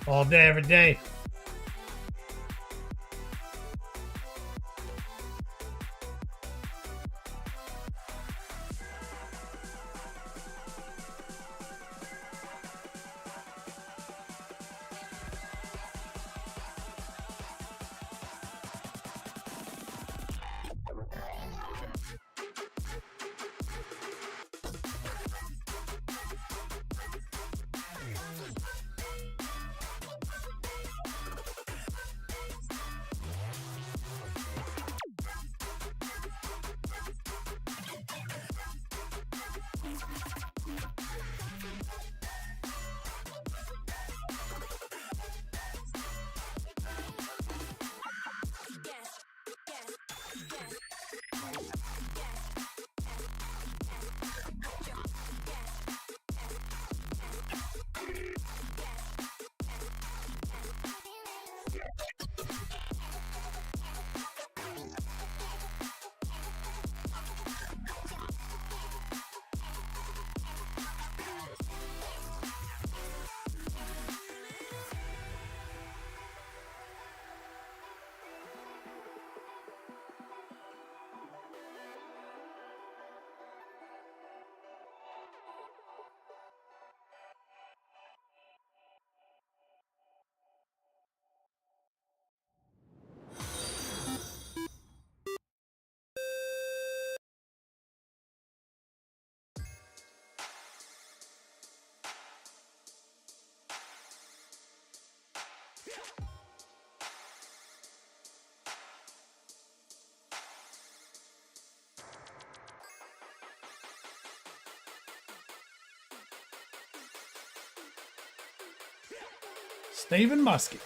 All day, every day. Stephen Muskie.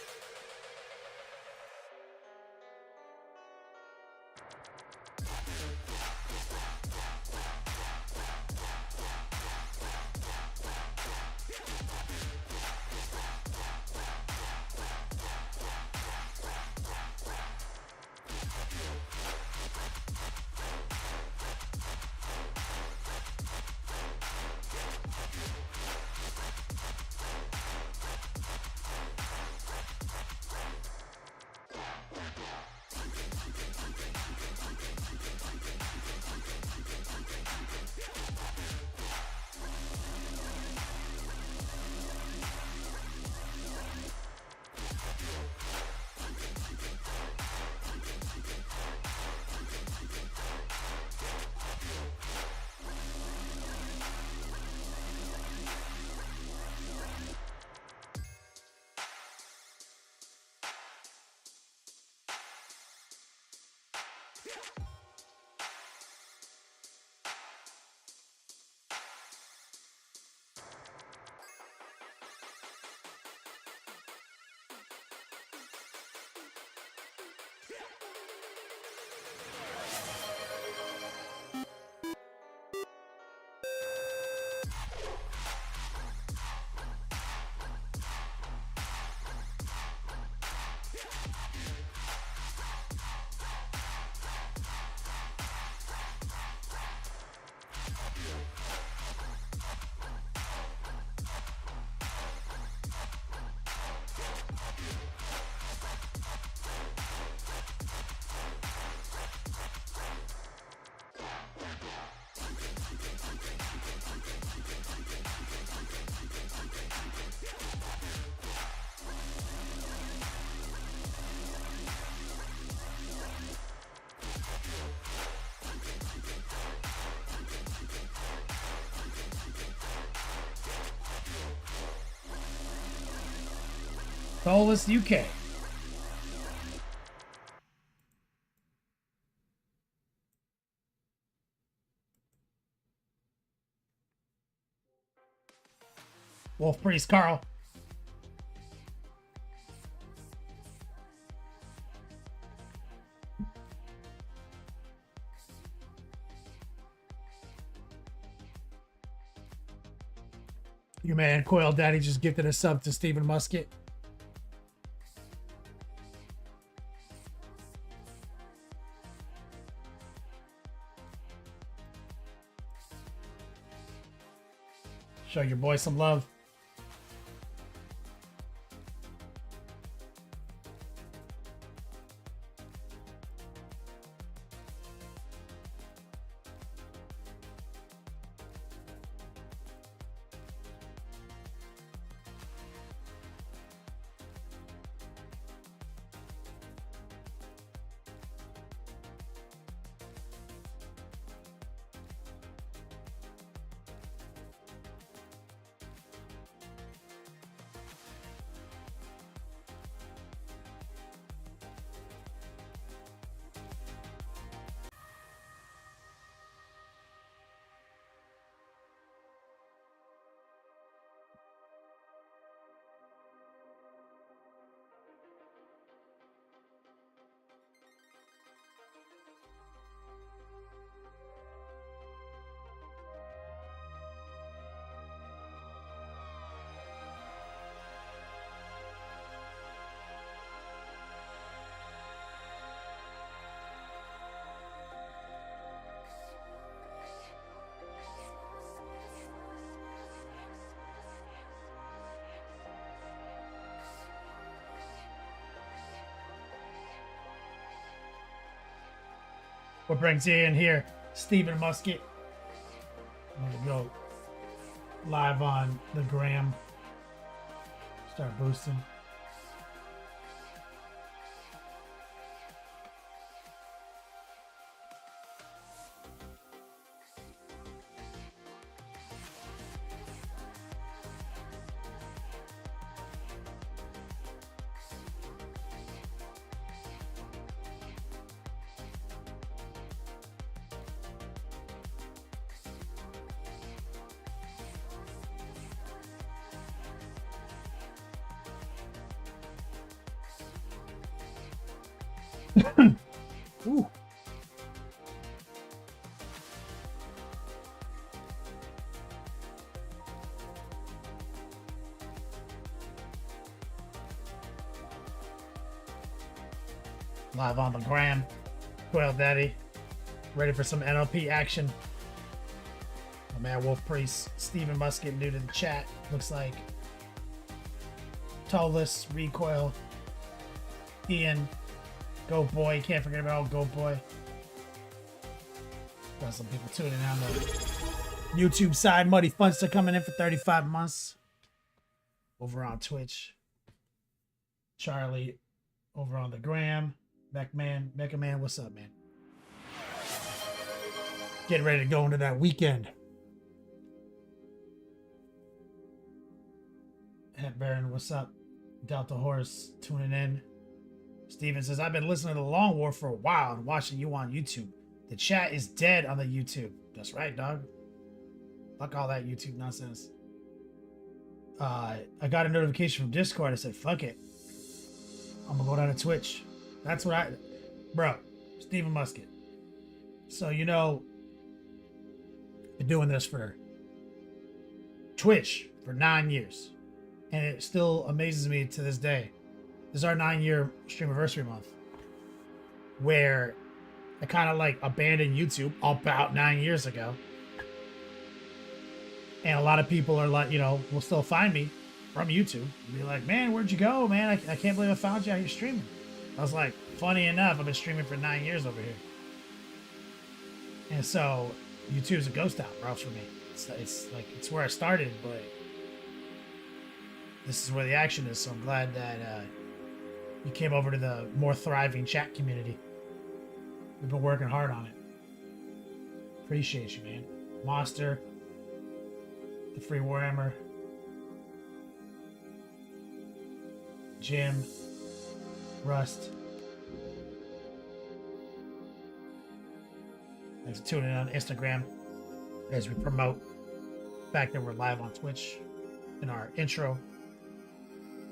Tallest UK. Wolf Priest Carl. Your man Coil Daddy just gifted a sub to Stephen Musket. Show your boy some love. What brings you in here? Stephen Musket. I'm gonna go live on the gram. Start boosting. Ooh. Live on the gram. Well, Daddy, ready for some NLP action. My man Wolf Priest, Stephen Musket, new to the chat. Looks like Tolless, Recoil, Ian, Go Boy. Can't forget about Go Boy. Got some people tuning in on the YouTube side. Muddy Funster coming in for 35 months. Over on Twitch. Charlie over on the gram. Mecha Man, what's up, man? Getting ready to go into that weekend. Hat Baron, what's up? Delta Horse tuning in. Steven says, I've been listening to Long War for a while and watching you on YouTube. The chat is dead on the YouTube. That's right, dog. Fuck all that YouTube nonsense. I got a notification from Discord. I said, fuck it. I'm gonna go down to Twitch. That's what bro, Steven Musket. So, you know, been doing this for Twitch for 9 years. And it still amazes me to this day. This is our 9-year stream anniversary month, where I kind of like abandoned YouTube about 9 years ago. And a lot of people are like, you know, will still find me from YouTube and be like, man, where'd you go, man? I can't believe I found you out here streaming. I was like, funny enough, I've been streaming for 9 years over here. And so YouTube's a ghost town, bro, for me. It's like, it's where I started, but this is where the action is. So I'm glad that you came over to the more thriving chat community. We've been working hard on it. Appreciate you, man. Monster, the free Warhammer, Jim, Rust. Thanks for tuning in on Instagram as we promote the fact that we're live on Twitch in our intro.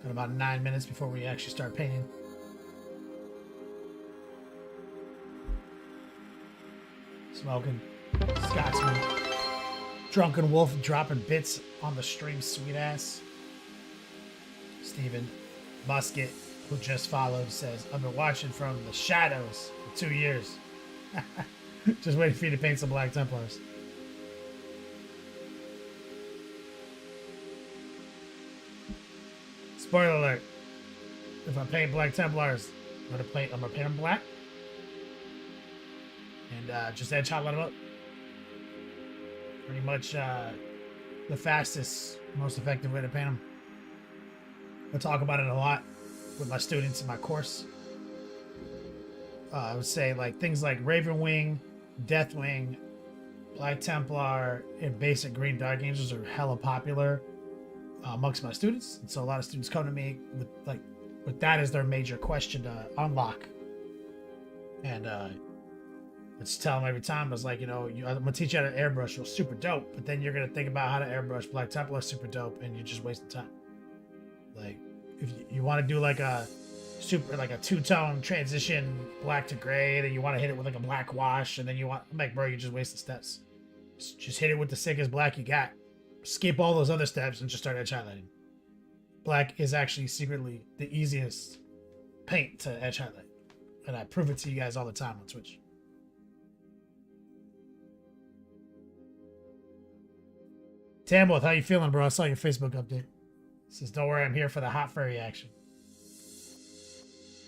Got about 9 minutes before we actually start painting. Smoking. Scotsman. Drunken Wolf dropping bits on the stream, sweet ass. Steven Musket, who just followed, says, I've been watching from the shadows for 2 years. Just waiting for you to paint some Black Templars. Spoiler alert. If I paint Black Templars, I'm gonna paint them black. And just edge highlight them up. Pretty much the fastest, most effective way to paint them. I talk about it a lot with my students in my course. I would say like things like Raven Wing, Deathwing, Black Templar, and basic Green Dark Angels are hella popular amongst my students, and so a lot of students come to me with that as their major question to unlock. And I just tell them every time, I was like, you know, I'm gonna teach you how to airbrush. You're super dope, but then you're gonna think about how to airbrush Black Templar, super dope, and you're just wasting time. Like, if you want to do like a two-tone transition, black to gray, then you want to hit it with like a black wash, and then I'm like, bro, you're just wasting steps. Just hit it with the sickest black you got. Skip all those other steps and just start edge highlighting. Black is actually secretly the easiest paint to edge highlight, and I prove it to you guys all the time on Twitch. Tamworth, how you feeling, bro? I saw your Facebook update. It says, don't worry, I'm here for the hot furry action.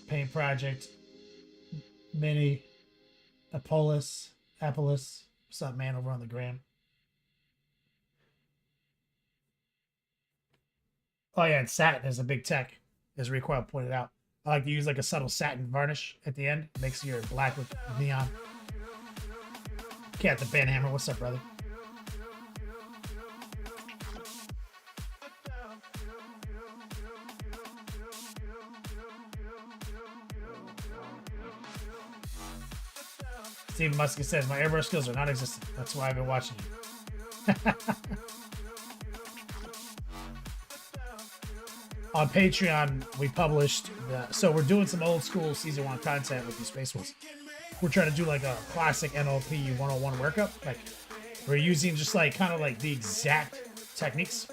Paint project. Mini. Apollos. What's up, man, over on the gram? Oh, yeah, and satin is a big tech, as Recoil pointed out. I like to use like a subtle satin varnish at the end. Makes your black look neon. Cat the Banhammer, what's up, brother? Steven Muskie says, my airbrush skills are non-existent. That's why I've been watching you. On Patreon, we published so we're doing some old school season 1 content with these Space Wolves. We're trying to do like a classic NLP 101 workup. Like, we're using just like kind of like the exact techniques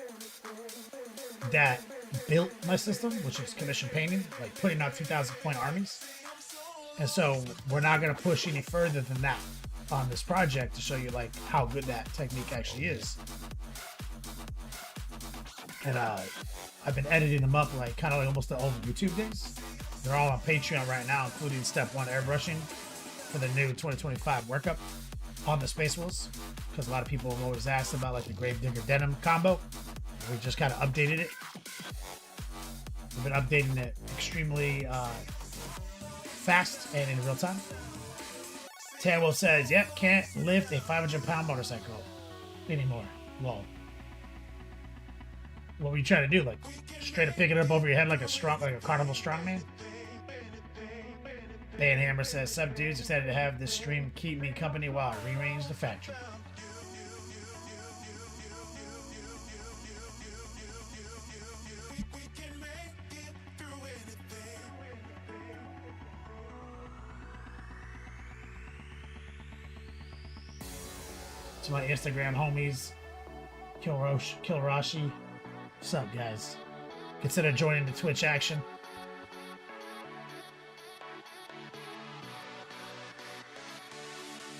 that built my system, which is commission painting, like putting out 2,000 point armies. And so we're not going to push any further than that on this project to show you like how good that technique actually is. And I've been editing them up like kind of like almost the old YouTube days. They're all on Patreon right now, including step 1 airbrushing for the new 2025 workup on the Space Wolves, because a lot of people have always asked about like the Gravedigger Denim combo. We just kind of updated it. We've been updating it extremely fast and in real time. Tanwell says, yep, can't lift a 500-pound motorcycle anymore. Lol. What were you trying to do? Like straight up pick it up over your head like a carnival strongman? Payne Hammer says, "Sup dudes, excited to have this stream keep me company while I rearrange the factory." To my Instagram homies, Kilrashi. What's up, guys? Consider joining the Twitch action.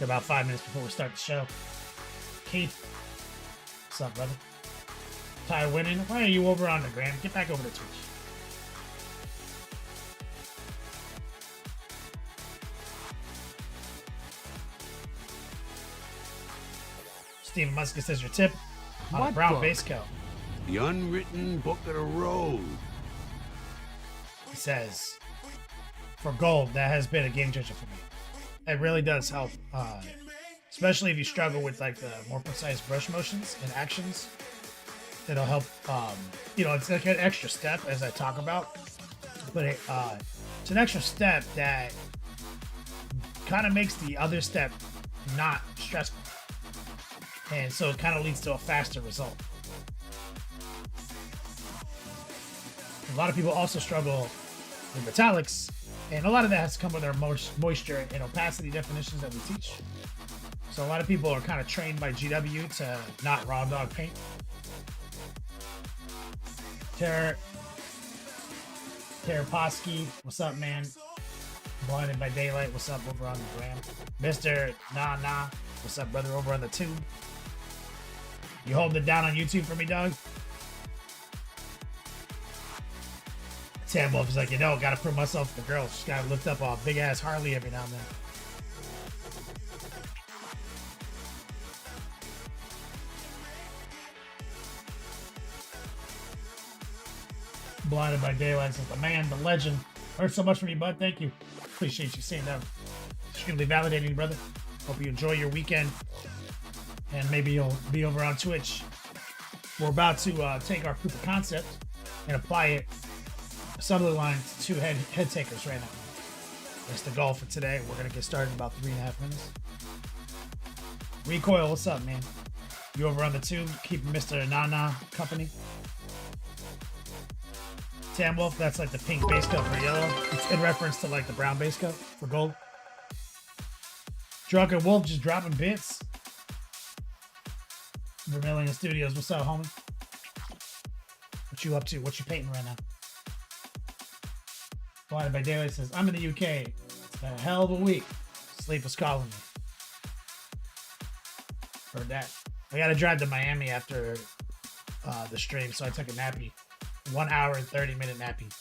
About 5 minutes before we start the show. Keith, what's up, brother? Ty winning. Why are you over on the gram? Get back over to Twitch. Steven Muska says your tip on a brown base coat. The unwritten book of the road. He says, for gold, that has been a game changer for me. It really does help, especially if you struggle with like the more precise brush motions and actions. It'll help. It's like an extra step as I talk about, but it's an extra step that kind of makes the other step not stressful, and so it kind of leads to a faster result. A lot of people also struggle with metallics, and a lot of that has to come with our moisture and opacity definitions that we teach. So a lot of people are kind of trained by GW to not raw dog paint. Teraposky, what's up, man? Blinded by Daylight, what's up over on the gram? Mr. Nah, what's up, brother, over on the tube? You holding it down on YouTube for me, dog? Sam Wolf is like, gotta prove myself to the girls. Just gotta lift up a big ass Harley every now and then. Blinded by Daylight says, the man, the legend. Heard so much from you, bud. Thank you. Appreciate you saying that. Extremely validating, brother. Hope you enjoy your weekend. And maybe you'll be over on Twitch. We're about to take our proof of concept and apply it assembly lines to head takers right now. That's the goal for today. We're gonna get started in about 3.5 minutes. Recoil, what's up, man? You over on the tube, keeping Mr. Nana company. Tam Wolf, that's like the pink base coat for yellow. It's in reference to like the brown base coat for gold. Drunken Wolf just dropping bits. Vermilion Studios, what's up, homie? What you up to? What you painting right now? Blinded by Daylight says, I'm in the UK. It's been a hell of a week. Sleep was calling me. Heard that. I gotta drive to Miami after the stream, so I took a nappy. 1 hour and 30-minute nappy.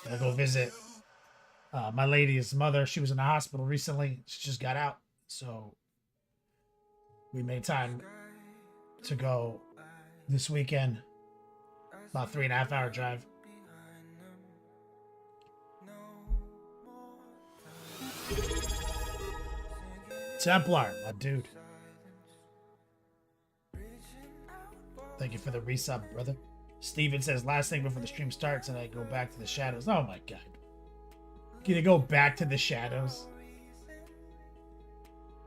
Gotta go visit my lady's mother. She was in the hospital recently. She just got out, so we made time to go this weekend. About 3.5 hour drive. Templar, my dude. Thank you for the resub, brother. Steven says, last thing before the stream starts and I go back to the shadows. Oh my god. Can you go back to the shadows?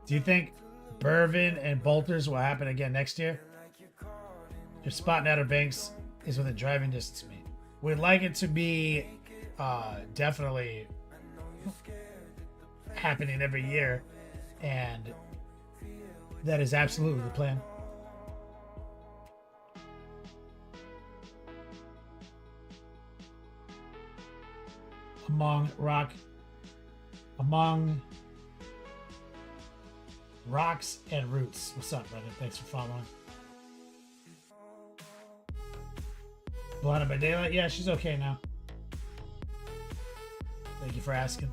Do you think Burvin and Bolters will happen again next year? Just spotting Outer Banks is within driving distance of me. We'd like it to be definitely happening every year, and that is absolutely the plan. Among rocks and roots. What's up, brother? Thanks for following. Blinded by Daylight? Yeah, she's okay now. Thank you for asking.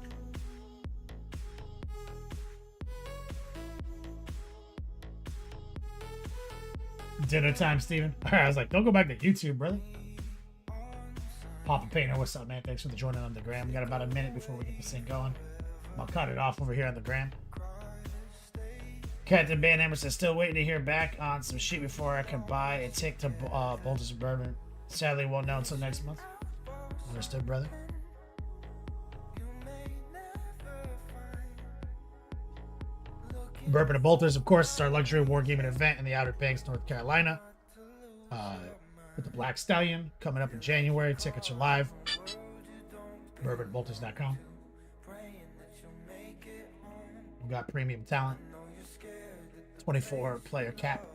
Dinner time, Steven. Alright, I was like, don't go back to YouTube, brother. Papa Painter, what's up, man? Thanks for joining on the gram. We got about a minute before we get this thing going. I'll cut it off over here on the gram. Captain Banhammer says, still waiting to hear back on some shit before I can buy a tick to Bolters and Bourbon. Sadly, won't know until next month. Understood, brother. Bourbon and Bolters, of course, is our luxury wargaming event in the Outer Banks, North Carolina. With the Black Stallion coming up in January. Tickets are live. bourbonbolters.com. We've got premium talent. 24 player cap.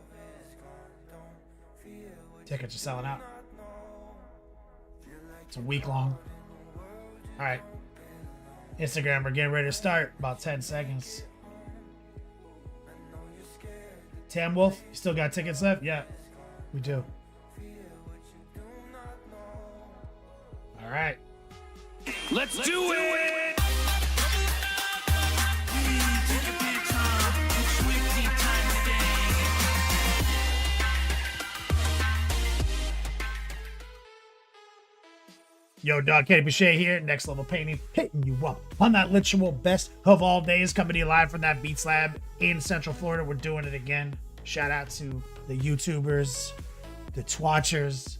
Tickets are selling out. It's a week long. All right. Instagram, we're getting ready to start. About 10 seconds. Tam Wolf, you still got tickets left? Yeah, we do. All right. Let's do it! Yo, dog, Kenny Boucher here. Next Level Painting, hitting you up on that literal best of all days. Coming to you live from that Beats Lab in Central Florida. We're doing it again. Shout out to the YouTubers, the Twatchers,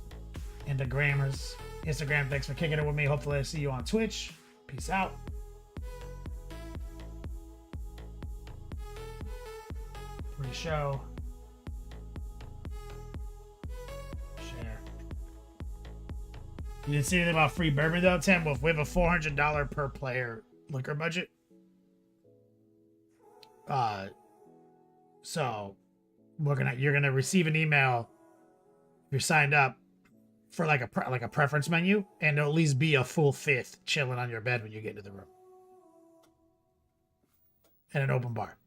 and the Grammars. Instagram, thanks for kicking it with me. Hopefully I see you on Twitch. Peace out. Pre-show. Share. You didn't see anything about free bourbon though, Tim? Well, if we have a $400 per player liquor budget. So you're gonna receive an email if you're signed up for like a preference menu, and there'll at least be a full fifth chilling on your bed when you get into the room. And an open bar.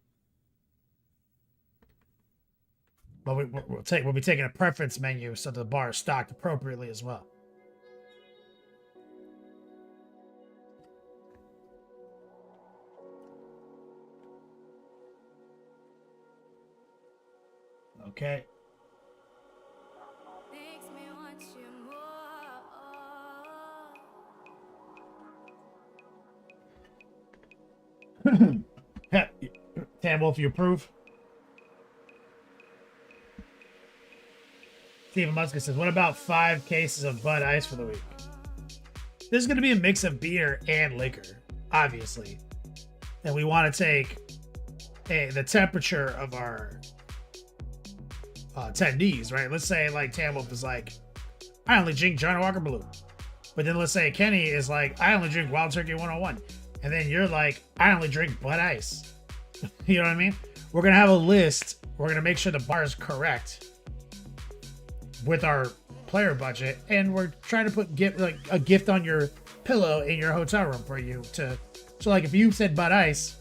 But we'll be taking a preference menu so the bar is stocked appropriately as well. Okay. Tam Wolf, you approve? Steven Muska says, what about 5 cases of Bud Ice for the week? There's going to be a mix of beer and liquor, obviously. And we want to take the temperature of our attendees, right? Let's say like Tam Wolf is like, I only drink Johnny Walker Blue. But then let's say Kenny is like, I only drink Wild Turkey 101. And then you're like, I only drink Bud Ice. You know what I mean? We're going to have a list. We're going to make sure the bar is correct with our player budget. And we're trying to put a gift on your pillow in your hotel room for you to. So like if you said Bud Ice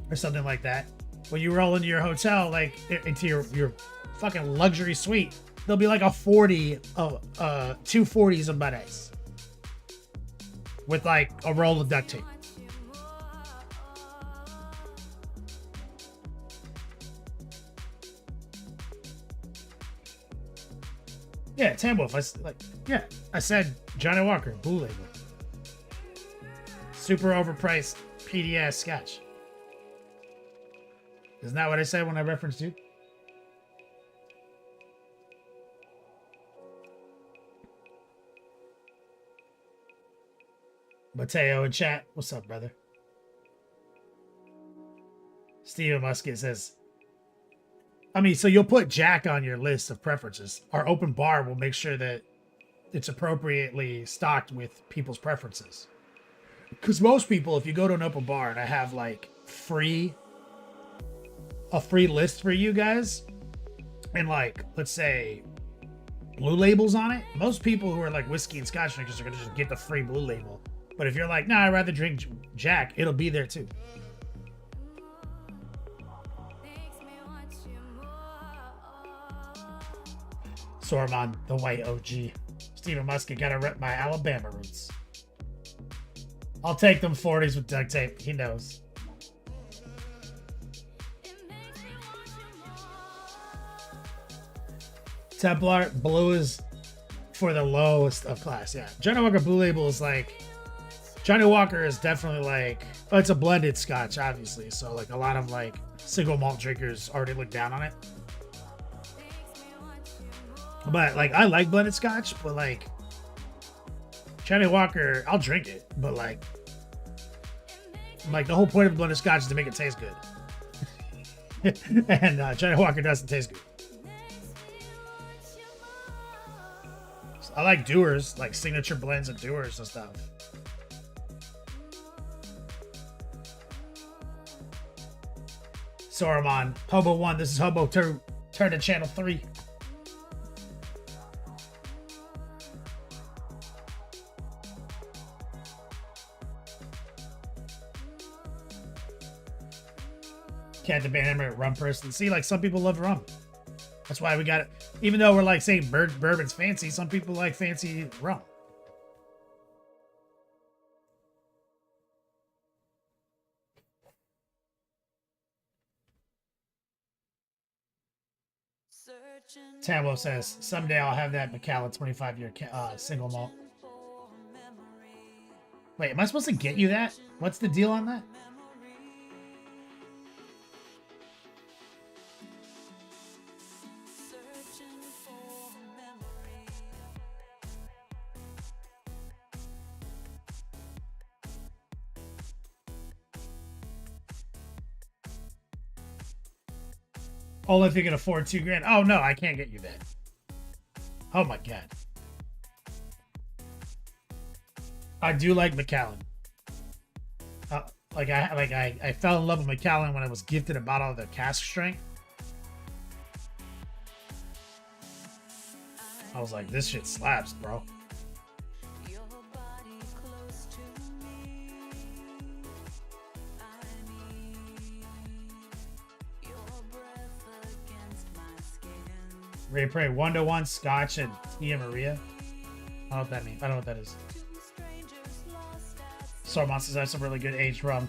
or something like that, when you roll into your hotel, like into your fucking luxury suite, there'll be like a 40 of 240s of Bud Ice with like a roll of duct tape. Yeah, Tam Wolf. I said Johnny Walker, Blue Label. Super overpriced PDS scotch. Isn't that what I said when I referenced you? Mateo in chat. What's up, brother? Steven Musket says, so you'll put Jack on your list of preferences. Our open bar will make sure that it's appropriately stocked with people's preferences. Because most people, if you go to an open bar and I have like a free list for you guys, and like, let's say Blue Labels on it, most people who are like whiskey and scotch drinkers are going to just get the free Blue Label. But if you're like, nah, I'd rather drink Jack, it'll be there too. Sormon, the white OG. Steven Musket, gotta rep my Alabama roots. I'll take them 40s with duct tape. He knows. Templar, blue is for the lowest of class. Yeah. Johnny Walker Blue Label is like... Johnny Walker is definitely like... Oh, it's a blended scotch, obviously. So like a lot of like single malt drinkers already look down on it. But like I like blended scotch, but like Johnny Walker, I'll drink it, but like the whole point of blended scotch is to make it taste good. And Johnny Walker doesn't taste good. So I like Dewars, like signature blends of Dewars and stuff. Saruman, Hobo 1, this is Hobo turn to channel 3. Can't debate him a rum person. See, like some people love rum. That's why we got it. Even though we're like saying bourbon's fancy, some people like fancy rum. Tambo says, someday I'll have that Macallan 25-year single malt. Wait, am I supposed to get you that? What's the deal on that? Only if you can afford $2,000. Oh no, I can't get you that. Oh my god. I do like Macallan. I fell in love with Macallan when I was gifted a bottle of the cask strength. I was like, this shit slaps, bro. Ray Pray 1-to-1 Scotch and Tia Maria. I don't know what that means. I don't know what that is. Star Monsters have some really good aged rum.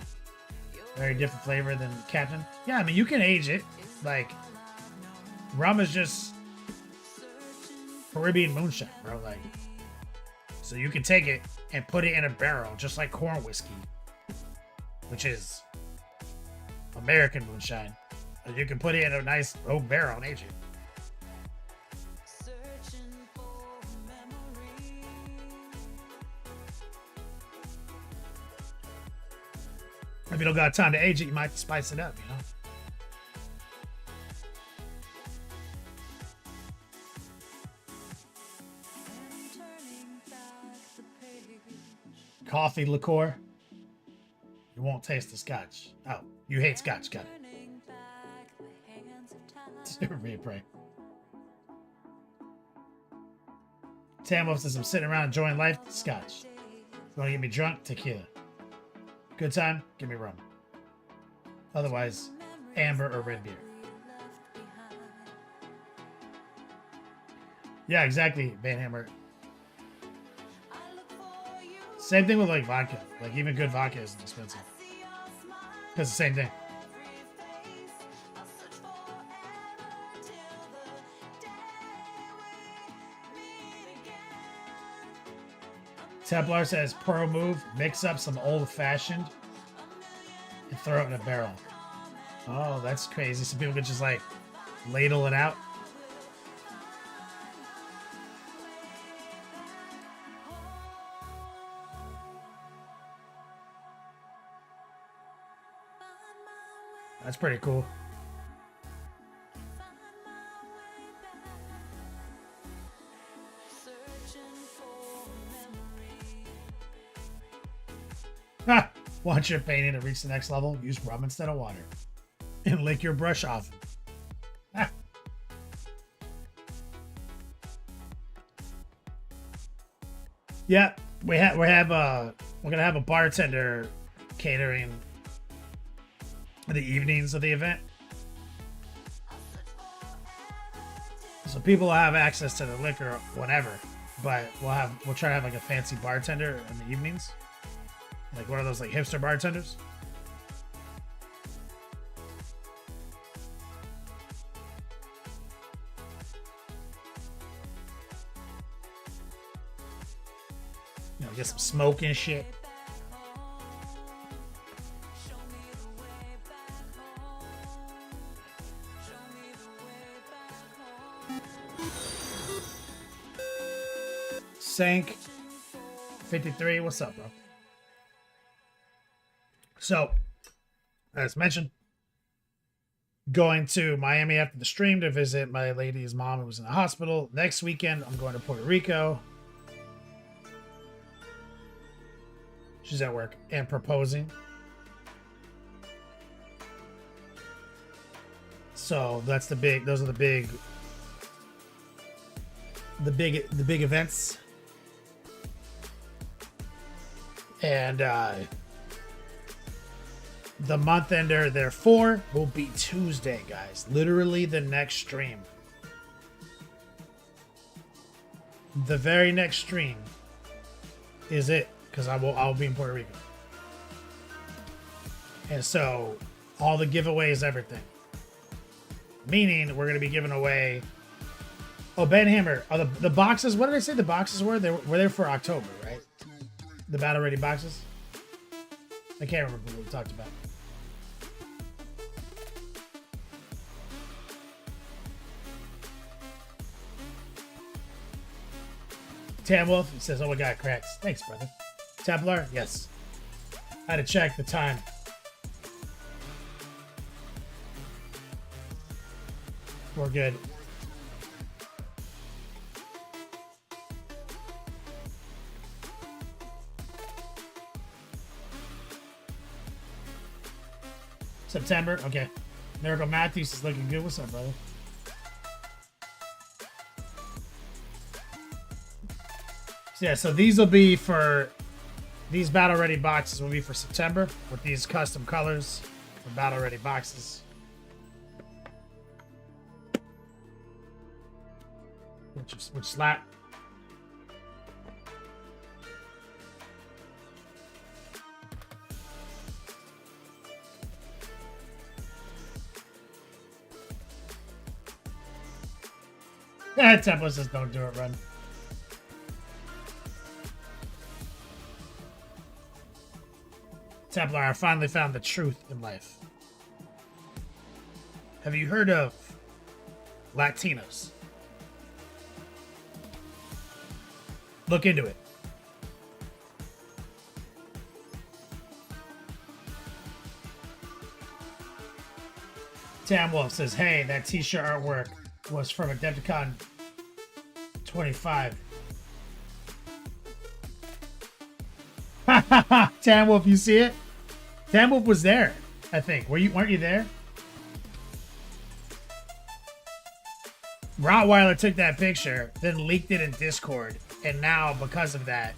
Very different flavor than Captain. Yeah, I mean, you can age it. Like, rum is just Caribbean moonshine, bro. Like, so you can take it and put it in a barrel, just like corn whiskey, which is American moonshine. And you can put it in a nice oak barrel and age it. If you don't got time to age it, you might spice it up, you know? Coffee liqueur. You won't taste the scotch. Oh, you hate scotch, got it. Pray. Tambo says I'm sitting around enjoying life. Scotch. You want to get me drunk? Tequila. Good time? Give me rum. Otherwise, amber or red beer. Yeah, exactly, Van Hammer. Same thing with like vodka. Like even good vodka isn't expensive. Because the same thing. Templar says, pro move, mix up some old-fashioned and throw it in a barrel. Oh, that's crazy. So people could just, like, ladle it out. That's pretty cool. Ha! Want your painting to reach the next level? Use rum instead of water. And lick your brush off. Ha! Yeah, we're gonna have a bartender catering the evenings of the event. So people will have access to the liquor whenever, but we'll try to have like a fancy bartender in the evenings. Like one of those like hipster bartenders. You know, get some smoke and shit. Sank 53. What's up, bro? So, as mentioned, going to Miami after the stream to visit my lady's mom who was in the hospital. Next weekend, I'm going to Puerto Rico. She's at work and proposing. So that's the big, those are the big events. And the month ender, therefore, will be Tuesday, guys. Literally the next stream. The very next stream is it, because I'll be in Puerto Rico. And so all the giveaways, everything. Meaning we're gonna be giving away. Oh, Ben Hammer. Oh, the boxes. What did I say the boxes were? They were there for October, right? The battle ready boxes. I can't remember what we talked about. Tam Wolf says, "Oh my God, cracks." Thanks, brother. Templar, yes. I had to check the time. We're good. September, okay. Miracle Matthews is looking good. What's up, brother? So yeah, so these will be for these battle ready boxes will be for September with these custom colors for battle ready boxes. Which slap. Temple says don't do it, run. Templar, I finally found the truth in life. Have you heard of Latinos? Look into it. Tam Wolf says, hey, that t-shirt artwork was from Adepticon 25. Tam Wolf, you see it? Tam Wolf was there, I think. Weren't you there? Rottweiler took that picture, then leaked it in Discord, and now because of that,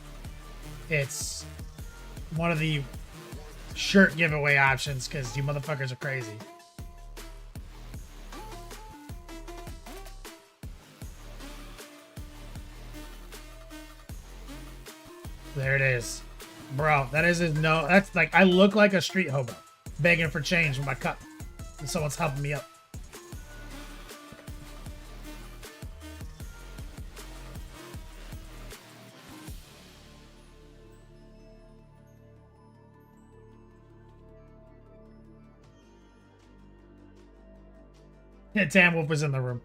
it's one of the shirt giveaway options because you motherfuckers are crazy. There it is. Bro, that is no, that's like, I look like a street hobo begging for change with my cup and someone's helping me up. Yeah, Tam Wolf was in the room.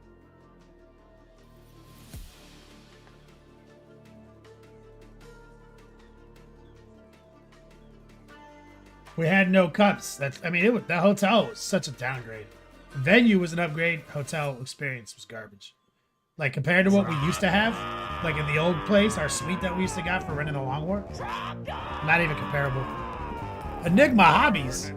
We had no cups. I mean, that hotel was such a downgrade. The venue was an upgrade. Hotel experience was garbage. Like, compared to what we used to have, like in the old place, our suite that we used to got for renting the Long War, not even comparable. Enigma Hobbies.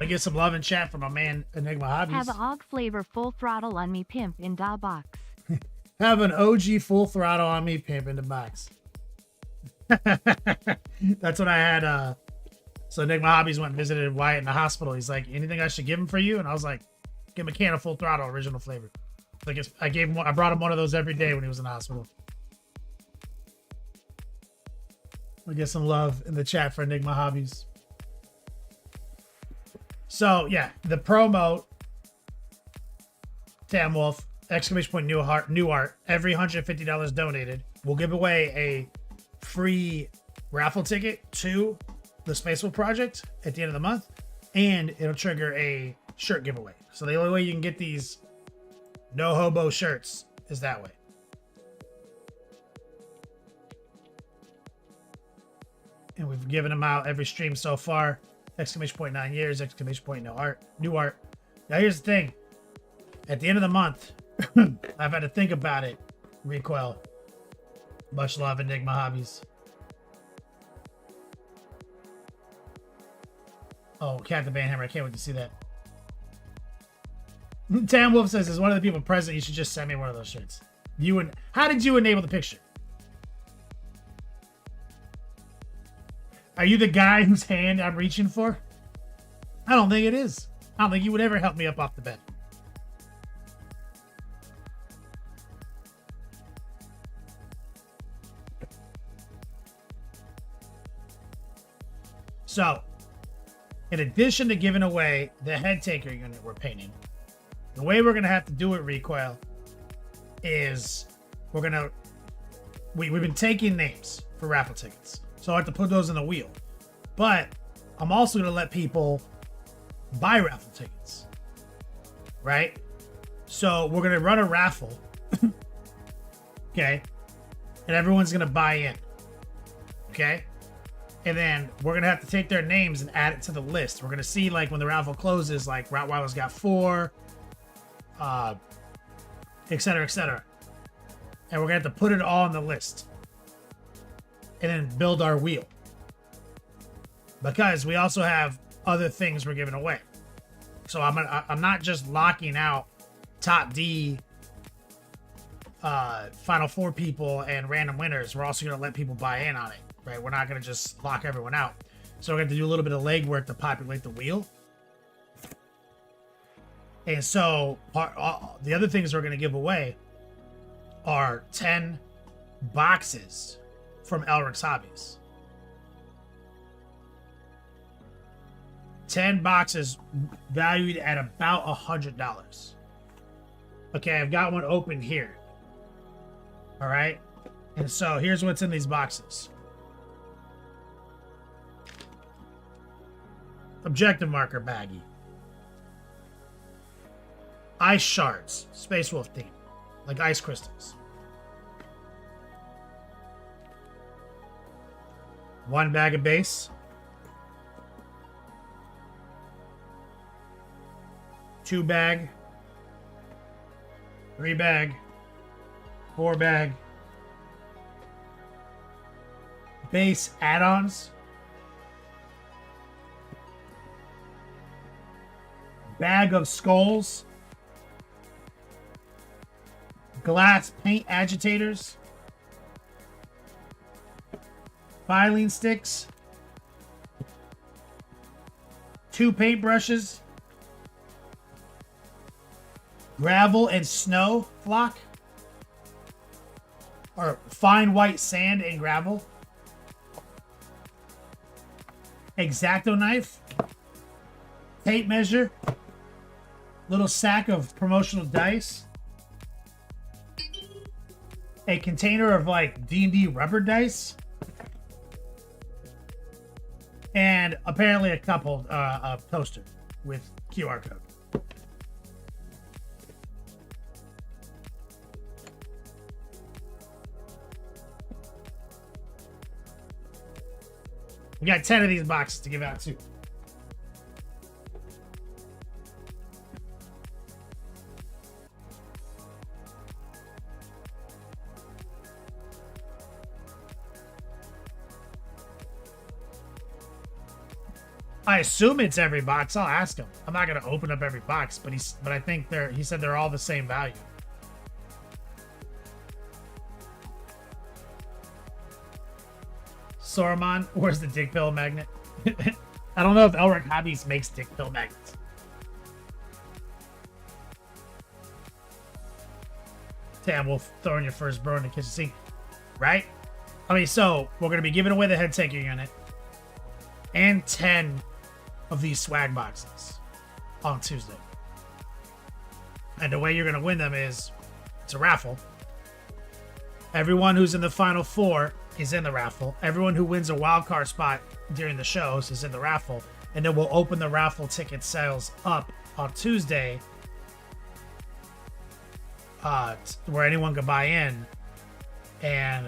I get some love and chat from my man Enigma Hobbies. Have a Og flavor full throttle on me, pimp in da box. Have an OG full throttle on me, pimp in the box. That's what I had. So Enigma Hobbies went and visited Wyatt in the hospital. He's like, anything I should give him for you? And I was like, give him a can of full throttle original flavor. Like I brought him one of those every day when he was in the hospital. I'll get some love in the chat for Enigma Hobbies. So yeah, the promo, Tam Wolf, exclamation point new art. Every $150 donated, we'll give away a free raffle ticket to the Space Wolf project at the end of the month, and it'll trigger a shirt giveaway. So the only way you can get these no hobo shirts is that way. And we've given them out every stream so far. Exclamation point 9 years, exclamation point no art, new art. Now here's the thing. At the end of the month, I've had to think about it. Recoil. Much love, Enigma Hobbies. Oh, Captain Banhammer, I can't wait to see that. Tam Wolf says, as one of the people present, you should just send me one of those shirts. How did you enable the picture? Are you the guy whose hand I'm reaching for? I don't think it is. I don't think you would ever help me up off the bed. So, in addition to giving away the head taker unit we're painting, the way we're going to have to do it, Recoil, is we've been taking names for raffle tickets. So I have to put those in the wheel. But I'm also going to let people buy raffle tickets. Right? So we're going to run a raffle. Okay? And everyone's going to buy in. Okay? And then we're going to have to take their names and add it to the list. We're going to see, like, when the raffle closes, like, Rottweiler's got 4, et cetera, et cetera. And we're going to have to put it all on the list. And then build our wheel. Because we also have other things we're giving away. So I'm not just locking out top D, Final Four people and random winners. We're also going to let people buy in on it. Right? We're not going to just lock everyone out. So we're going to do a little bit of legwork to populate the wheel. And so the other things we're going to give away are 10 boxes from Elrik's Hobbies. 10 boxes valued at about $100. Okay, I've got one open here. All right. And so here's what's in these boxes. Objective marker baggie. Ice shards. Space Wolf theme. Like ice crystals. 1 bag of base. 2 bag. 3 bag. 4 bag. Base add-ons. Bag of skulls. Glass paint agitators. Filing sticks. 2 paintbrushes. Gravel and snow flock. Or fine white sand and gravel. X-Acto knife. Tape measure. Little sack of promotional dice. A container of like D&D rubber dice. And apparently a couple toaster with QR code. We got 10 of these boxes to give out too. I assume it's every box. I'll ask him. I'm not gonna open up every box, but I think he said they're all the same value. Saruman, where's the dick pill magnet? I don't know if Elrik Hobbies makes dick pill magnets. Tam Wolf throwing your first bro in the kitchen sink. Right? I mean, so we're going to be giving away the head taker unit and 10 of these swag boxes on Tuesday. And the way you're going to win them is it's a raffle. Everyone who's in the final 4 is in the raffle. Everyone who wins a wild card spot during the shows is in the raffle. And then we'll open the raffle ticket sales up on Tuesday, where anyone can buy in. And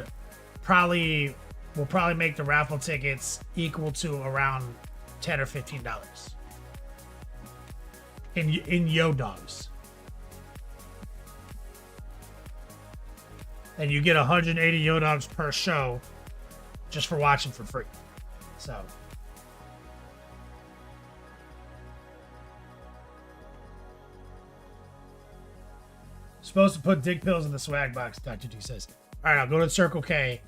we'll probably make the raffle tickets equal to around $10 or $15 in Yo Dogs. And you get 180 Yo Dogs per show just for watching for free. So supposed to put dick pills in the swag box, Dr. D says. All right, I'll go to Circle K,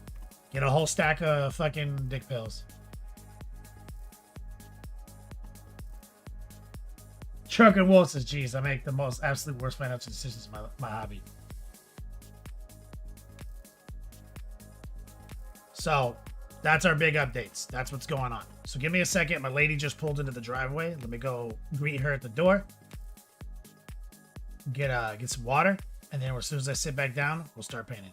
get a whole stack of fucking dick pills. Chuck and Wolf says, geez, I make the most absolute worst financial decisions in my hobby. So that's our big updates. That's what's going on. So give me a second. My lady just pulled into the driveway. Let me go greet her at the door. Get some water. And then as soon as I sit back down, we'll start painting.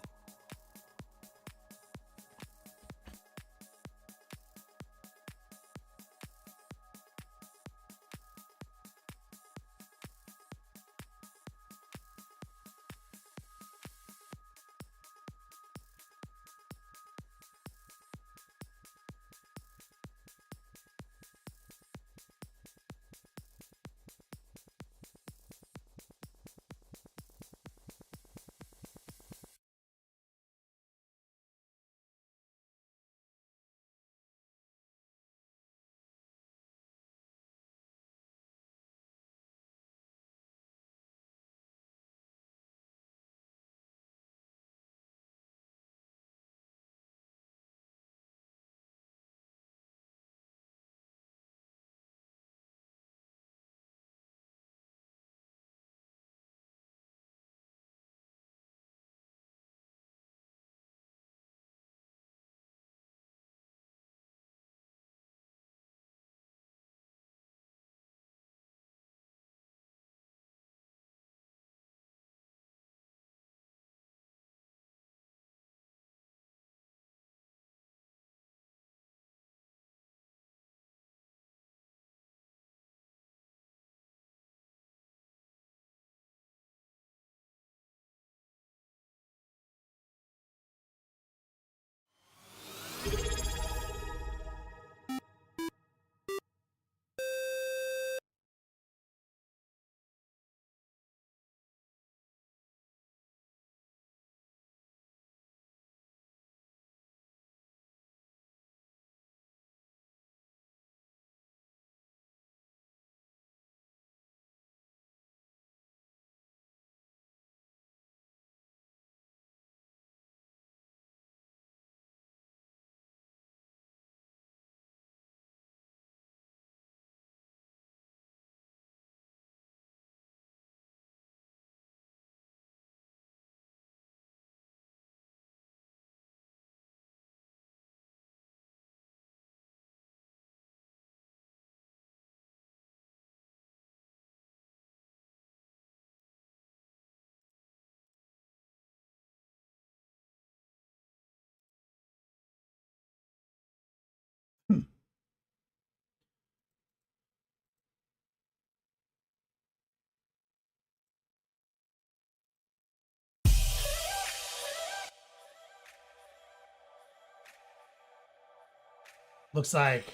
Looks like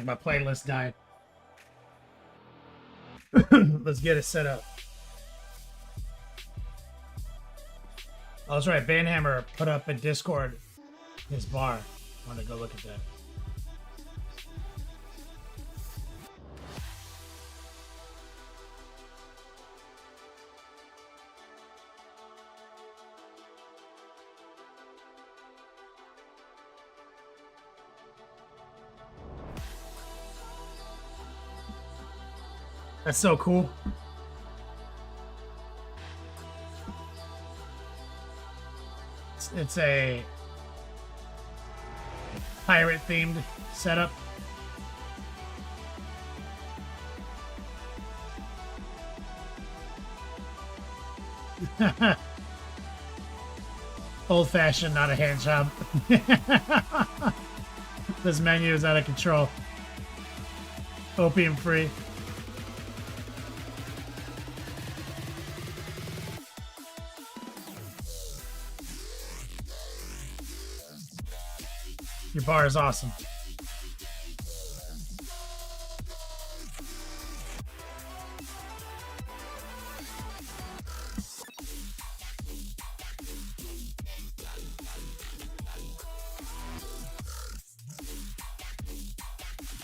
my playlist died. Let's get it set up. Oh, that's right. Banhammer put up in Discord his bar. I want to go look at that. That's so cool. It's a pirate themed setup. Old fashioned, not a hand job. This menu is out of control. Opium free. Your bar is awesome.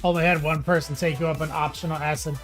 Only had one person take you up an optional acid.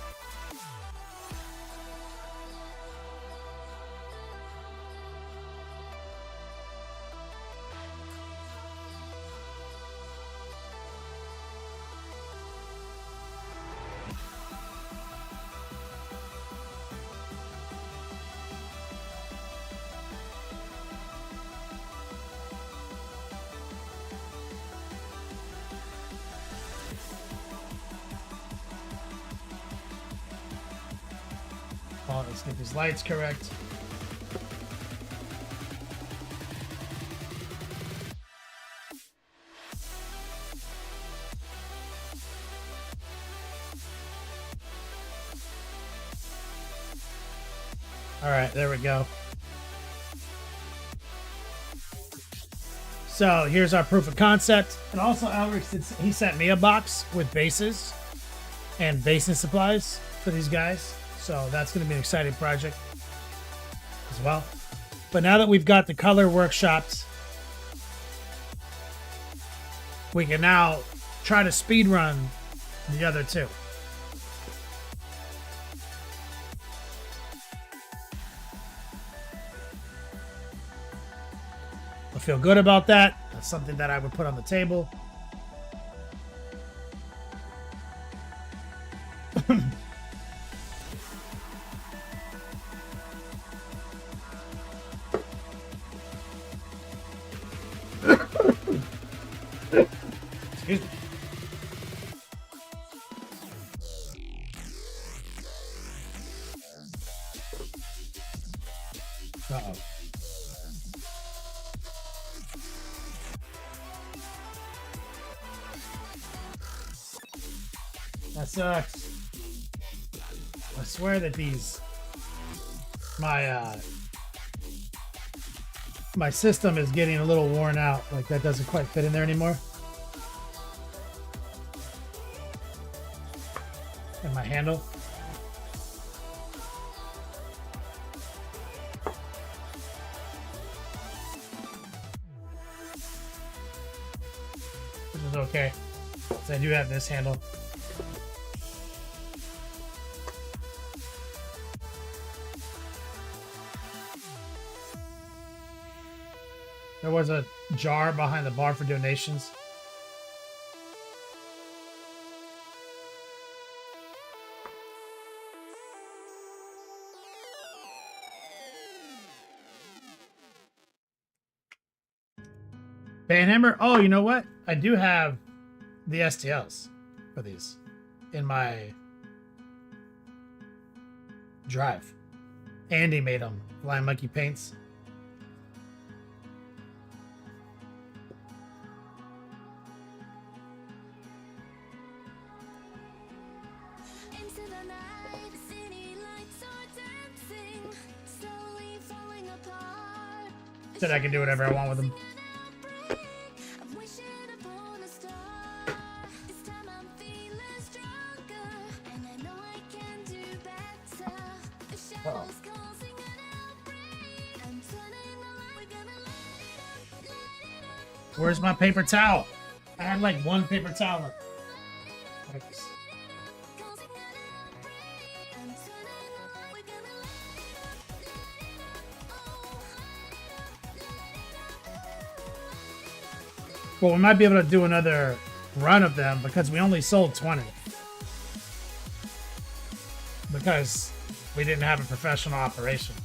Oh, let's get these lights correct. All right, there we go. So here's our proof of concept. And also Elrik, he sent me a box with bases and basing supplies for these guys. So that's going to be an exciting project as well. But now that we've got the color workshopped, we can now try to speed run the other two. I feel good about that. That's something that I would put on the table. Excuse me. Uh-oh. That sucks. I swear that my system is getting a little worn out. Like that doesn't quite fit in there anymore. And my handle. Which is okay. So I do have this handle. There was a jar behind the bar for donations. Banhammer? Oh, you know what? I do have the STLs for these in my drive. Andy made them. Flying Monkey Paints. Said I can do whatever I want with them. Uh-oh. Where's my paper towel? I had like one paper towel left. Thanks. Well, we might be able to do another run of them because we only sold 20. Because we didn't have a professional operation.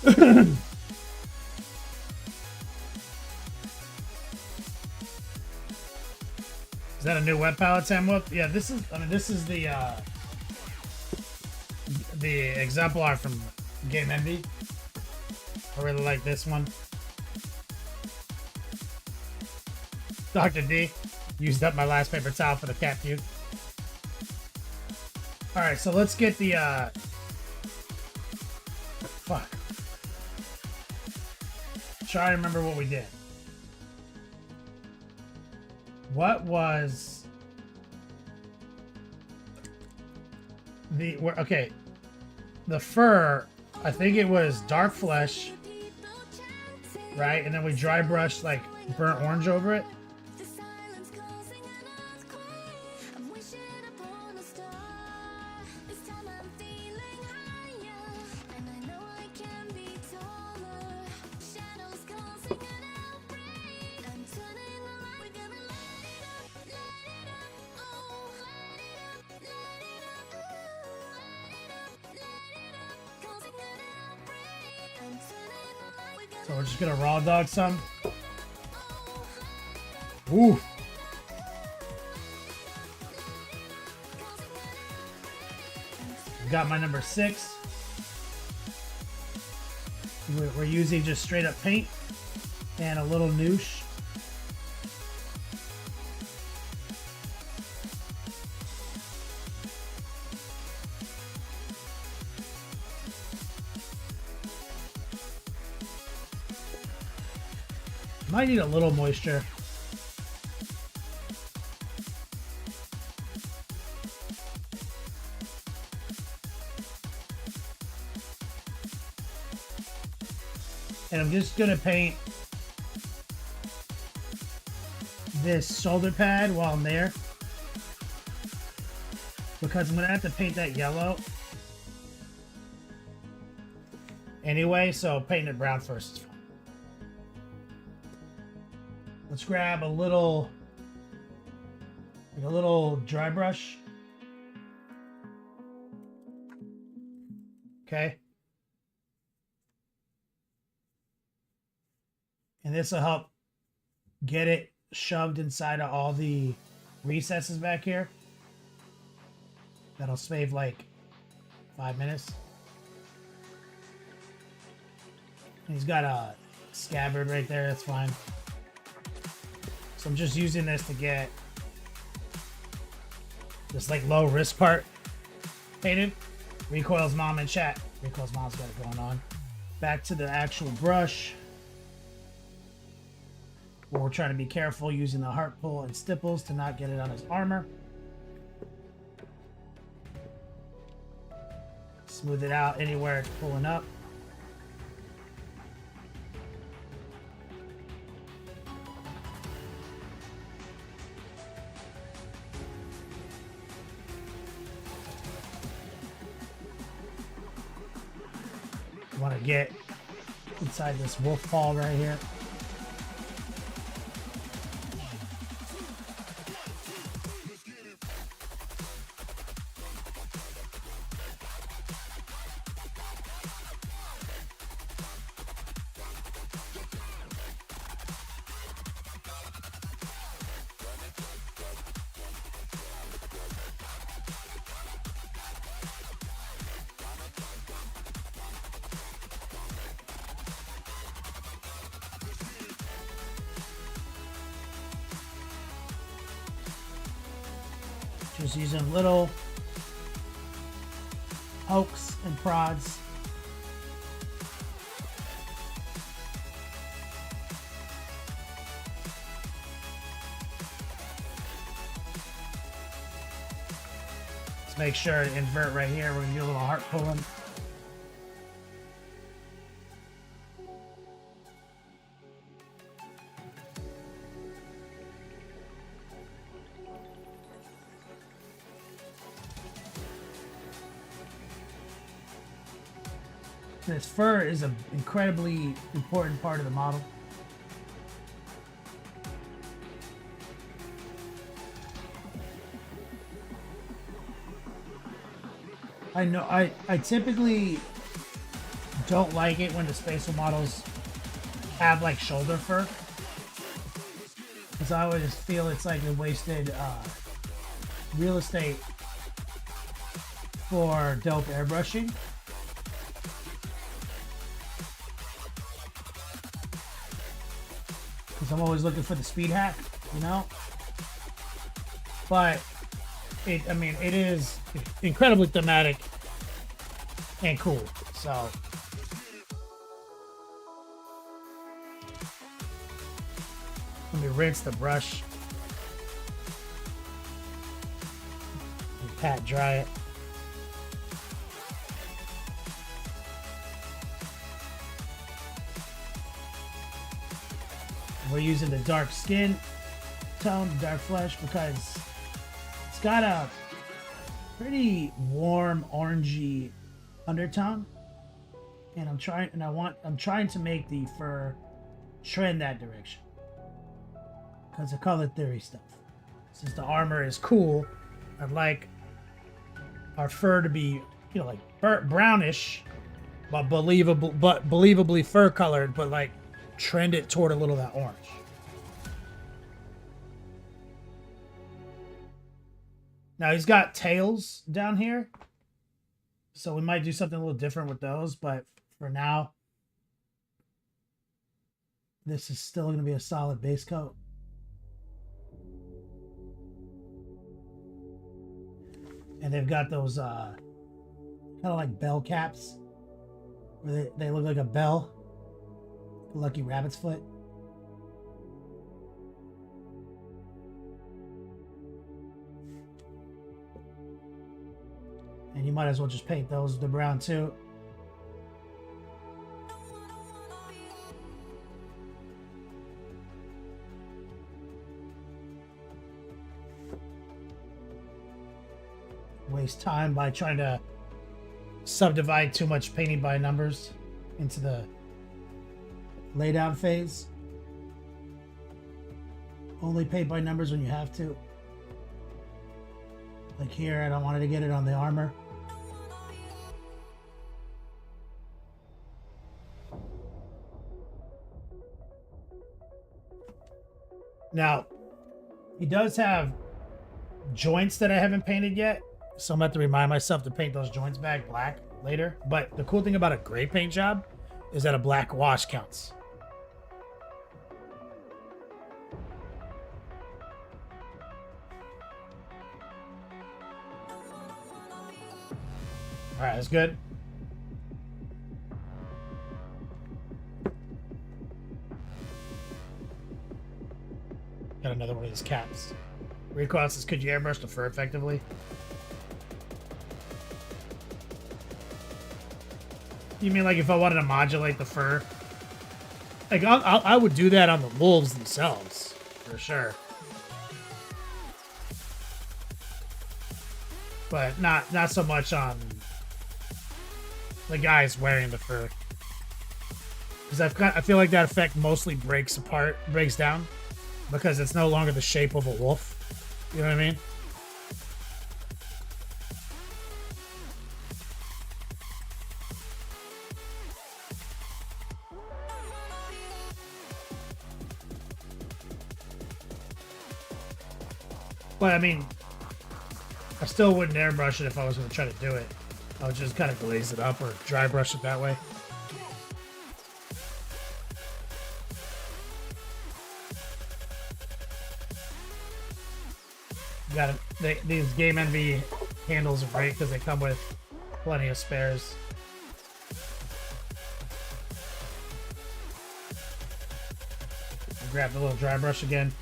Is that a new web palette, Sam Whoop? Yeah, this is the the exemplar from Game Envy. I really like this one. Dr. D used up my last paper towel for the cat puke. Alright, so let's get the fuck. Try to remember what we did. What was the okay? The fur, I think it was dark flesh, right? And then we dry brushed like burnt orange over it. So we're just gonna raw dog some. Ooh. Got my number 6. We're using just straight up paint and a little noosh. Might need a little moisture. And I'm just gonna paint this shoulder pad while I'm there, because I'm gonna have to paint that yellow anyway, so paint it brown first is fine. Let's grab a little dry brush. Okay. And this will help get it shoved inside of all the recesses back here. That'll save like 5 minutes. He's got a scabbard right there, that's fine. So I'm just using this to get this like low risk part painted. Recoil's mom in chat. Recoil's mom's got it going on. Back to the actual brush. Where we're trying to be careful using the heart pull and stipples to not get it on his armor. Smooth it out anywhere it's pulling up. Want to get inside this wolf paw right here. Just using little pokes and prods. Let's make sure to invert right here. We're gonna do a little heart pulling. This fur is an incredibly important part of the model. I know I typically don't like it when the spatial models have like shoulder fur, because I always feel it's like a wasted real estate for dope airbrushing. Because I'm always looking for the speed hack, you know? But I mean, it is incredibly thematic and cool. So let me rinse the brush and pat dry it. We're using the dark skin tone, dark flesh, because it's got a pretty warm orangey undertone, and I'm trying to make the fur trend that direction because of color theory stuff. Since the armor is cool, I'd like our fur to be, you know, like brownish, but believably fur colored, but like trend it toward a little of that orange. Now he's got tails down here, so we might do something a little different with those, but for now, this is still going to be a solid base coat. And they've got those kind of like bell caps, where they look like a bell, lucky rabbit's foot. And you might as well just paint those the brown too. Waste time by trying to subdivide too much painting by numbers into the laydown phase. Only paint by numbers when you have to. Like here, I don't want to get it on the armor. Now, he does have joints that I haven't painted yet, so I'm going to have to remind myself to paint those joints back black later. But the cool thing about a gray paint job is that a black wash counts. All right, that's good. Got another one of these caps. Rico asks, could you airbrush the fur effectively? You mean like if I wanted to modulate the fur? Like I would do that on the wolves themselves, for sure. But not so much on the guys wearing the fur, because I feel like that effect mostly breaks down, because it's no longer the shape of a wolf. You know what I mean? But I mean, I still wouldn't airbrush it if I was going to try to do it. I would just kind of glaze it up or dry brush it that way. Got it. These Game Envy handles are great because they come with plenty of spares. Grab the little dry brush again.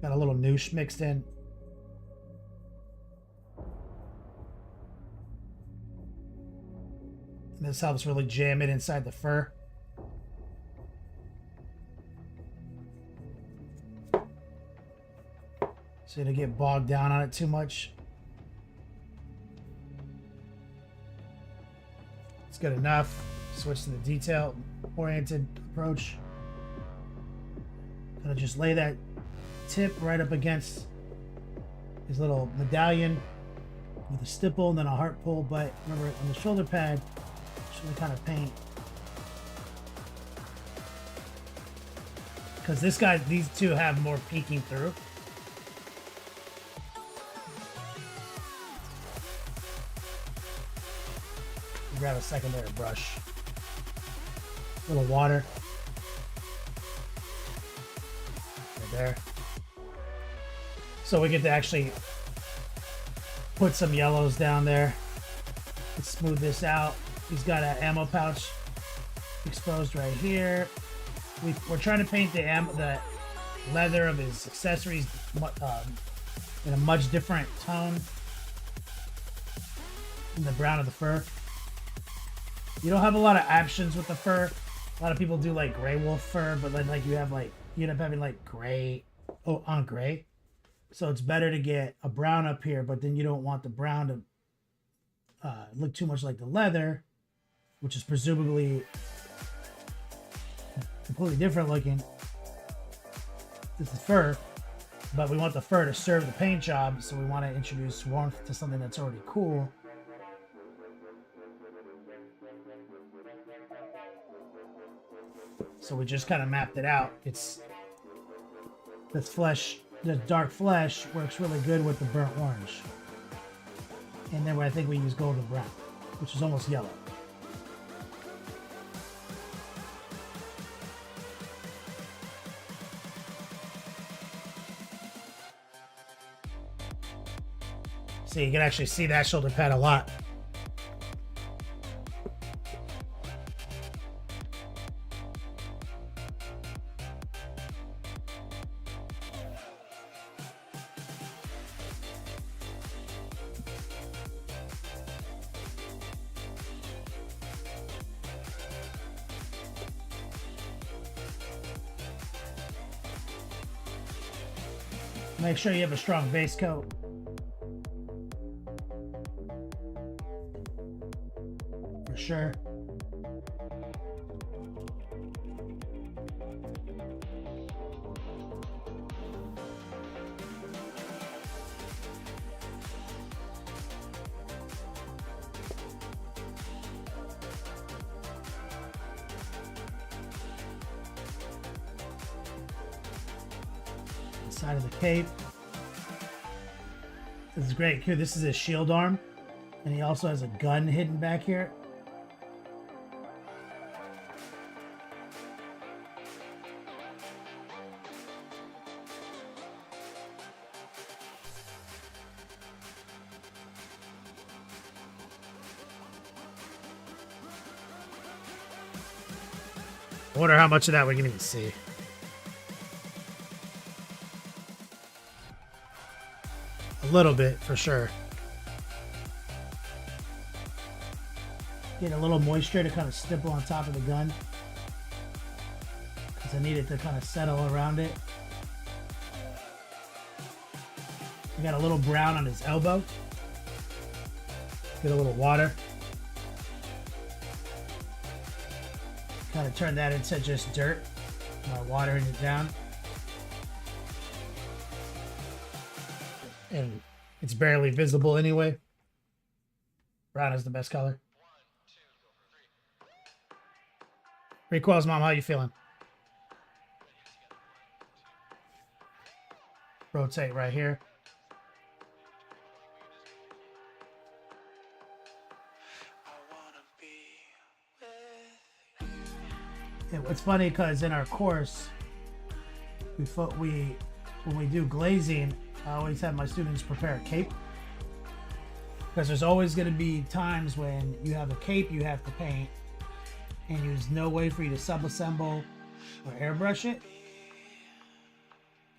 Got a little noosh mixed in. And this helps really jam it inside the fur. So you don't get bogged down on it too much. It's good enough. Switch to the detail-oriented approach. Gonna just lay that tip right up against his little medallion with a stipple and then a heart pull. But remember, on the shoulder pad, should kind of paint, Because these two have more peeking through. Grab a secondary brush. A little water. Right there. So we get to actually put some yellows down there. Let's smooth this out. He's got an ammo pouch exposed right here. We're trying to paint the leather of his accessories in a much different tone than the brown of the fur. You don't have a lot of options with the fur. A lot of people do like gray wolf fur, but then like you end up having like gray on gray. So it's better to get a brown up here, but then you don't want the brown to look too much like the leather, which is presumably completely different looking. This is fur, but we want the fur to serve the paint job, so we want to introduce warmth to something that's already cool. So we just kind of mapped it out. It's this flesh, the dark flesh works really good with the burnt orange. And then I think we use golden brown, which is almost yellow. So you can actually see that shoulder pad a lot. Make sure you have a strong base coat. For sure. Side of the cape. This is great. Here, this is his shield arm, and he also has a gun hidden back here. I wonder how much of that we can even see. A little bit, for sure. Get a little moisture to kind of stipple on top of the gun, because I need it to kind of settle around it. We got a little brown on his elbow. Get a little water. Kind of turn that into just dirt by watering it down. And it's barely visible anyway. Brown is the best color. Requels, Mom, how you feeling? Rotate right here. Yeah, it's funny because in our course, when we do glazing, I always have my students prepare a cape, because there's always going to be times when you have a cape you have to paint and there's no way for you to sub-assemble or airbrush it,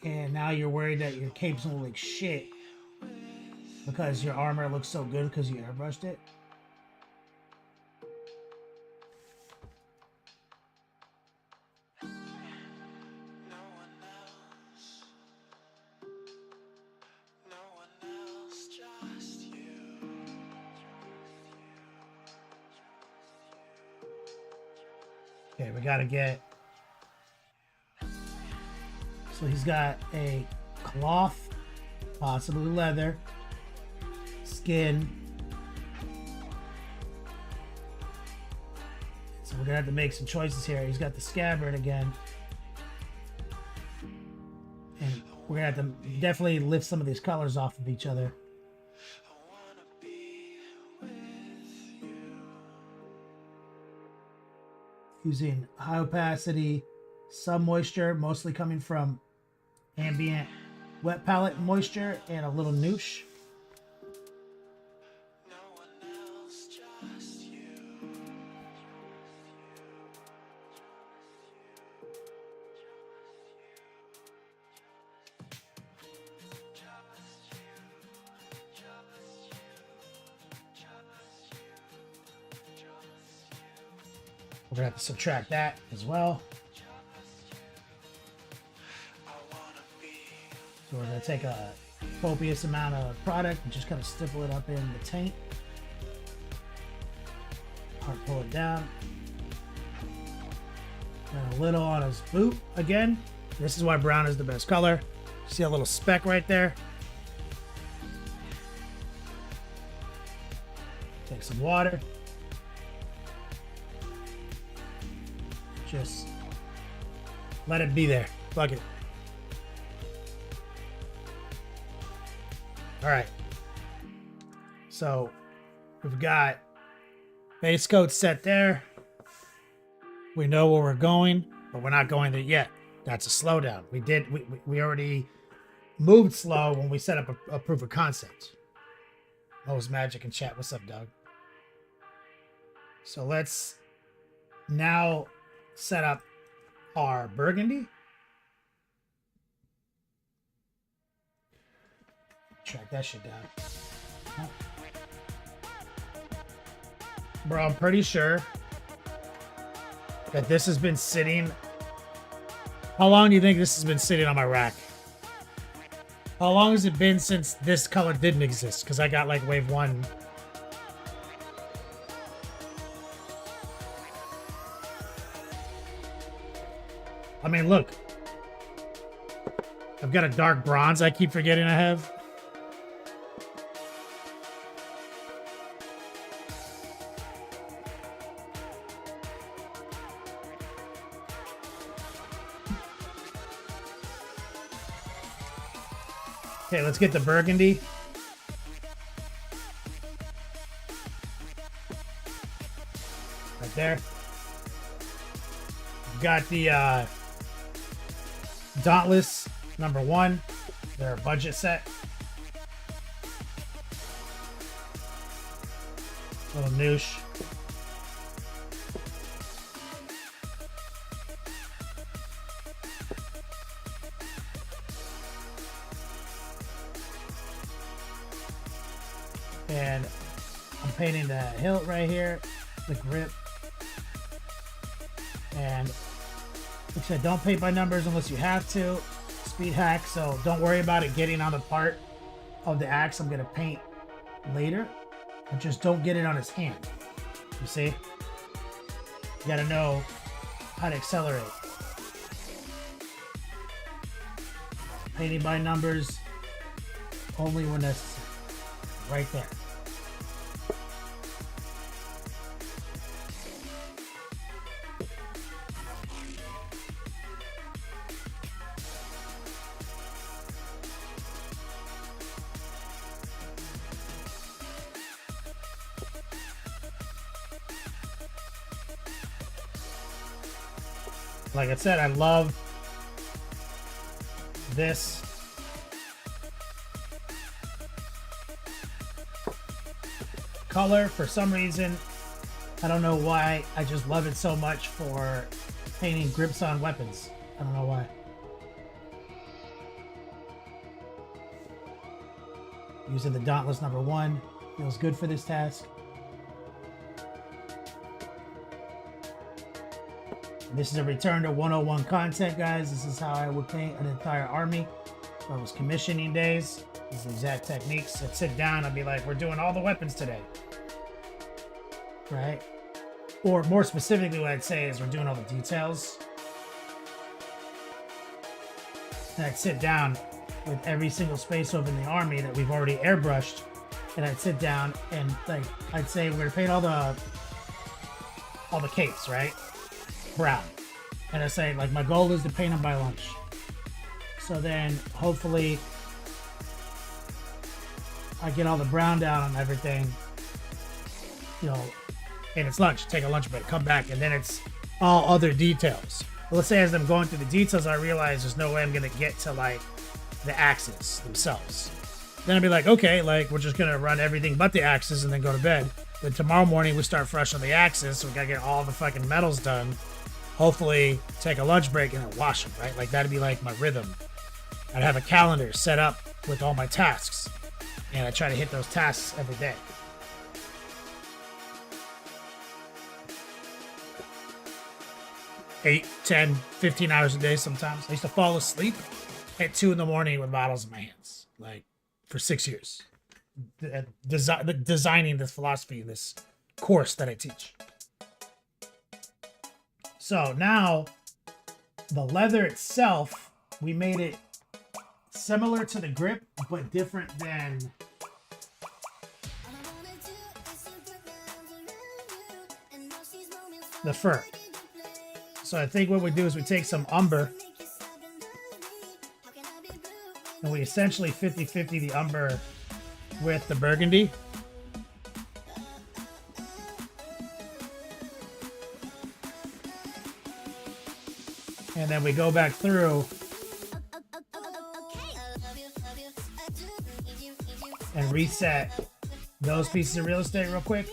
and now you're worried that your cape's gonna look like shit because your armor looks so good because you airbrushed it. Okay, we gotta get, so he's got a cloth, possibly leather, skin. So we're gonna have to make some choices here. He's got the scabbard again. We're gonna have to definitely lift some of these colors off of each other. Using high opacity, some moisture, mostly coming from ambient wet palette moisture, and a little noosh. We're gonna have to subtract that as well. So we're gonna take a copious amount of product and just kind of stipple it up in the taint. Hard pull it down. And a little on his boot again. This is why brown is the best color. See a little speck right there? Take some water. Just let it be there. Fuck it. All right. So we've got base coat set there. We know where we're going, but we're not going there yet. That's a slowdown. We already moved slow when we set up a proof of concept. Most magic in chat. What's up, Doug? So let's now set up our burgundy. Track that shit down. Oh. Bro, I'm pretty sure that this has been sitting. How long do you think this has been sitting on my rack? How long has it been since this color didn't exist? Because I got like wave 1. I mean, look. I've got a dark bronze I keep forgetting I have. Okay, let's get the burgundy. Right there. We've got the Dauntless #1. Their budget set. Little noosh. And I'm painting the hilt right here, the grip. And like I said, don't paint by numbers unless you have to. Speed hack, so don't worry about it getting on the part of the axe I'm gonna paint later. And just don't get it on his hand. You see? You gotta know how to accelerate. Painting by numbers only when necessary. Right there. Like I said, I love this. Color for some reason. I don't know why. I just love it so much for painting grips on weapons. I don't know why. Using the Dauntless #1 feels good for this task. This is a return to 101 content, guys. This is how I would paint an entire army. When I was commissioning days. These are the exact techniques. I'd sit down, I'd be like, we're doing all the weapons today. Right? Or more specifically, what I'd say is we're doing all the details. And I'd sit down with every single space over in the army that we've already airbrushed. And I'd sit down and like I'd say we're gonna paint all the capes, right? Brown. And I say like my goal is to paint them by lunch. So then hopefully I get all the brown down on everything, you know, and it's lunch, take a lunch break, come back, and then it's all other details. But let's say as I'm going through the details, I realize there's no way I'm going to get to like the axes themselves. Then I'd be like, okay, like we're just going to run everything but the axes and then go to bed. Then tomorrow morning we start fresh on the axes, so we got to get all the fucking metals done. Hopefully take a lunch break and then wash them, right? Like that'd be like my rhythm. I'd have a calendar set up with all my tasks, and I try to hit those tasks every day. Eight, 10, 15 hours a day sometimes. I used to fall asleep at 2 in the morning with bottles in my hands, like for 6 years. Designing this philosophy, this course that I teach. So now, the leather itself, we made it similar to the grip, but different than the fur. So I think what we do is we take some umber and we essentially 50-50 the umber with the burgundy. And then we go back through and reset those pieces of real estate real quick.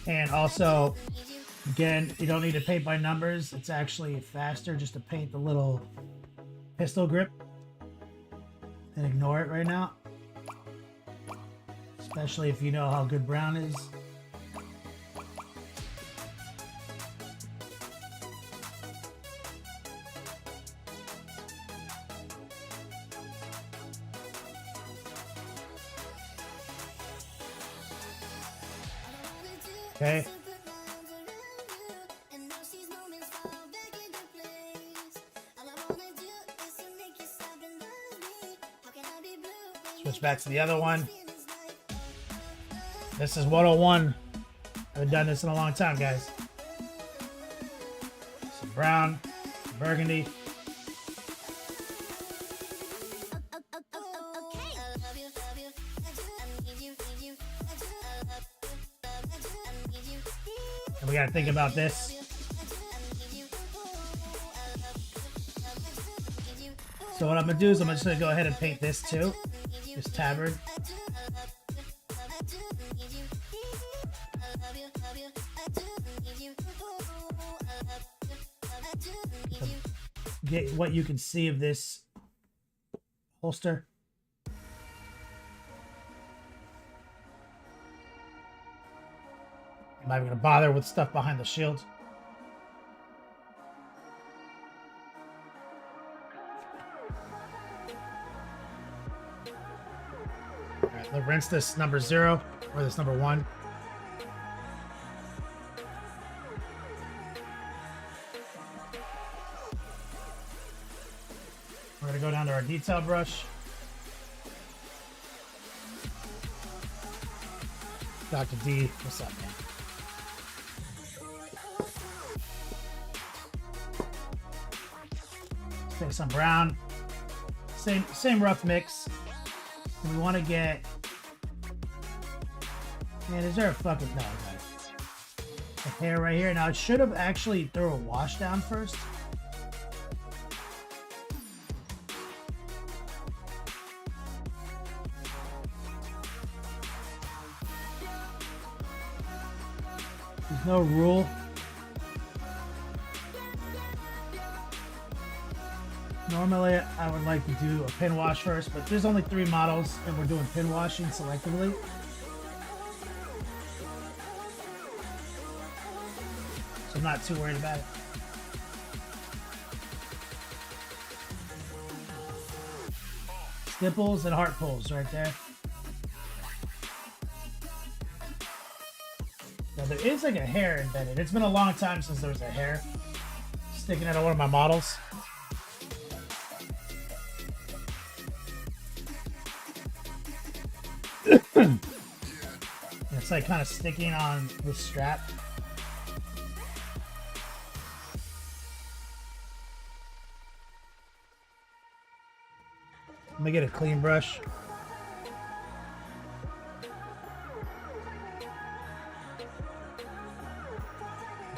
And also, again, you don't need to paint by numbers. It's actually faster just to paint the little pistol grip and ignore it right now. Especially if you know how good brown is. Okay. Switch back to the other one. This is 101. I haven't done this in a long time, guys. Some brown, some burgundy. And we gotta think about this. So what I'm gonna do is I'm just gonna go ahead and paint this too. This tabard. Get what you can see of this holster. I'm not even gonna bother with stuff behind the shield. Alright, let's rinse this number 0 or this number 1. We're gonna go down to our detail brush. Dr. D, what's up, man? Take some brown, same rough mix. And we want to get. Man, is there a fucking no? Okay. A hair right here. Now I should have actually thrown a wash down first. There's no rule. Normally, I would like to do a pin wash first, but there's only 3 models, and we're doing pin washing selectively. So I'm not too worried about it. Stipples and heart pulls right there. Now there is like a hair embedded. It's been a long time since there was a hair sticking out of one of my models. It's like kind of sticking on the strap. Let me get a clean brush.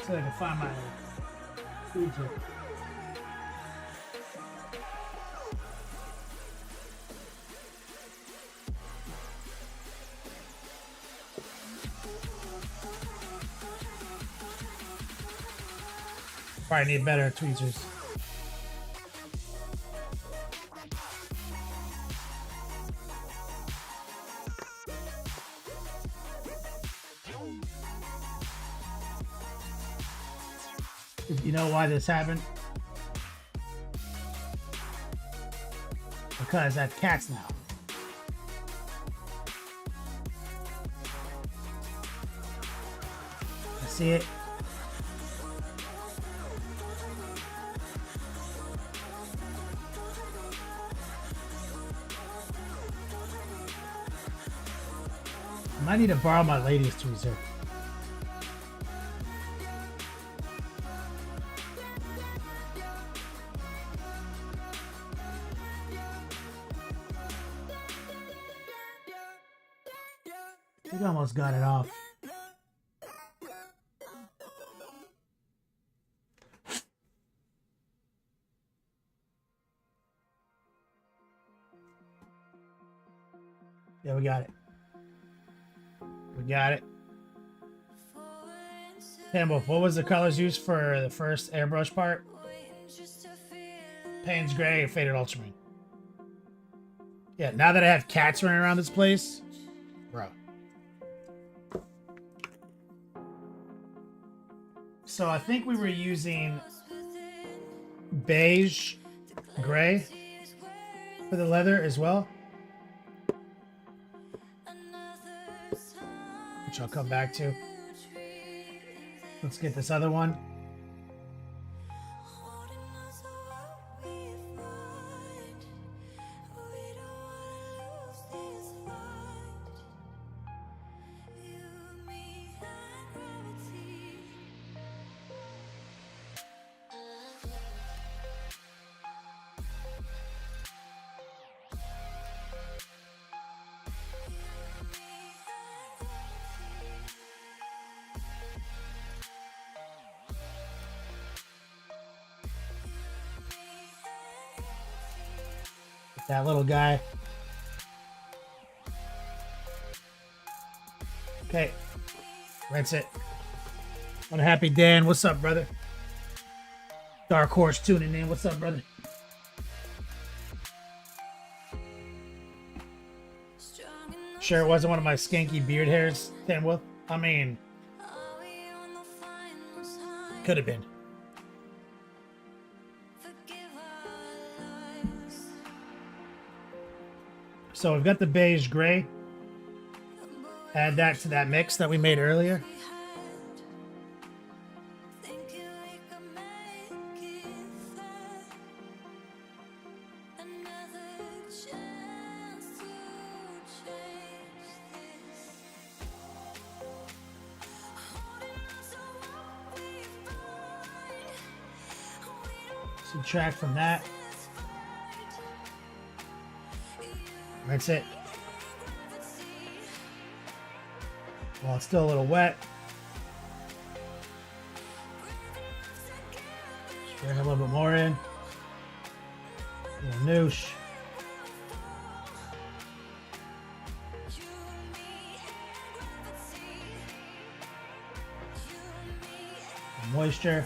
So I can find my food tip. Probably need better tweezers. You know why this happened? Because I have cats now. I see it. I might need to borrow my lady's tweezer. I think I almost got it off. Yeah, we got it. We got it. Campbell, what was the colors used for the first airbrush part? Payne's Gray, Faded Ultramarine. Yeah, now that I have cats running around this place, bro. So I think we were using beige gray for the leather as well, which I'll come back to. Let's get this other one. That little guy. Okay. Rinse it. Unhappy Dan, what's up, brother? Dark Horse tuning in. What's up, brother? Sure it wasn't one of my skanky beard hairs, Tamworth? I mean, could have been. So we've got the beige gray. Add that to that mix that we made earlier. Subtract from that. Rinse it. Well, it's still a little wet. Bring a little bit more in. A little noosh. Some moisture.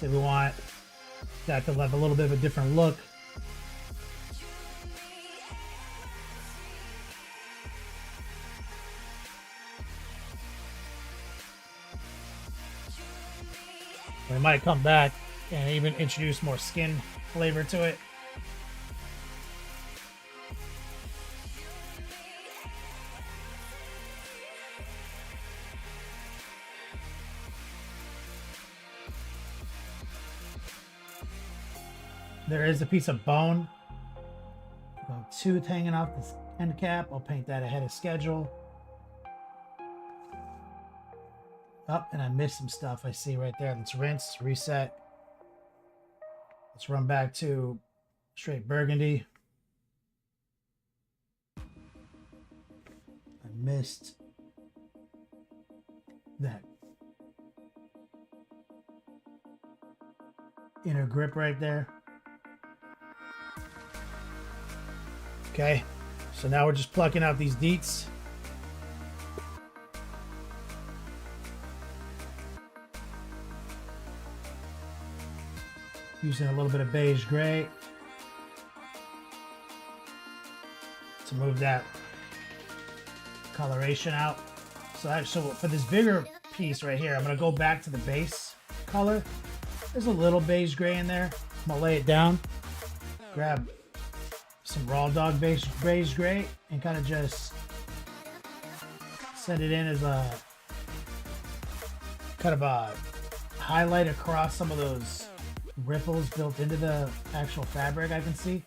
So we want that to have a little bit of a different look. We might come back and even introduce more skin flavor to it. there is a piece of bone, a tooth hanging off the end cap. I'll paint that ahead of schedule. Oh, and I missed some stuff I see right there. Let's rinse, reset. Let's run back to straight burgundy. I missed that inner grip right there. Okay, so now we're just plucking out these deets. Using a little bit of beige gray to move that coloration out. So for this bigger piece right here, I'm going to go back to the base color. There's a little beige gray in there. I'm going to lay it down, grab some raw dog beige gray, and kind of just set it in as a kind of a highlight across some of those ripples built into the actual fabric I can see.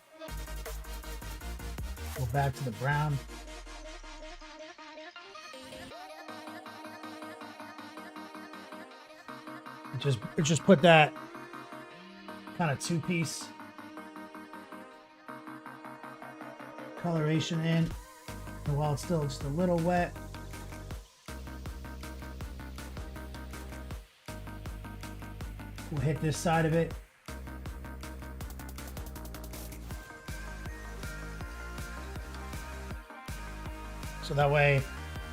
Go back to the brown. It just put that kind of two-piece coloration in, and while it's still just a little wet, we'll hit this side of it. So that way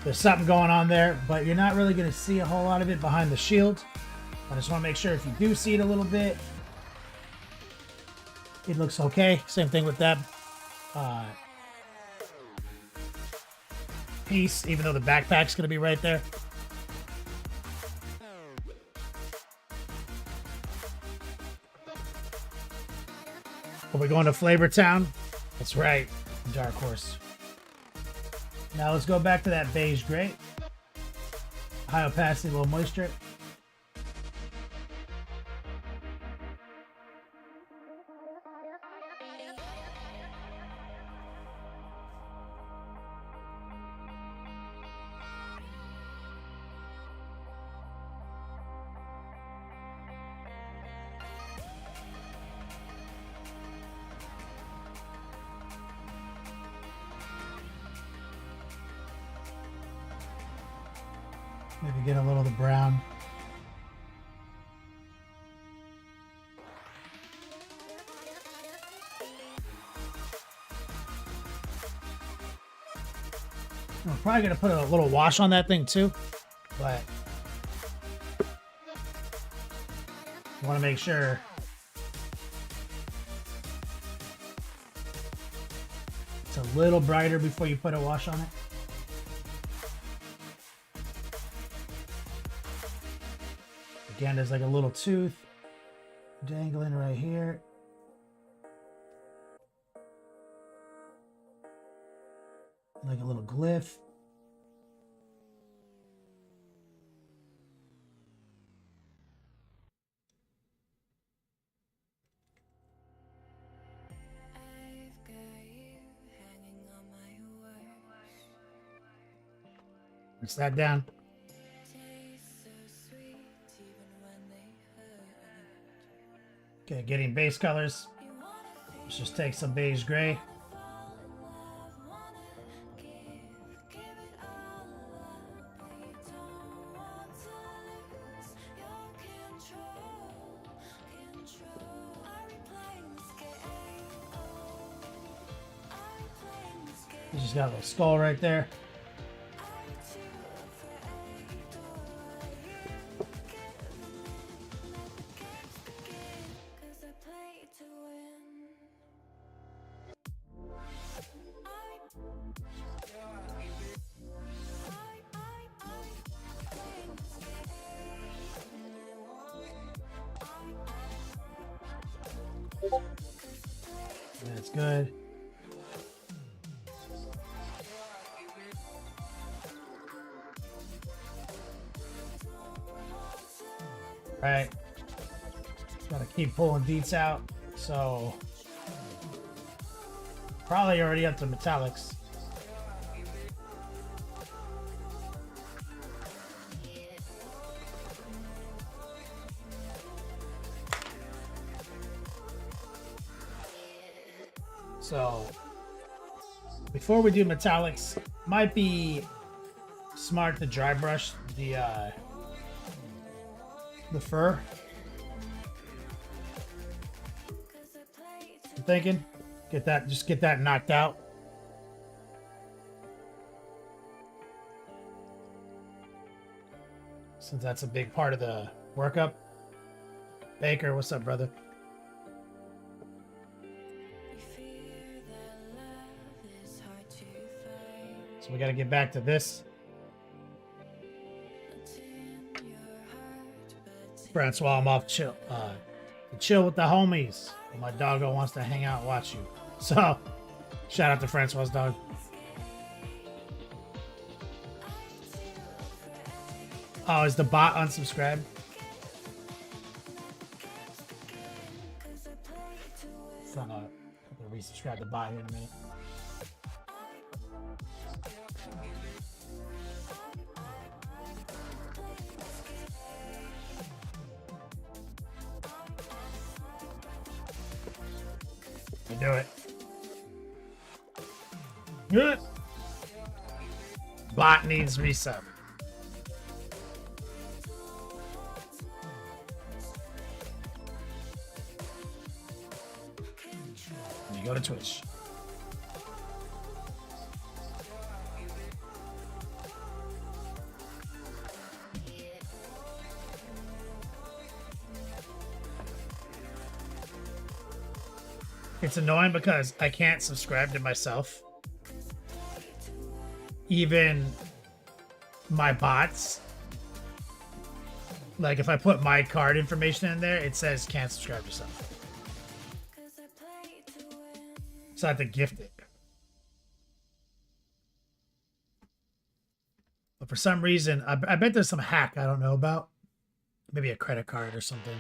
there's something going on there, but you're not really going to see a whole lot of it behind the shield. I just want to make sure if you do see it a little bit, it looks okay. Same thing with that piece, even though the backpack's going to be right there. Are we going to Flavor Town? That's right, Dark Horse. Now let's go back to that beige gray. High opacity, low moisture. Maybe get a little of the brown. I'm probably going to put a little wash on that thing too, but I want to make sure it's a little brighter before you put a wash on it. Again, there's like a little tooth dangling right here. Like a little glyph. Mix that down. Okay, getting base colors. Let's just take some beige gray. You just got a little skull right there. That's good. All right. Gotta keep pulling deets out. So probably already up to metallics. So before we do metallics, might be smart to dry brush the fur. I'm thinking, get that knocked out. Since that's a big part of the workup. Baker, what's up, brother? So we got to get back to this. Francois, I'm off chill. Chill with the homies. My doggo wants to hang out and watch you. So, shout out to Francois's dog. Oh, is the bot unsubscribed? So I'm gonna resubscribe the bot here in a minute. Do it. Good. Bot needs resub. You go to Twitch. It's annoying because I can't subscribe to myself. Even my bots. Like if I put my card information in there, it says can't subscribe to yourself. So I have to gift it. But for some reason, I bet there's some hack I don't know about. Maybe a credit card or something.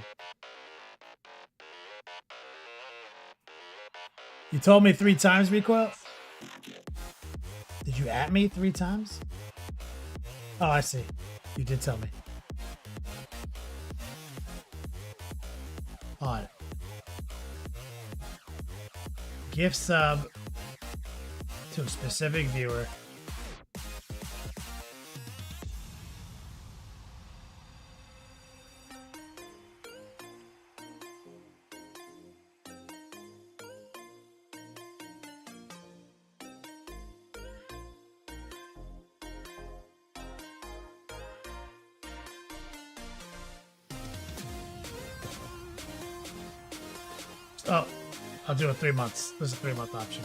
You told me 3 times, Recoil? Did you at me 3 times? Oh, I see. You did tell me. On. Gift sub to a specific viewer. Oh, I'll do it 3 months. There's a 3-month option.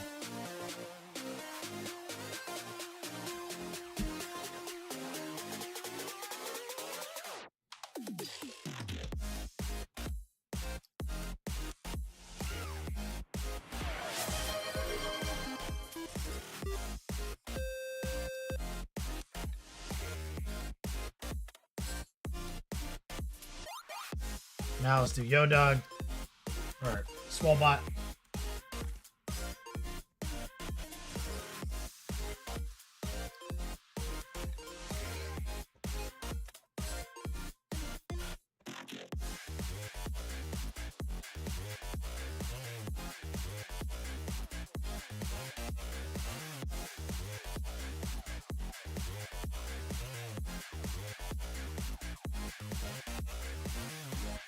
Now let's do Yo Dog. Or Swolebot.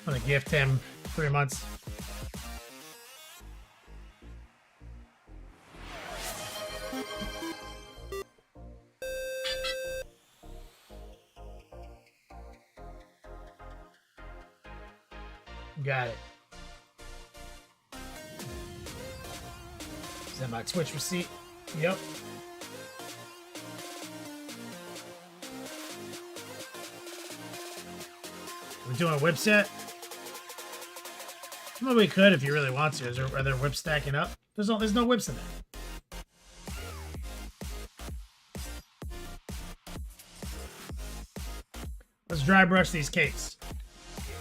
I'm gonna gift him 3 months. Got it. Is that my Twitch receipt? Yep. We're doing whips yet? Well, we could if you really want to. Are there whips stacking up? There's no whips in there. Let's dry brush these cakes.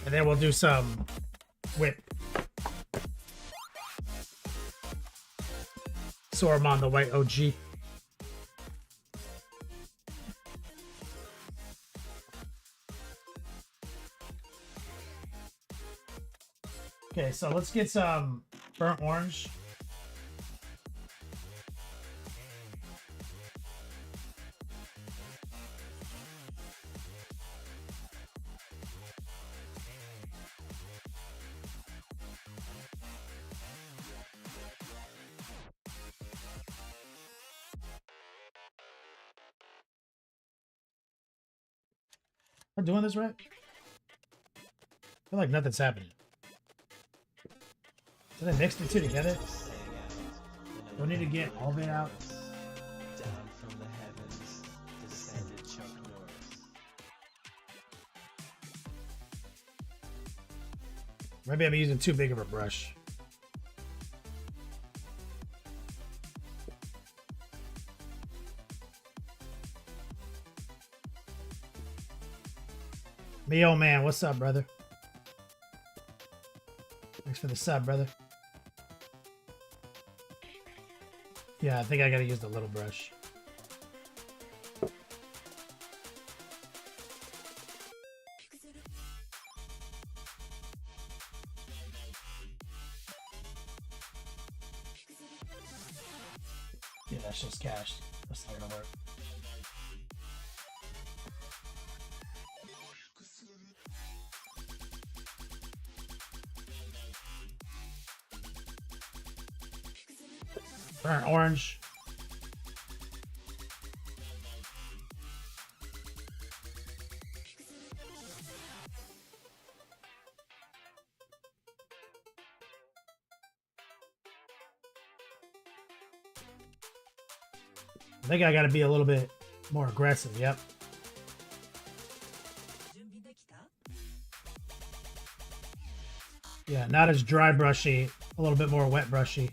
And then we'll do some whip. Saruman the White OG. Okay, so let's get some burnt orange. Am I doing this right? I feel like nothing's happening. Did I mix the two together? Do I need to get all of it out? Down from the heavens, descended Chuck Norris. Maybe I'm using too big of a brush. Me, oh man, what's up, brother? Thanks for the sub, brother. Yeah, I think I gotta use the little brush. Yeah, that's just cached. That's not gonna work. Burnt orange. I think I gotta be a little bit more aggressive, yep. Yeah, not as dry brushy, a little bit more wet brushy.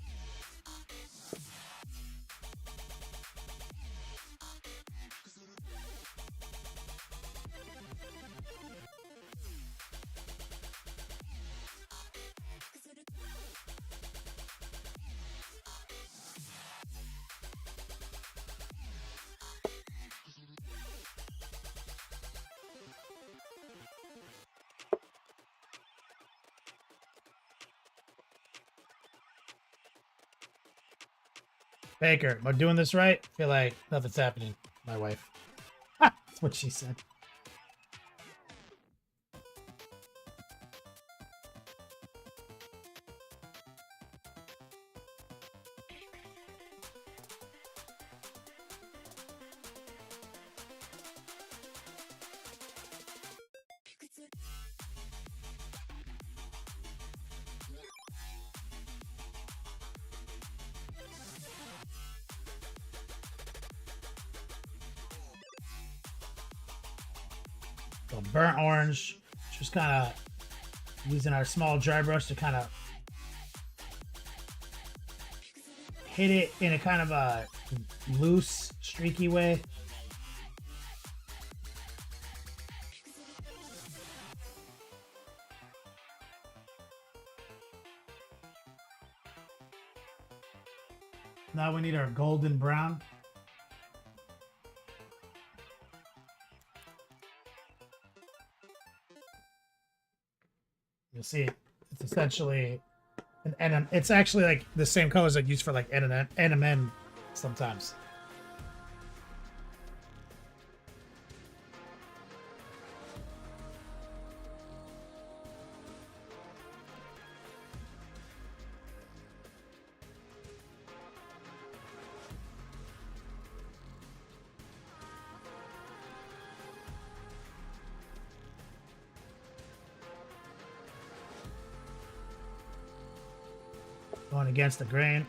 Baker, am I doing this right? I feel like nothing's happening. My wife. That's what she said. So burnt orange, just kind of using our small dry brush to kind of hit it in a kind of a loose, streaky way. Now we need our golden brown. You'll see it's essentially an NM. It's actually like the same colors I use for like NMN sometimes. Going against the grain.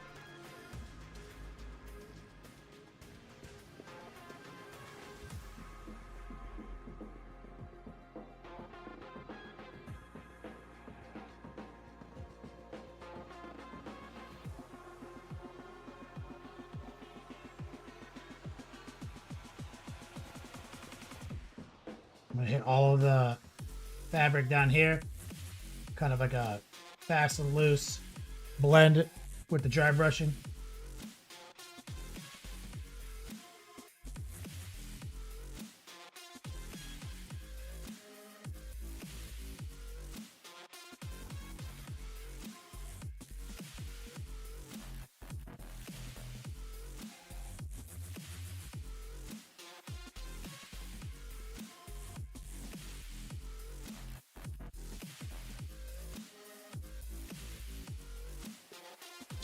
I'm gonna hit all of the fabric down here, kind of like a fast and loose blend with the dry brushing.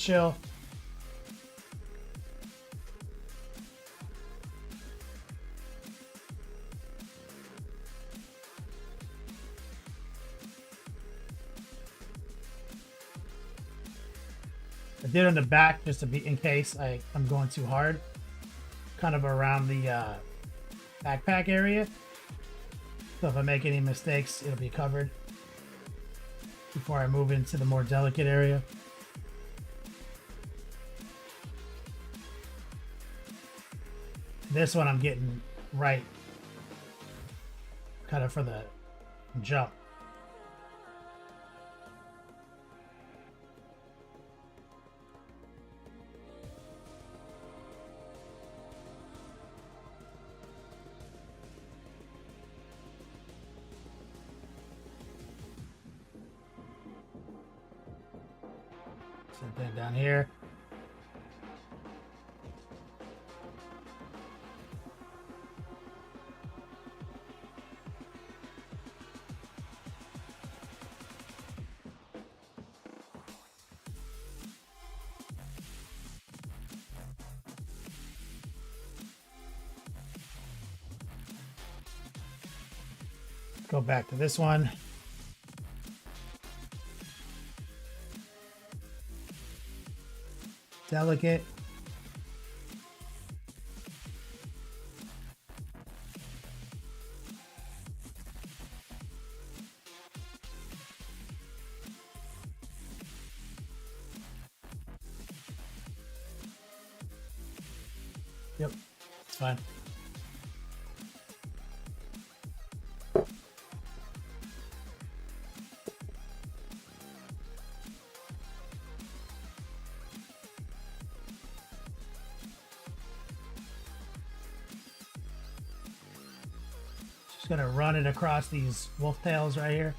chill. I did on the back just to be in case I'm going too hard, kind of around the backpack area. So if I make any mistakes, it'll be covered before I move into the more delicate area. This one I'm getting right kind of for the jump. Set that down here. Go back to this one. Delicate. Yep, it's fine. Just gonna run it across these wolf tails right here.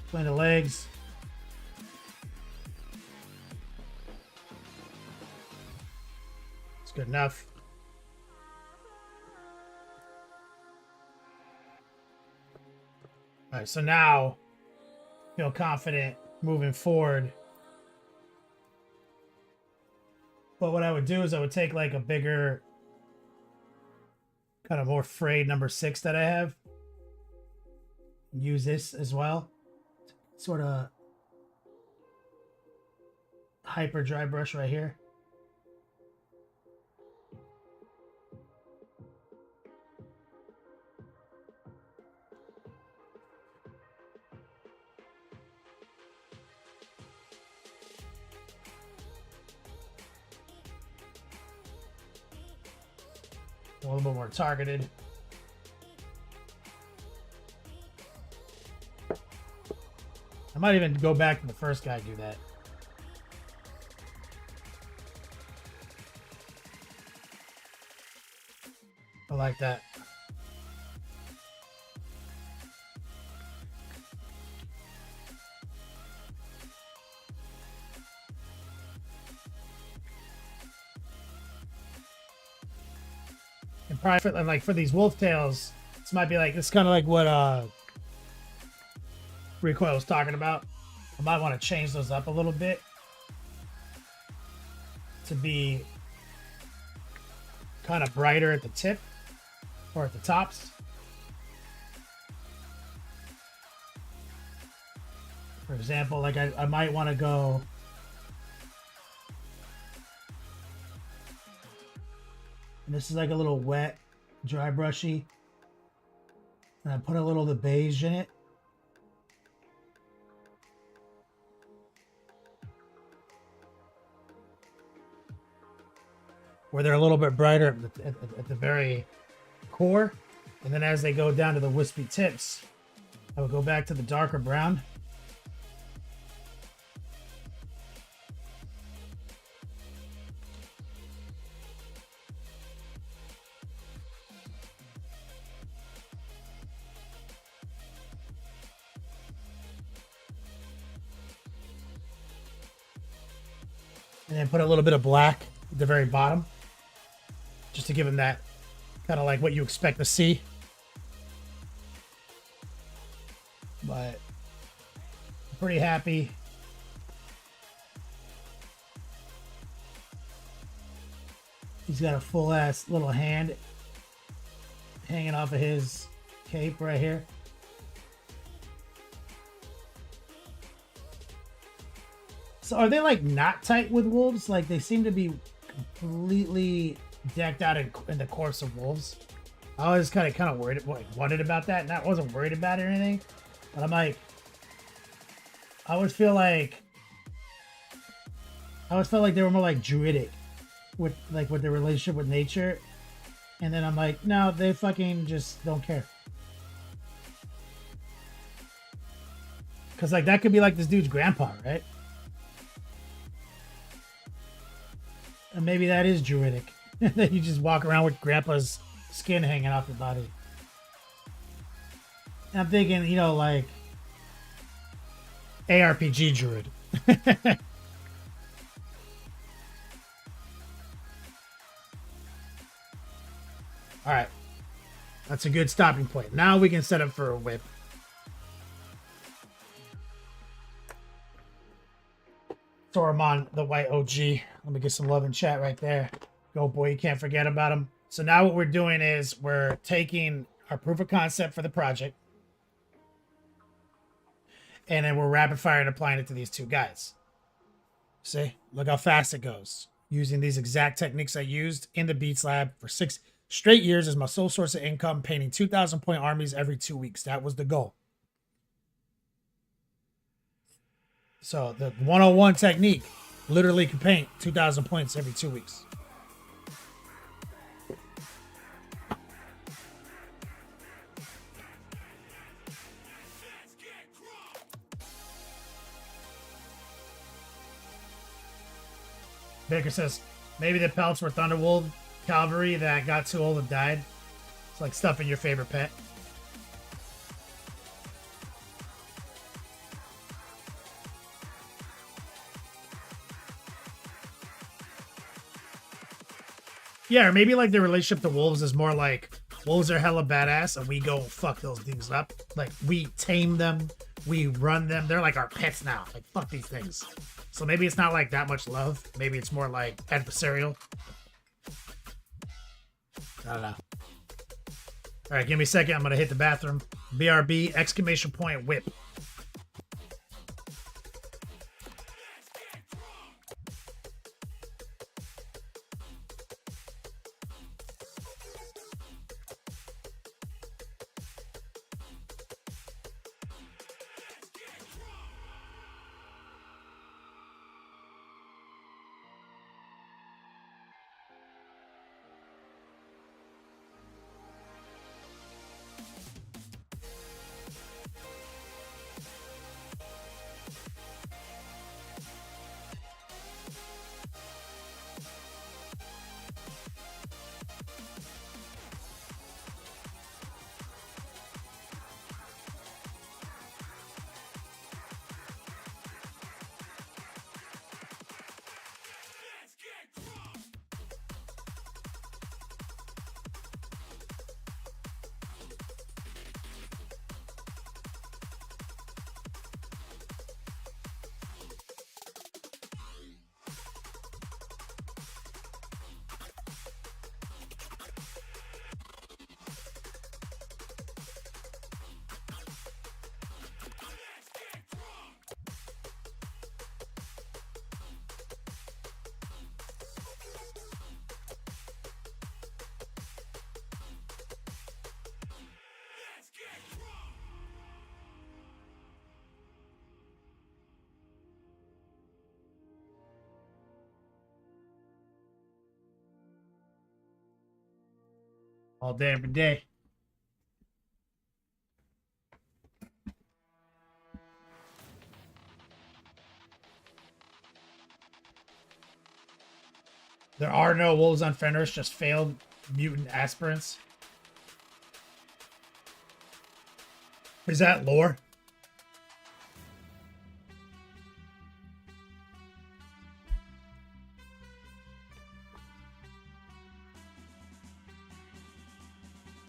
Between the legs. It's good enough. All right, so now feel confident moving forward. But what I would do is I would take like a bigger, kind of more frayed number 6 that I have. Use this as well. Sort of hyper dry brush right here. A little bit more targeted. I might even go back to the first guy and do that. I like that. And probably for, like for these wolf tails, this might be like, it's kind of like what Recoil was talking about. I might want to change those up a little bit to be kind of brighter at the tip or at the tops. For example, like I might want to go and this is like a little wet, dry brushy, and I put a little of the beige in it. Where they're a little bit brighter at the very core. And then as they go down to the wispy tips, I will go back to the darker brown. And then put a little bit of black at the very bottom, just to give them that kind of like what you expect to see. But I'm pretty happy. He's got a full ass little hand hanging off of his cape right here. So are they like not tight with wolves? Like they seem to be completely decked out in the course of wolves. I was kind of worried, wondered about that, and I wasn't worried about it or anything. But I'm like, I always felt like they were more like druidic with their relationship with nature. And then I'm like, no, they fucking just don't care. Cause like that could be like this dude's grandpa, right? And maybe that is druidic. That you just walk around with grandpa's skin hanging off your body. And I'm thinking, you know, like ARPG druid. All right. That's a good stopping point. Now we can set up for a whip. Tormon, the white OG. Let me get some love in chat right there. Go boy, you can't forget about him. So now what we're doing is we're taking our proof of concept for the project. And then we're rapid fire and applying it to these two guys. See? Look how fast it goes. Using these exact techniques I used in the Beats Lab for 6 straight years as my sole source of income, painting 2,000 point armies every 2 weeks. That was the goal. So the 101 technique literally can paint 2,000 points every 2 weeks. Baker says, maybe the pelts were Thunderwolf cavalry that got too old and died. It's like stuffing your favorite pet. Yeah, or maybe like the relationship to wolves is more like wolves are hella badass and we go fuck those things up. Like we tame them, we run them. They're like our pets now. Like fuck these things. So maybe it's not like that much love. Maybe it's more like adversarial. I don't know. All right, give me a second. I'm going to hit the bathroom. BRB, exclamation point, whip. All day, every day. There are no wolves on Fenris, just failed mutant aspirants. Is that lore?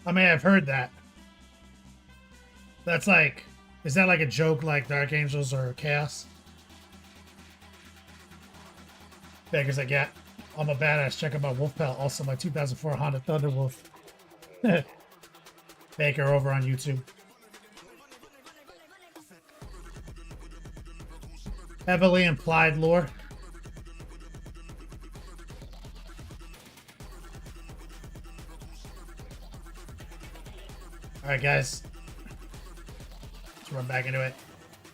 I mean, I've heard that. That's like, is that like a joke like Dark Angels or Chaos? Baker's like, yeah, I'm a badass. Check out my wolf pelt. Also, my 2004 Honda Thunderwolf. Baker over on YouTube. Heavily implied lore. All right, guys. Let's run back into it.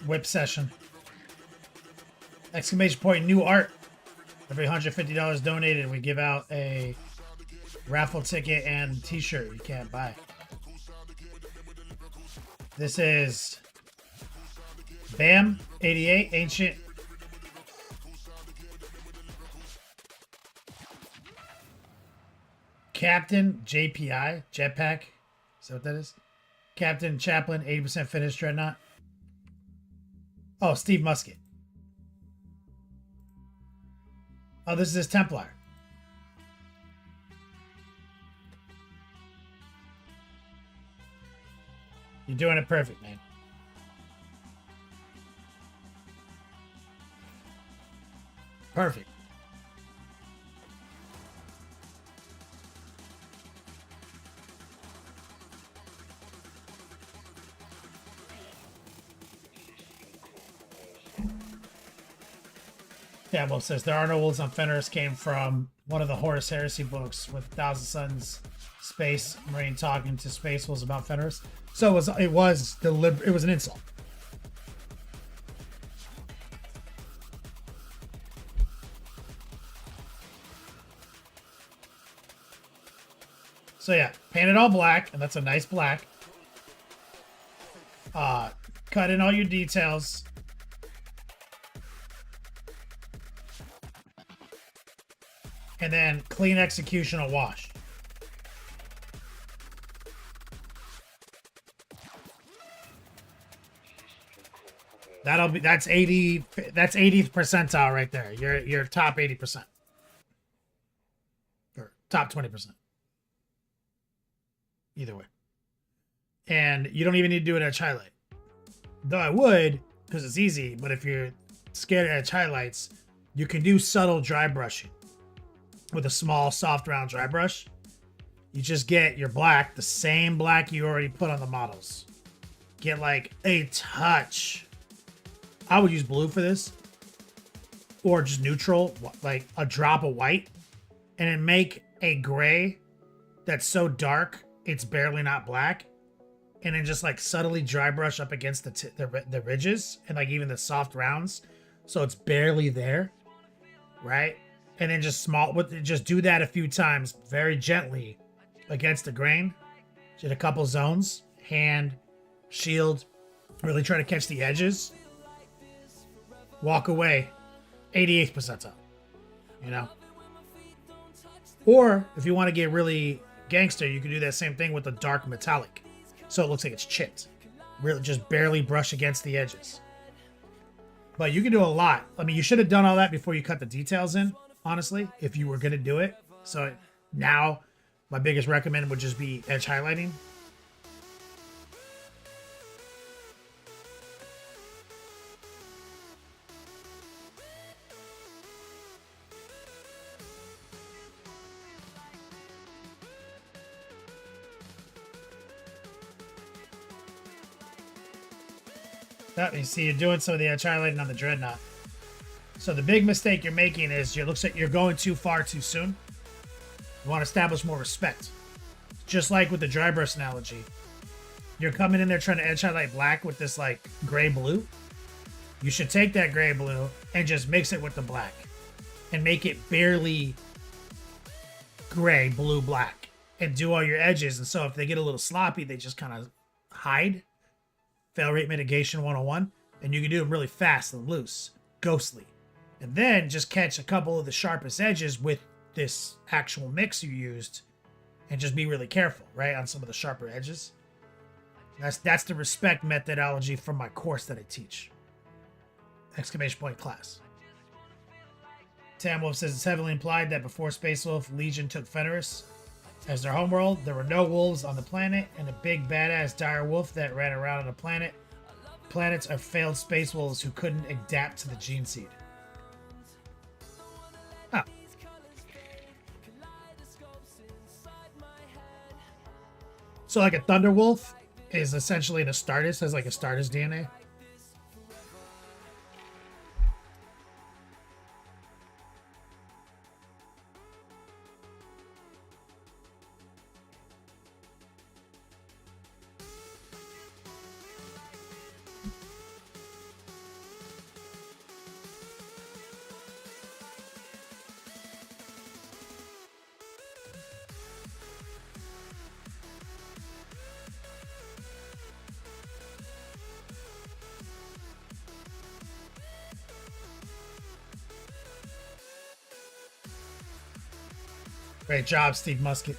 Whip session. Exclamation point, new art. Every $150 donated, we give out a raffle ticket and t-shirt you can't buy. This is Bam 88 Ancient. Captain JPI Jetpack. Is that what that is? Captain Chaplin 80% finished Dreadnought. Oh, Steve Musket. Oh, this is his Templar. You're doing it perfect, man. Perfect. Campbell says there are no wolves on Fenris came from one of the Horus Heresy books with Thousand Suns Space Marine talking to Space Wolves about Fenris. So it was deliberate. It was an insult. So yeah, paint it all black, and that's a nice black. Cut in all your details. And then clean execution or wash. That's 80th percentile right there. You're top 80%. Or top 20%. Either way. And you don't even need to do an edge highlight. Though I would, because it's easy, but if you're scared of edge highlights, you can do subtle dry brushing. With a small, soft, round dry brush, you just get your black, the same black you already put on the models. Get like a touch. I would use blue for this, or just neutral, like a drop of white, and then make a gray that's so dark it's barely not black, and then just like subtly dry brush up against the ridges and like even the soft rounds, so it's barely there, right? And then just do that a few times very gently against the grain. Just a couple zones, hand, shield, really try to catch the edges. Walk away, 88th percentile, you know? Or if you want to get really gangster, you can do that same thing with the dark metallic. So it looks like it's chipped. Really just barely brush against the edges. But you can do a lot. I mean, you should have done all that before you cut the details in. Honestly, if you were going to do it. So now my biggest recommend would just be edge highlighting. You see, you're doing some of the edge highlighting on the Dreadnought. So the big mistake you're making is it looks like you're going too far too soon. You want to establish more respect. Just like with the dry brush analogy. You're coming in there trying to edge highlight black with this like gray blue. You should take that gray blue and just mix it with the black. And make it barely gray, blue, black. And do all your edges. And so if they get a little sloppy, they just kind of hide. Fail rate mitigation 101. And you can do them really fast and loose. Ghostly. And then just catch a couple of the sharpest edges with this actual mix you used and just be really careful, right, on some of the sharper edges. That's the respect methodology from my course that I teach. Exclamation point class. Tam Wolf says it's heavily implied that before Space Wolf, Legion took Fenris. As their homeworld, there were no wolves on the planet, and a big badass dire wolf that ran around on the planet. Planets are failed space wolves who couldn't adapt to the gene seed. Huh. So like a thunder wolf is essentially an Astartes, has like Astartes DNA. Great job, Steve Musket.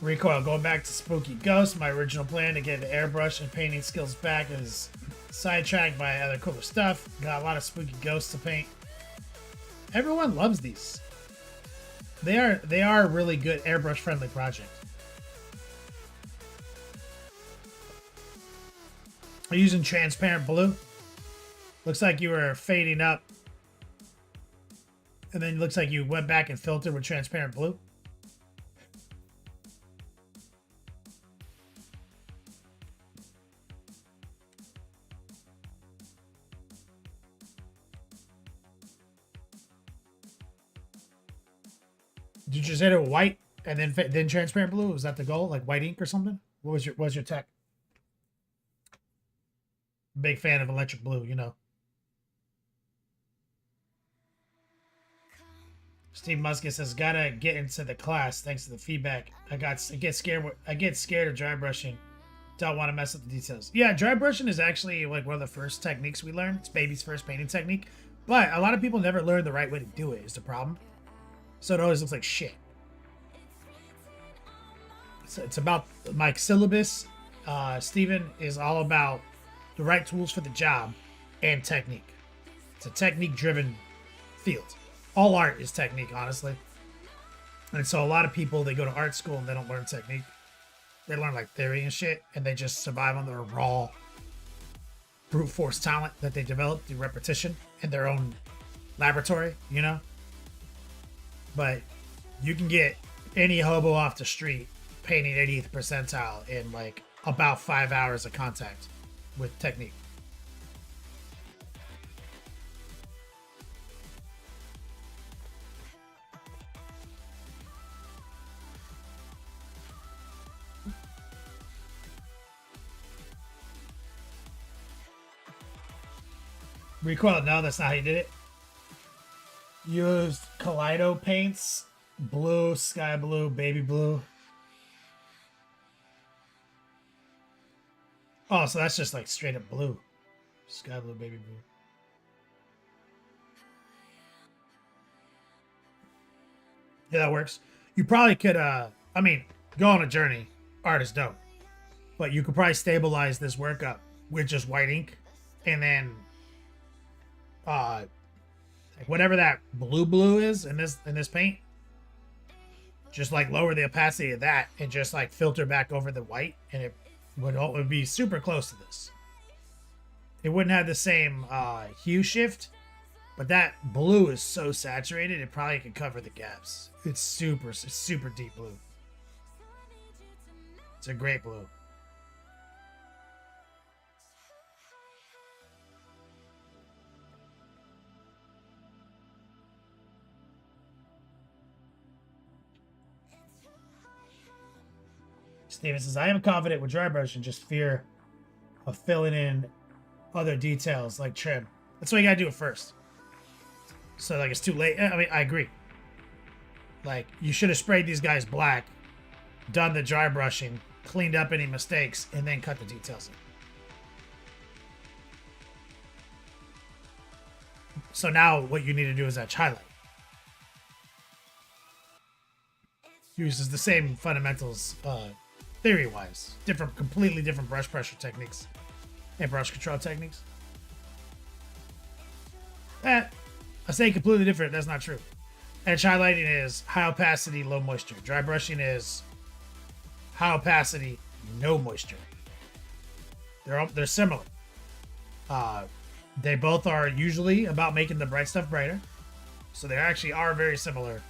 Recoil, going back to Spooky Ghost, my original plan to get the airbrush and painting skills back is sidetracked by other cooler stuff. Got a lot of Spooky Ghosts to paint. Everyone loves these. They are a really good airbrush friendly project. Are you using transparent blue? Looks like you were fading up, and then it looks like you went back and filtered with transparent blue. Did you just hit it with white and then transparent blue? Was that the goal, like white ink or something? What was your tech? Big fan of electric blue, you know. Steve Musket says, "Gotta get into the class. Thanks to the feedback. I get scared of dry brushing. Don't want to mess up the details." Yeah, dry brushing is actually like one of the first techniques we learn. It's baby's first painting technique, but a lot of people never learn the right way to do it. Is the problem? So it always looks like shit. So it's about my syllabus. Steven is all about the right tools for the job and technique. It's a technique-driven field. All art is technique, honestly. And so a lot of people, they go to art school and they don't learn technique. They learn like theory and shit, and they just survive on their raw brute force talent that they develop through repetition in their own laboratory, you know? But you can get any hobo off the street painting 80th percentile in like about 5 hours of contact with technique. Recoil, no, that's not how you did it. Used Kaleido paints, blue, sky blue, baby blue. Oh, so that's just like straight up blue. Sky blue, baby blue. Yeah, that works. You probably could, I mean, go on a journey. Art is dope. But you could probably stabilize this work up with just white ink. And then, like whatever that blue is in this paint, just like lower the opacity of that and just like filter back over the white, and it would be super close to this. It wouldn't have the same hue shift, but that blue is so saturated it probably could cover the gaps. It's super deep blue. It's a great blue. Steven says, "I am confident with dry brush and just fear of filling in other details like trim." That's why you gotta do it first. So like it's too late. I mean, I agree. Like you should have sprayed these guys black, done the dry brushing, cleaned up any mistakes, and then cut the details in. So now what you need to do is actually highlight. Uses the same fundamentals, theory-wise. Completely different brush pressure techniques and brush control techniques. I say completely different. That's not true. Edge highlighting is high opacity, low moisture. Dry brushing is high opacity, no moisture. They're similar. They both are usually about making the bright stuff brighter. So they actually are very similar.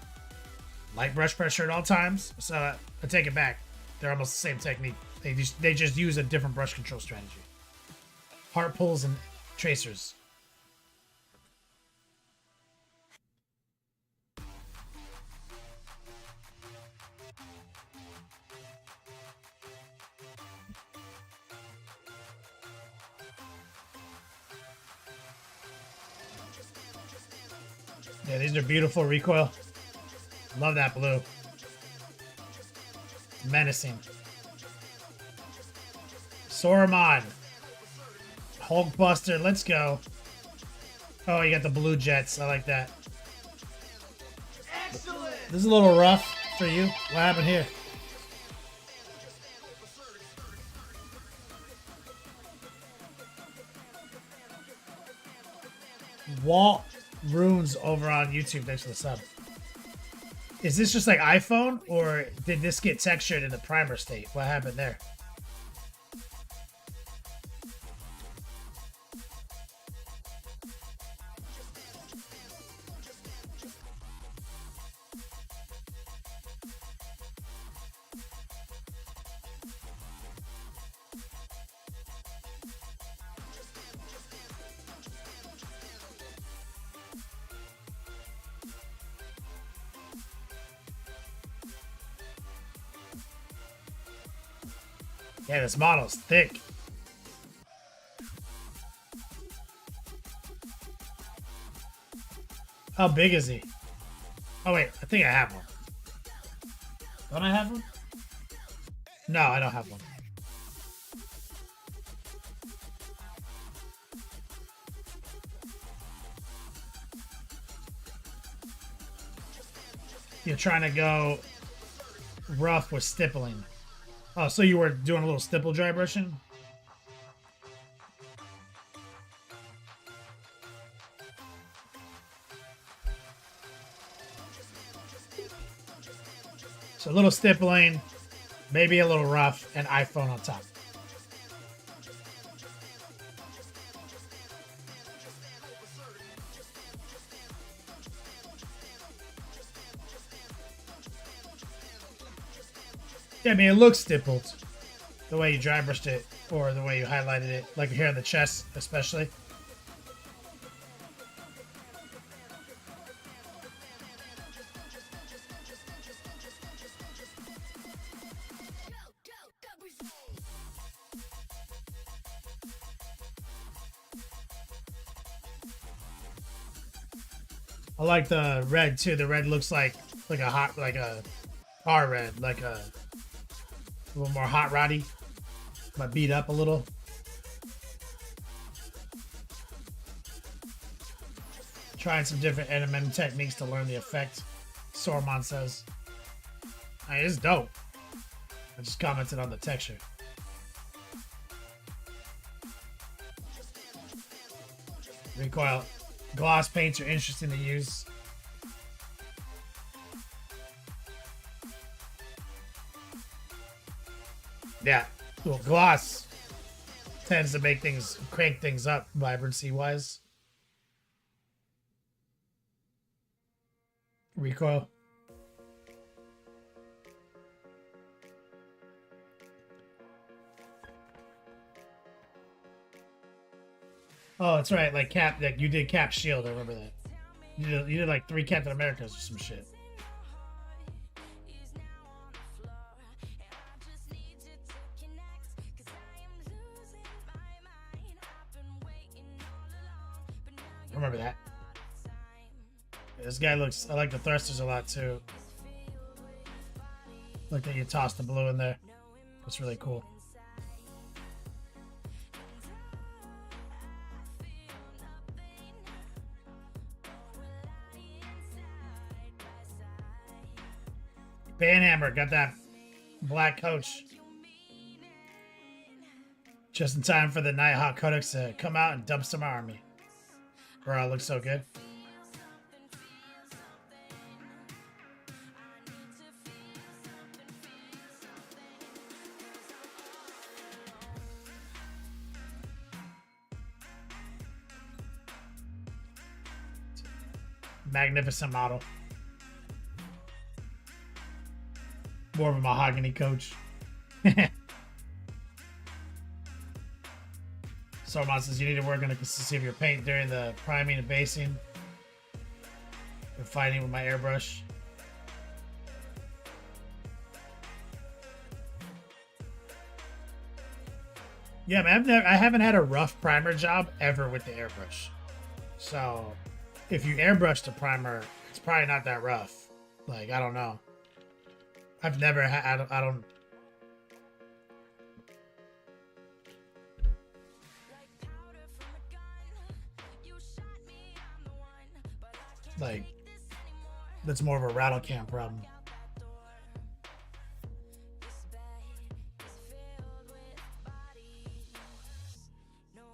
Light brush pressure at all times. So I take it back. They're almost the same technique. They just use a different brush control strategy. Heart pulls and tracers. Yeah, these are beautiful recoil. Love that blue. Menacing. Saruman. Hulkbuster, let's go. Oh, you got the blue jets. I like that. Excellent. This is a little rough for you. What happened here? Walt Runes over on YouTube. Thanks for the sub. Is this just like iPhone, or did this get textured in the primer state? What happened there? Yeah, this model's thick. How big is he? Oh wait, I think I have one. Don't I have one? No, I don't have one. You're trying to go rough with stippling. Oh, so you were doing a little stipple dry brushing? So a little stippling, maybe a little rough, and iPhone on top. Yeah, I mean, it looks stippled. The way you dry brushed it, or the way you highlighted it, like here on the chest, especially. I like the red too. The red looks like a car red, like a little more hot roddy, but beat up a little. Trying some different NMM techniques to learn the effect. Sormon says, hey, it's dope. I just commented on the texture. Recoil. Gloss paints are interesting to use. Yeah, well, gloss tends to make things, crank things up vibrancy-wise. Recoil. Oh, that's right. Like Cap, like you did Cap Shield. I remember that. You did like 3 Captain Americas or some shit. I remember that. This guy looks. I like the thrusters a lot too. Look that you tossed the blue in there. That's really cool. Banhammer got that black coach just in time for the Nighthawk Codex to come out and dump some army. Bro, it looks so good. Magnificent model. More of a mahogany coach. Sormon says you need to work on the consistency of your paint during the priming and basing. Been fighting with my airbrush. Yeah, man, I haven't had a rough primer job ever with the airbrush. So if you airbrush the primer, it's probably not that rough. Like, I don't know. I've never had, I don't. Like, that's more of a rattle can problem.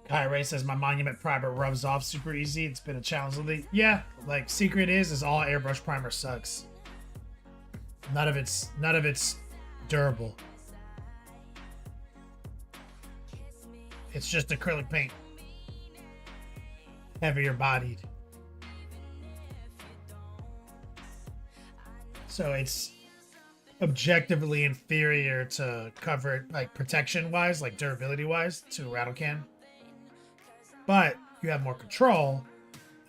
Kai Ray says my Monument primer rubs off super easy. It's been a challenge lately. Yeah, like secret is all airbrush primer sucks. None of it's durable. It's just acrylic paint. Heavier bodied. So it's objectively inferior to cover it, like protection wise, like durability wise, to a rattle can. But you have more control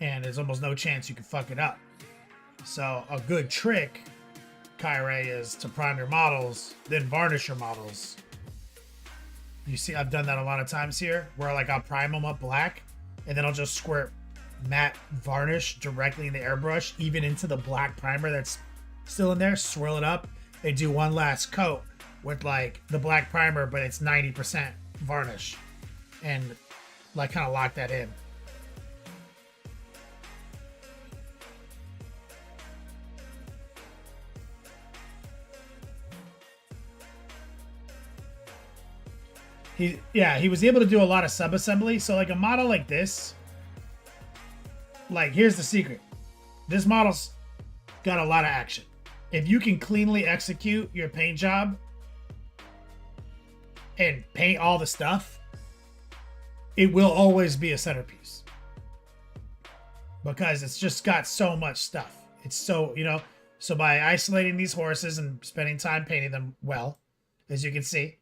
and there's almost no chance you can fuck it up. So a good trick, Kyrie, is to prime your models, then varnish your models. You see, I've done that a lot of times here, where like I'll prime them up black, and then I'll just squirt matte varnish directly in the airbrush, even into the black primer that's still in there, swirl it up, and do one last coat with like the black primer, but it's 90% varnish, and like kind of lock that in. He was able to do a lot of sub-assembly. So like a model like this, like here's the secret. This model's got a lot of action. If you can cleanly execute your paint job and paint all the stuff, it will always be a centerpiece. Because it's just got so much stuff. It's so, so by isolating these horses and spending time painting them well, as you can see,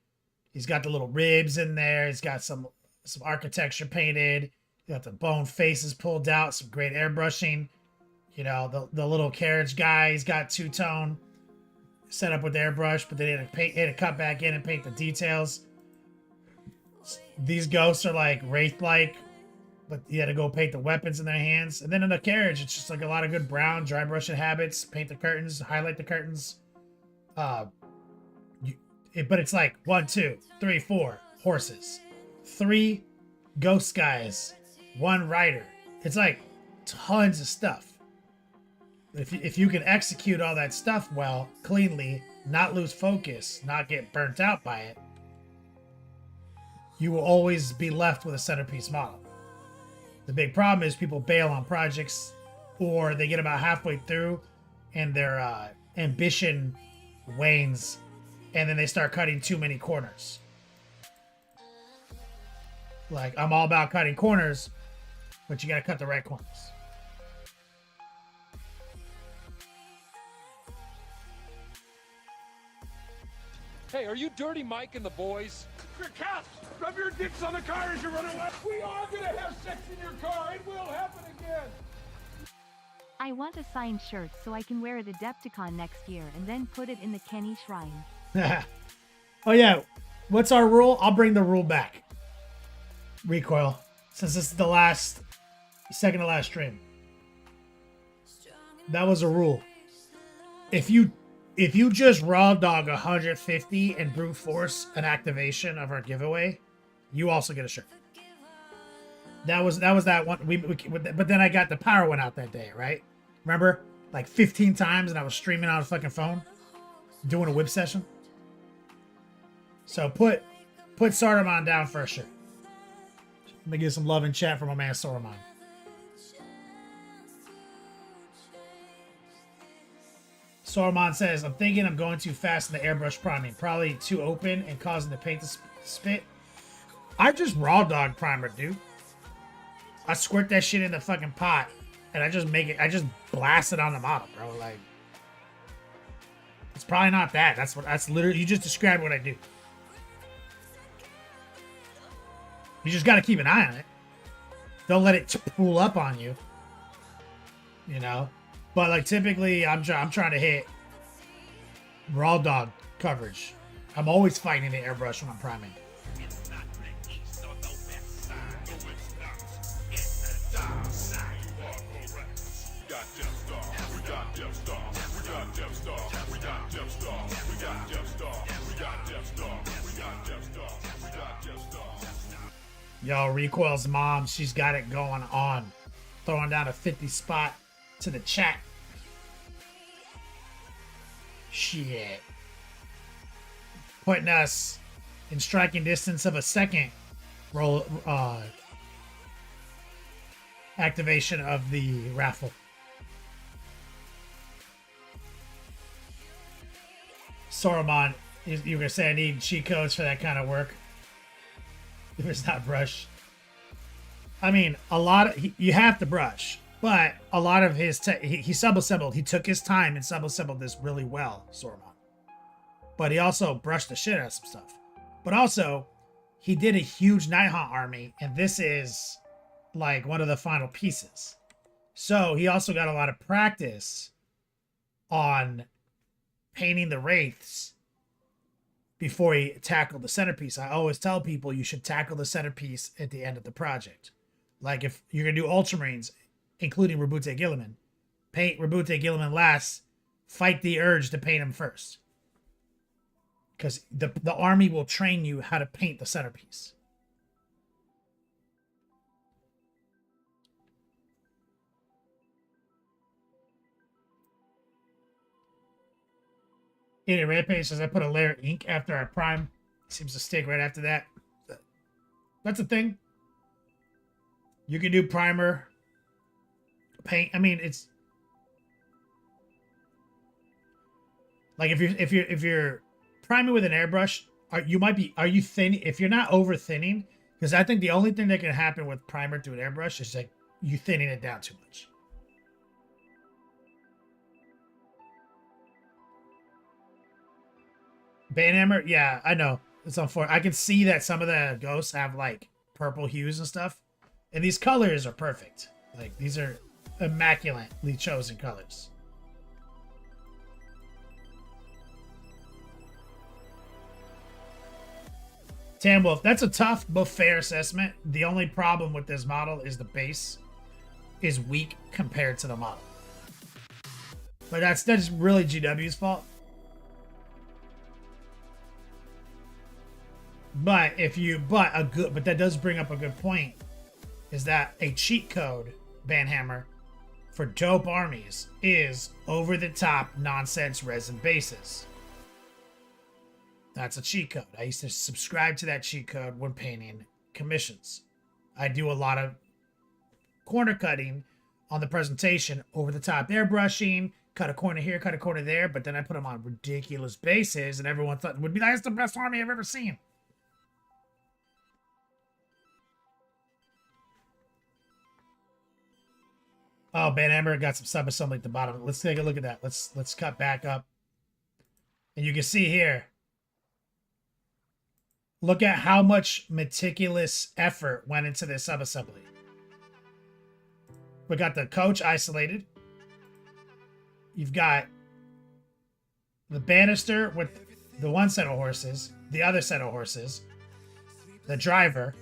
he's got the little ribs in there. He's got some architecture painted. You got the bone faces pulled out. Some great airbrushing. The little carriage guy. He's got two-tone set up with airbrush, but then he had to cut back in and paint the details. These ghosts are like wraith-like, but you had to go paint the weapons in their hands. And then in the carriage, it's just like a lot of good brown dry brushing habits. Paint the curtains, highlight the curtains. But it's like 1, 2, 3, 4 horses, 3 ghost guys, 1 rider. It's like tons of stuff. If you can execute all that stuff well, cleanly, not lose focus, not get burnt out by it, you will always be left with a centerpiece model. The big problem is people bail on projects, or they get about halfway through and their ambition wanes, and then they start cutting too many corners. Like, I'm all about cutting corners, but you gotta cut the right corners. Hey, are you Dirty Mike and the boys? Your cats! Rub your dicks on the car as you run away! We are gonna have sex in your car! It will happen again! I want a signed shirt so I can wear it Adepticon next year and then put it in the Kenny shrine. Oh yeah, what's our rule? I'll bring the rule back. Recoil, since this is the second to last stream. That was a rule. If you just raw dog 150 and brute force an activation of our giveaway, you also get a shirt. That was that one. But then I got the power one out that day, right? Remember, like 15 times, and I was streaming on a fucking phone, doing a whip session. So put Saruman down for a shirt. Let me get some love in chat from my man Saruman. Soromon says, I'm thinking I'm going too fast in the airbrush priming. Probably too open and causing the paint to spit. I just raw dog primer, dude. I squirt that shit in the fucking pot and I just blast it on the model, bro. Like, it's probably not that. That's literally, you just described what I do. You just got to keep an eye on it. Don't let it pull up on you. You know? But like typically I'm trying to hit raw dog coverage. I'm always fighting the airbrush when I'm priming. Yo, Recoil's mom, she's got it going on. Throwing down a 50 spot to the chat. Shit. Putting us in striking distance of a second roll activation of the raffle. Soromon, you were gonna say I need cheat codes for that kind of work. If it's not brush. I mean, a lot of you have to brush, but a lot of his he sub-assembled. He took his time and sub-assembled this really well, Soromon. But he also brushed the shit out of some stuff. But also, he did a huge Nighthaunt army, and this is like one of the final pieces. So he also got a lot of practice on painting the wraiths before he tackled the centerpiece. I always tell people you should tackle the centerpiece at the end of the project. Like if you're going to do Ultramarines, including Rabute Gilliman, paint Rabute Gilliman last, fight the urge to paint him first. Because the army will train you how to paint the centerpiece. Idiot Rampage says I put a layer of ink after I prime. Seems to stick right after that. That's a thing. You can do primer, paint. I mean, it's like if you're priming with an airbrush, are you thin? If you're not over thinning, because I think the only thing that can happen with primer to an airbrush is like you thinning it down too much. Banhammer, yeah, I know. It's unfortunate. I can see that some of the ghosts have like purple hues and stuff. And these colors are perfect. Like, these are immaculately chosen colors. Tan Wolf, that's a tough but fair assessment. The only problem with this model is the base is weak compared to the model. But that's really GW's fault. But that does bring up a good point. Is that a cheat code, Banhammer, for dope armies is over-the-top nonsense resin bases. That's a cheat code. I used to subscribe to that cheat code when painting commissions. I do a lot of corner cutting on the presentation, over-the-top airbrushing, cut a corner here, cut a corner there, but then I put them on ridiculous bases, and everyone thought it would be, that's the best army I've ever seen. Oh, Banhammer got some sub-assembly at the bottom. Let's take a look at that. Let's cut back up. And you can see here. Look at how much meticulous effort went into this sub-assembly. We got the coach isolated. You've got the banister with the one set of horses, the other set of horses, the driver,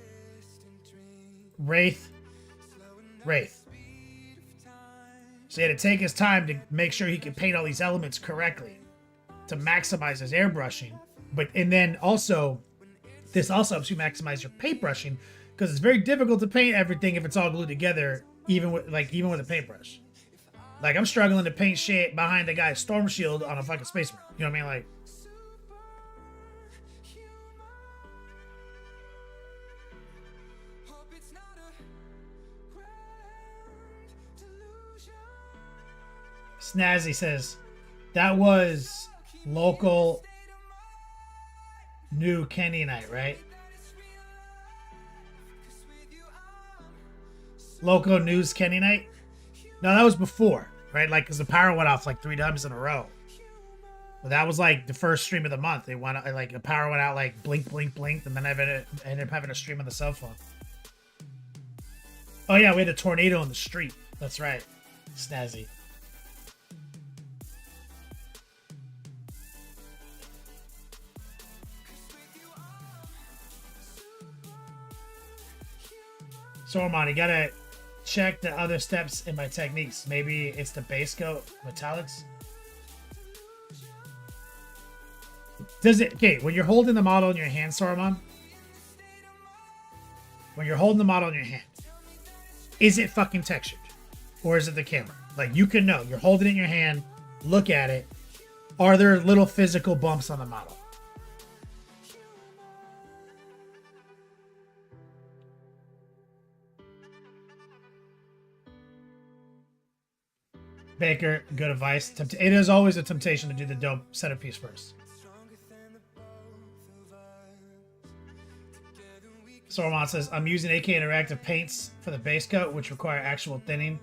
Wraith. So he had to take his time to make sure he could paint all these elements correctly to maximize his airbrushing. And then also, this also helps you maximize your paintbrushing because it's very difficult to paint everything if it's all glued together, even with a paintbrush. Like, I'm struggling to paint shit behind a guy's storm shield on a fucking Space Marine. You know what I mean? Like, Snazzy says, That was local new Kenny night, right? Local news Kenny night? No, that was before, right? Like, because the power went off like 3 times in a row. But that was like the first stream of the month. They went like the power went out like blink, blink, blink, and then I ended up having a stream on the cell phone. Oh yeah, we had a tornado in the street. That's right. Snazzy. So Armand, you gotta check the other steps in my techniques. Maybe it's the base coat metallics. Does it, okay, when you're holding the model in your hand, Saruman, when you're holding the model in your hand, is it fucking textured? Or is it the camera? Like, you can know. You're holding it in your hand, look at it. Are there little physical bumps on the model? Baker, good advice. It is always a temptation to do the dope centerpiece first. Soromon says, I'm using AK Interactive paints for the base coat, which require actual thinning.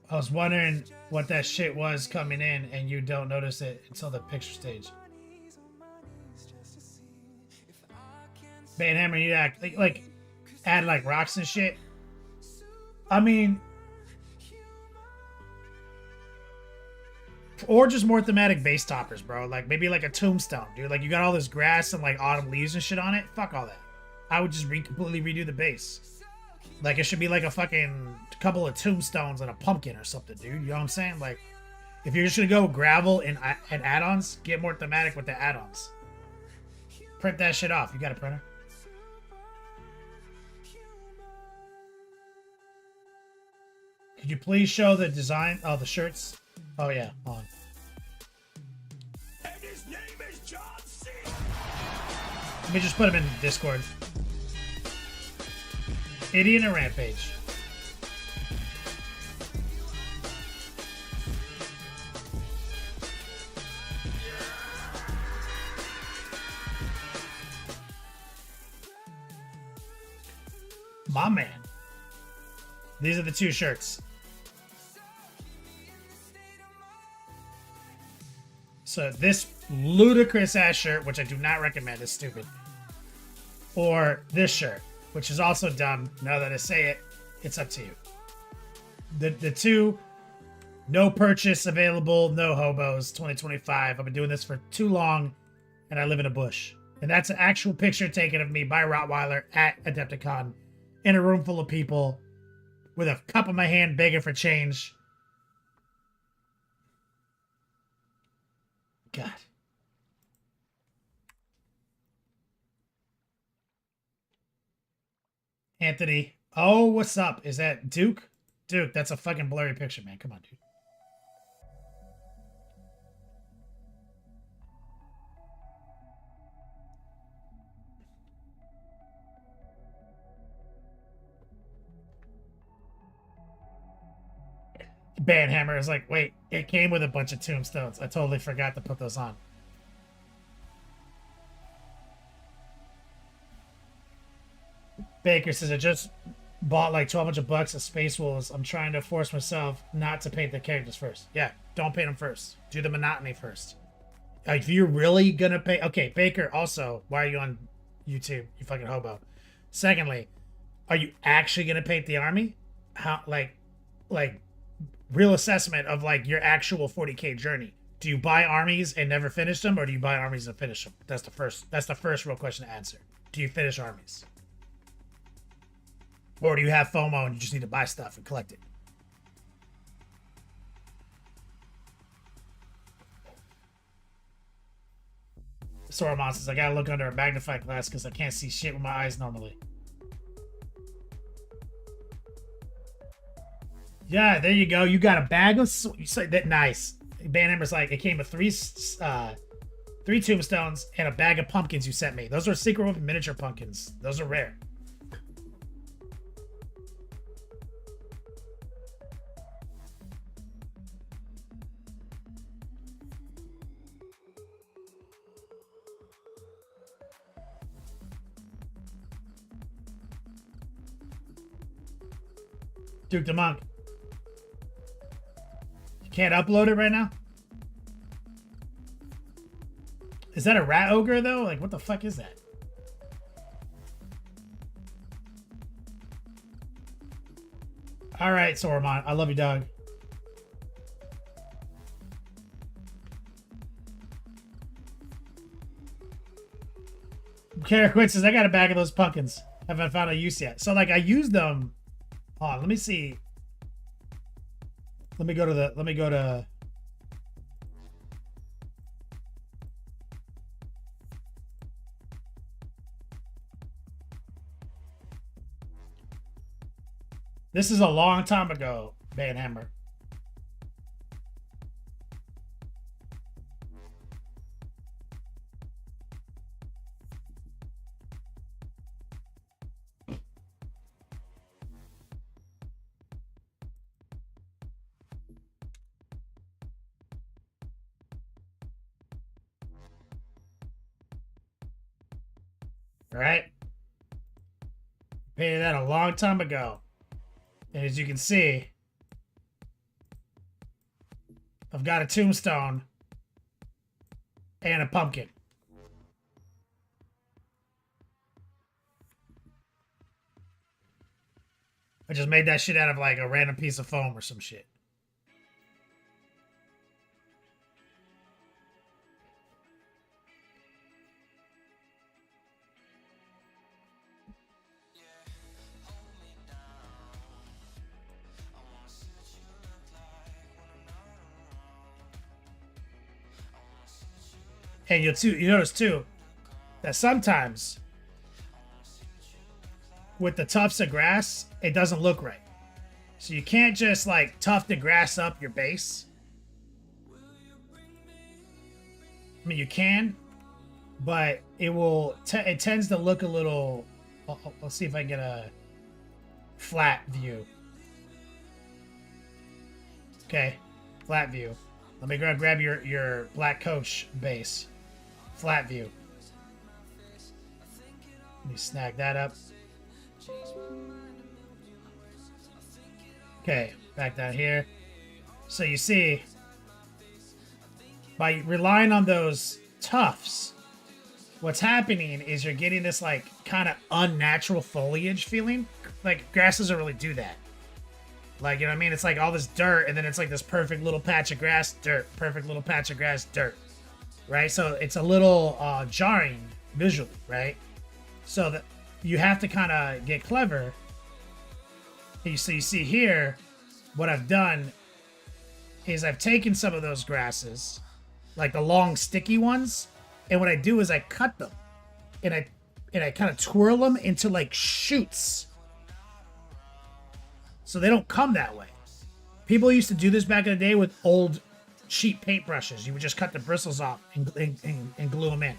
I was wondering what that shit was coming in, and you don't notice it until the picture stage. Banhammer, you act like add like rocks and shit. I mean, or just more thematic base toppers, bro. Like maybe like a tombstone, dude. Like you got all this grass and like autumn leaves and shit on it. Fuck all that. I would just completely redo the base. Like it should be like a fucking couple of tombstones and a pumpkin or something, dude. You know what I'm saying? Like if you're just gonna go gravel and add-ons, get more thematic with the add-ons. Print that shit off. You got a printer? Could you please show the design? Oh, the shirts. Oh yeah, on. And his name is John C. Let me just put him in Discord. Idiot and Rampage. My man. These are the 2 shirts. So this ludicrous ass shirt, which I do not recommend, is stupid. Or this shirt, which is also dumb. Now that I say it, it's up to you. The 2, no purchase available, no hobos, 2025. I've been doing this for too long, and I live in a bush. And that's an actual picture taken of me by Rottweiler at Adepticon in a room full of people with a cup in my hand begging for change. God. Anthony. Oh, what's up? Is that Duke? Duke, that's a fucking blurry picture, man. Come on, dude. Banhammer is like, wait, it came with a bunch of tombstones. I totally forgot to put those on. Baker says, I just bought like 1,200 bucks of Space Wolves. I'm trying to force myself not to paint the characters first. Yeah, don't paint them first. Do the monotony first. If you're really gonna paint, okay, Baker. Also, why are you on YouTube? You fucking hobo. Secondly, are you actually gonna paint the army? How, like real assessment of like your actual 40K journey. Do you buy armies and never finish them, or do you buy armies and finish them? That's the first real question to answer. Do you finish armies? Or do you have FOMO and you just need to buy stuff and collect it? Sora Monsters, I gotta look under a magnifying glass because I can't see shit with my eyes normally. Yeah, there you go. You got a bag of... You say that nice. Banhammer's like, it came with three tombstones and a bag of pumpkins you sent me. Those are secret weapon miniature pumpkins. Those are rare. Duke the Monk. You can't upload it right now? Is that a rat ogre though? Like what the fuck is that? All right, Soramon. I love you, dog. Kara Quinn says, I got a bag of those pumpkins. Haven't found a use yet. So like I used them. Hold on, let me see. Let me go to This is a long time ago, Banhammer. All right. Painted that a long time ago. And as you can see, I've got a tombstone and a pumpkin. I just made that shit out of like a random piece of foam or some shit. And you notice too that sometimes with the tufts of grass, it doesn't look right. So you can't just like tuft the grass up your base. I mean, you can, but it will. It tends to look a little. Let's see if I can get a flat view. Okay, flat view. Let me grab your black coach base. Flat view. Let me snag that up. Okay, back down here. So you see, by relying on those tufts, what's happening is you're getting this like kind of unnatural foliage feeling. Like grass doesn't really do that. Like, you know what I mean? It's like all this dirt, and then it's like this perfect little patch of grass, dirt, perfect little patch of grass, dirt. Right? So it's a little jarring visually, right? So that you have to kind of get clever. So you see here, what I've done is I've taken some of those grasses, like the long sticky ones, and what I do is I cut them, and I kind of twirl them into like shoots, so they don't come that way. People used to do this back in the day with old cheap paintbrushes. You would just cut the bristles off and glue them in.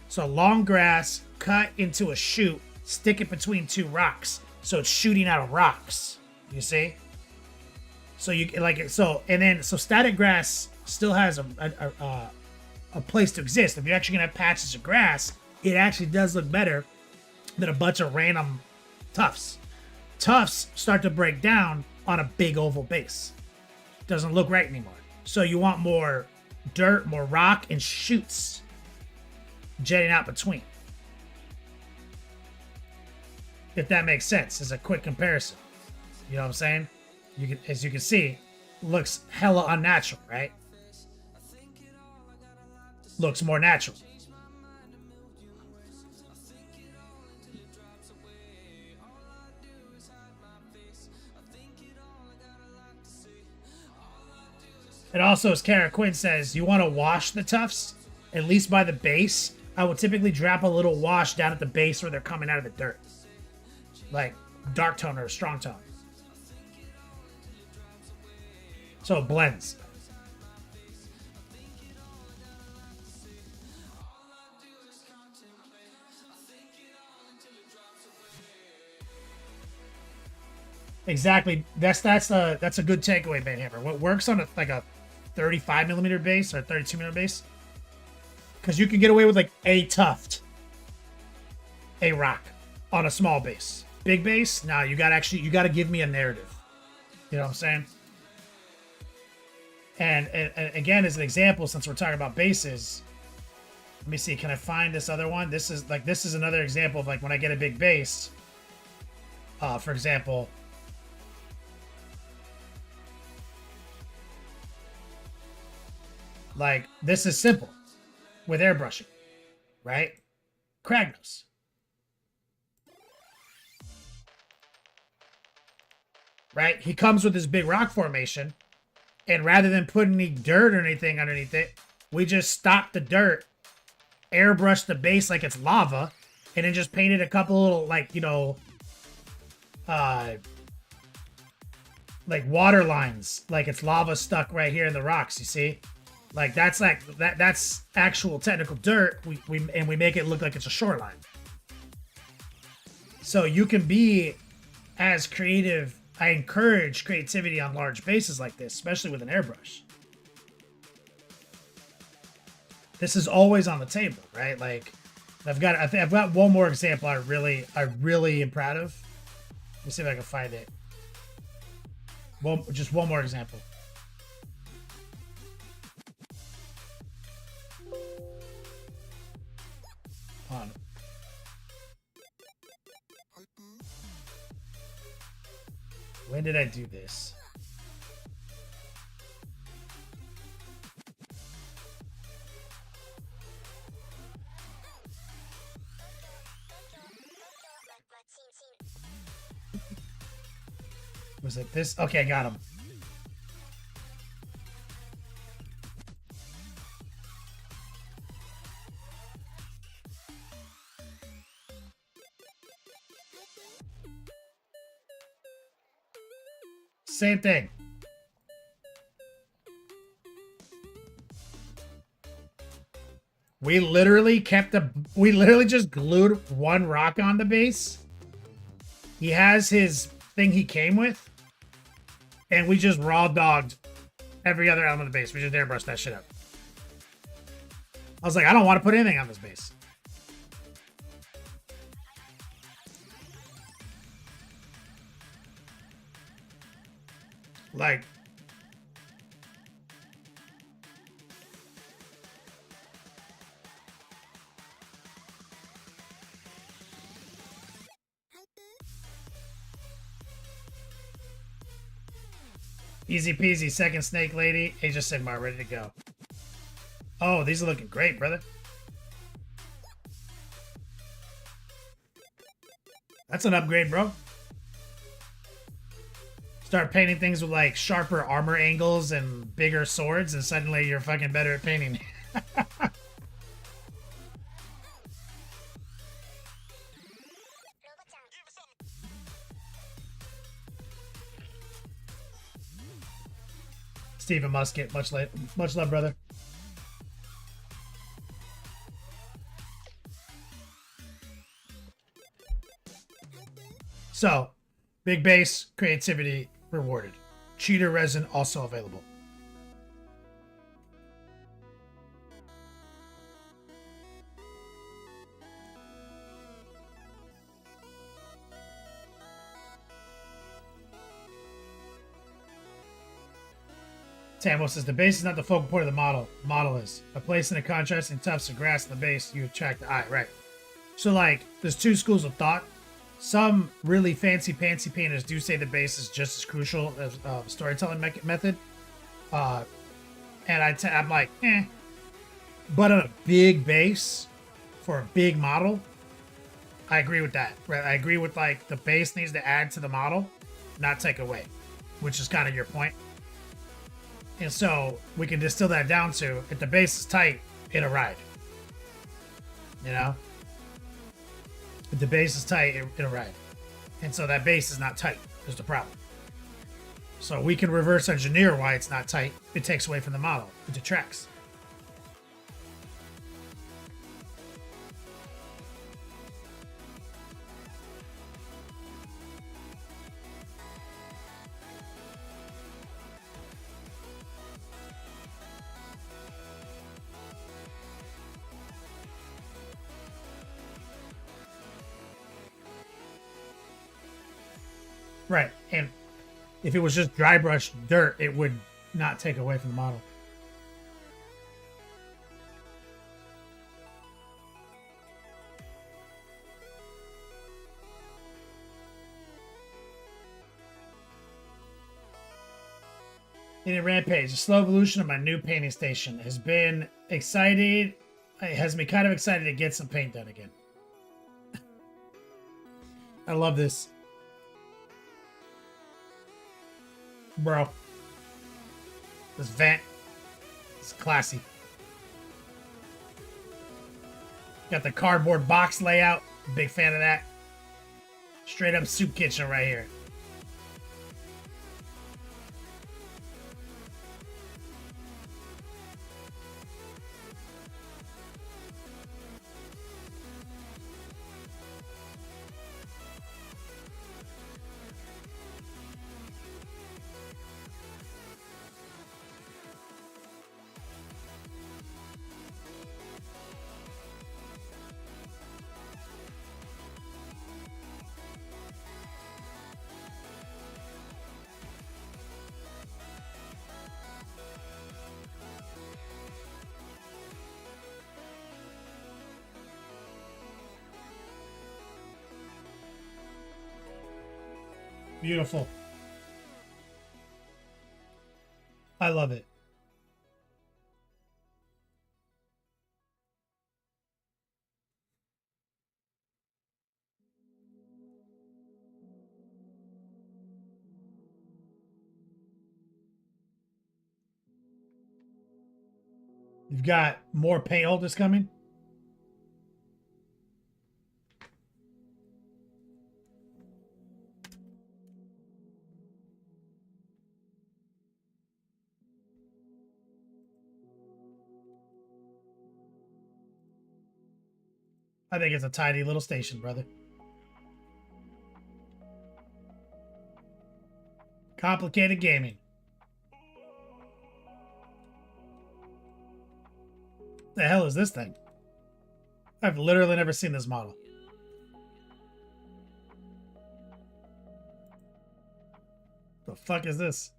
So long grass, cut into a shoot, stick it between two rocks, so it's shooting out of rocks. You see? So you like it. So static grass still has a place to exist. If you're actually gonna have patches of grass, it actually does look better than a bunch of random tufts. Tufts start to break down on a big oval base. Doesn't look right anymore. So you want more dirt, more rock, and shoots jetting out between. If that makes sense, as a quick comparison. You know what I'm saying? As you can see, looks hella unnatural, right? Looks more natural. And also, as Kara Quinn says, you want to wash the tufts, at least by the base. I will typically drop a little wash down at the base where they're coming out of the dirt. Like dark tone or strong tone. So it blends. Exactly. That's a good takeaway, Banhammer. What works on a 35 millimeter base or 32 millimeter base, because you can get away with like a tuft, a rock on a small base. Big base, now you gotta give me a narrative. You know what I'm saying? And again, as an example, since we're talking about bases, let me see. Can I find this other one? This is another example of like when I get a big base. For example, like this is simple with airbrushing, right? Kragnos. Right? He comes with this big rock formation, and rather than put any dirt or anything underneath it, we just stop the dirt, airbrush the base like it's lava, and then just painted a couple little, like, you know, like water lines, like it's lava stuck right here in the rocks, you see? Like that's actual technical dirt. We make it look like it's a shoreline. So you can be as creative. I encourage creativity on large bases like this, especially with an airbrush. This is always on the table, right? Like I've got one more example I really am proud of. Let me see if I can find it. Just one more example. On. When did I do this? Was it this? Okay, I got him. Same thing. We literally just glued one rock on the base. He has his thing he came with, and we just raw dogged every other element of the base. We just airbrushed that shit up. I was like, I don't want to put anything on this base. Like, easy peasy, second snake lady. Age of Sigmar, ready to go. Oh, these are looking great, brother. That's an upgrade, bro. Start painting things with like sharper armor angles and bigger swords, and suddenly you're fucking better at painting. Stephen Musket, much love, brother. So, big base, creativity rewarded. Cheater resin also available. Tambo says the base is not the focal point of the model. The model is. By placing a contrasting tufts of grass in the base, you attract the eye. Right. So, like, there's two schools of thought. Some really fancy painters do say the base is just as crucial as storytelling method. And I'm like, eh. But on a big base, for a big model, I agree with that. Right? I agree with, like, the base needs to add to the model, not take away, which is kind of your point. And so we can distill that down to, if the base is tight, it'll ride. You know? If the base is tight, it'll ride. And so that base is not tight. There's the problem. So we can reverse engineer why it's not tight. It takes away from the model. It detracts. Right, and If it was just dry brush dirt, it would not take away from the model. In a Rampage, the slow evolution of my new painting station has been excited. It has me kind of excited to get some paint done again. I love this. Bro. This vent is classy. Got the cardboard box layout. Big fan of that. Straight up soup kitchen right here. Beautiful. I love it. You've got more paint holders coming. I think it's a tidy little station, brother. Complicated gaming. The hell is this thing? I've literally never seen this model. The fuck is this?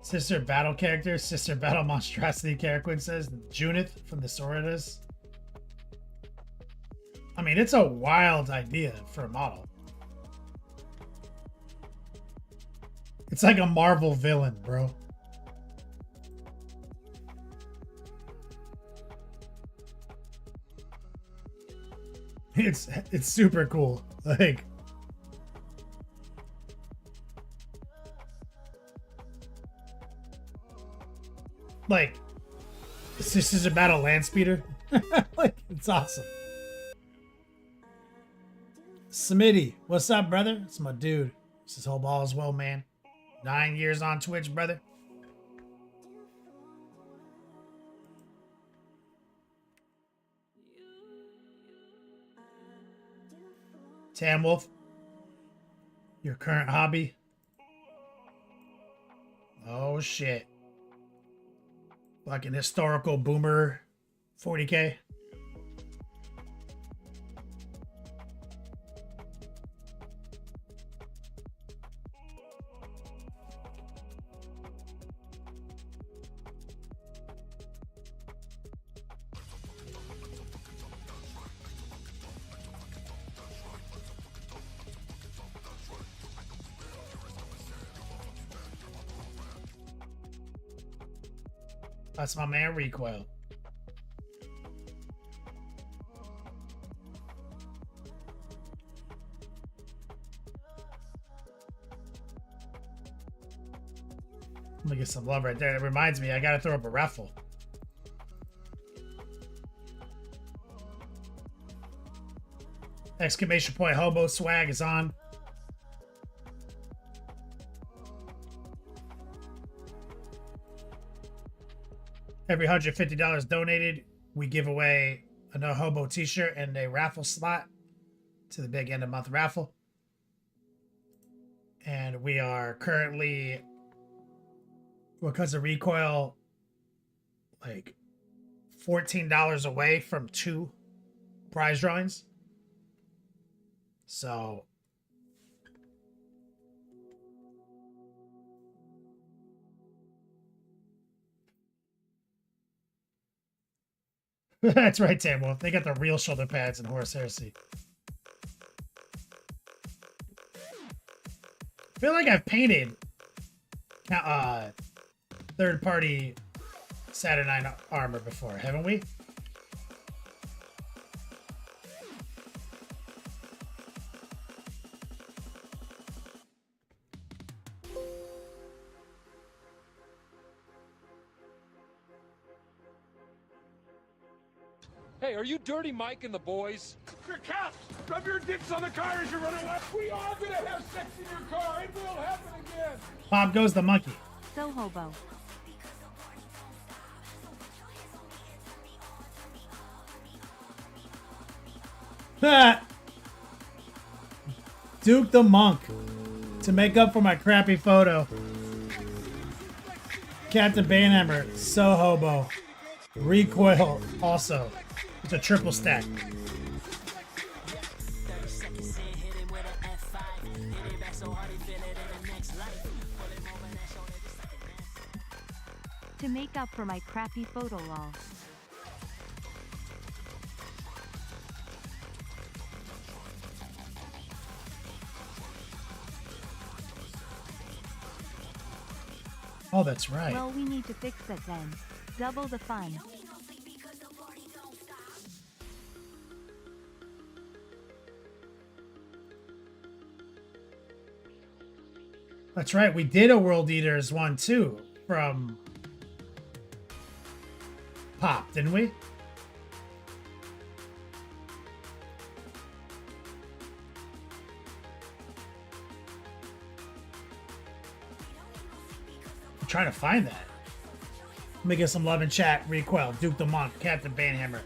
Sister battle character, sister battle monstrosity character says Junith from the Soritas. I mean, it's a wild idea for a model. It's like a Marvel villain, bro. It's super cool. Like Sisters of Battle land speeder. Like, it's awesome. Smitty, what's up, brother? It's my dude. This is hope all is well, man. 9 years on Twitch, brother. Tam Wolf, your current hobby? Oh shit. Like an historical boomer 40K. That's my man Recoil. I'm gonna get some love right there. That reminds me, I gotta throw up a raffle. Exclamation point hobo swag is on. Every $150 donated, we give away a No Hobo t-shirt and a raffle slot to the big end of month raffle. And we are currently, because of recoil, like $14 away from 2 prize drawings. So that's right, Tam Wolf. They got the real shoulder pads in Horse Heresy. I feel like I've painted third-party Saturnine armor before, haven't we? Hey, are you Dirty Mike and the boys? Your caps! Rub your dicks on the car as you run away. We are gonna have sex in your car. It will happen again. Pop goes the monkey. So hobo. Duke the Monk. To make up for my crappy photo. Captain Banehammer. So hobo. Recoil also. It's a triple stack. To make up for my crappy photo lol. Oh, that's right. Well, we need to fix that then. Double the fun. That's right. We did a World Eaters one too from Pop, didn't we? I'm trying to find that. Let me get some love in chat. Recoil, Duke the Monk, Captain Banhammer.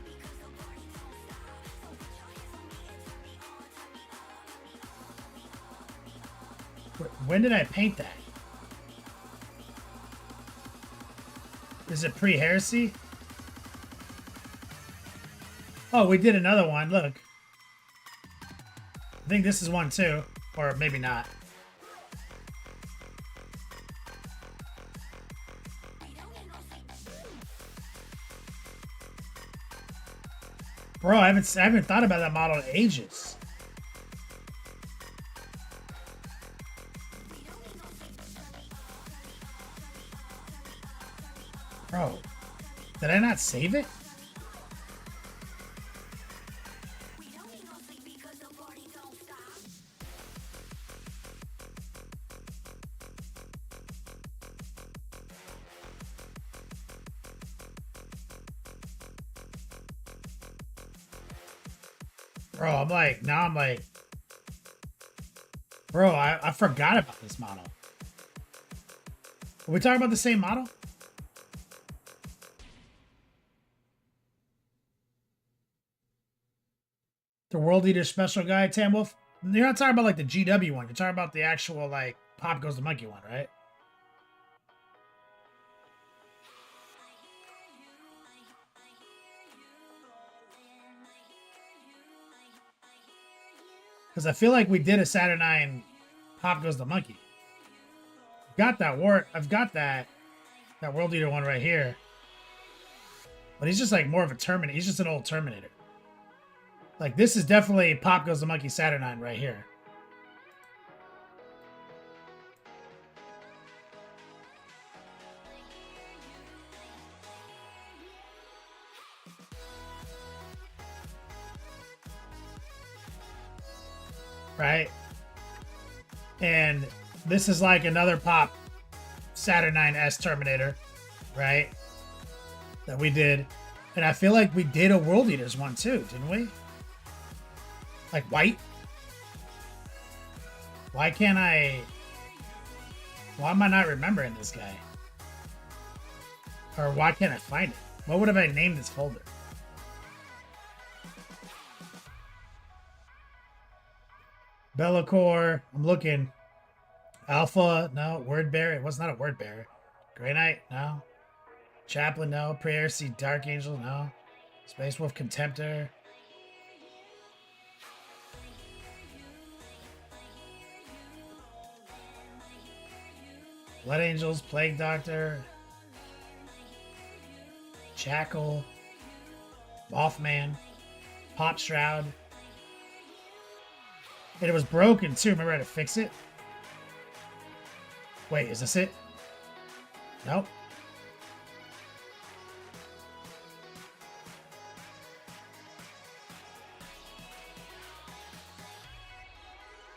When did I paint that? Is it pre-heresy? Oh, we did another one. Look. I think this is one too. Or maybe not. Bro, I haven't thought about that model in ages. Bro, did I not save it? Bro, I'm like, bro, I forgot about this model. Are we talking about the same model? The World Eater Special Guide, Tam Wolf? You're not talking about like the GW one. You're talking about the actual like Pop Goes the Monkey one, right? Because I feel like we did a Saturnine Pop Goes the Monkey. Got that war. I've got that World Eater one right here. But he's just like more of a Terminator. He's just an old Terminator. Like, this is definitely Pop Goes the Monkey Saturnine right here. Right? And this is like another Pop Saturnine S Terminator, right? That we did. And I feel like we did a World Eaters one too, didn't we? Like white? Why can't I... Why am I not remembering this guy? Or why can't I find it? What would have I named this folder? Bellacore. I'm looking. Alpha. No. Word bearer. It was not a word bearer. Grey Knight. No. Chaplain. No. Prayer. See Dark Angel. No. Space Wolf. Contemptor. Blood Angels. Plague Doctor. Jackal. Mothman. Pop Shroud. And it was broken too. Remember how to fix it? Wait, is this it? Nope.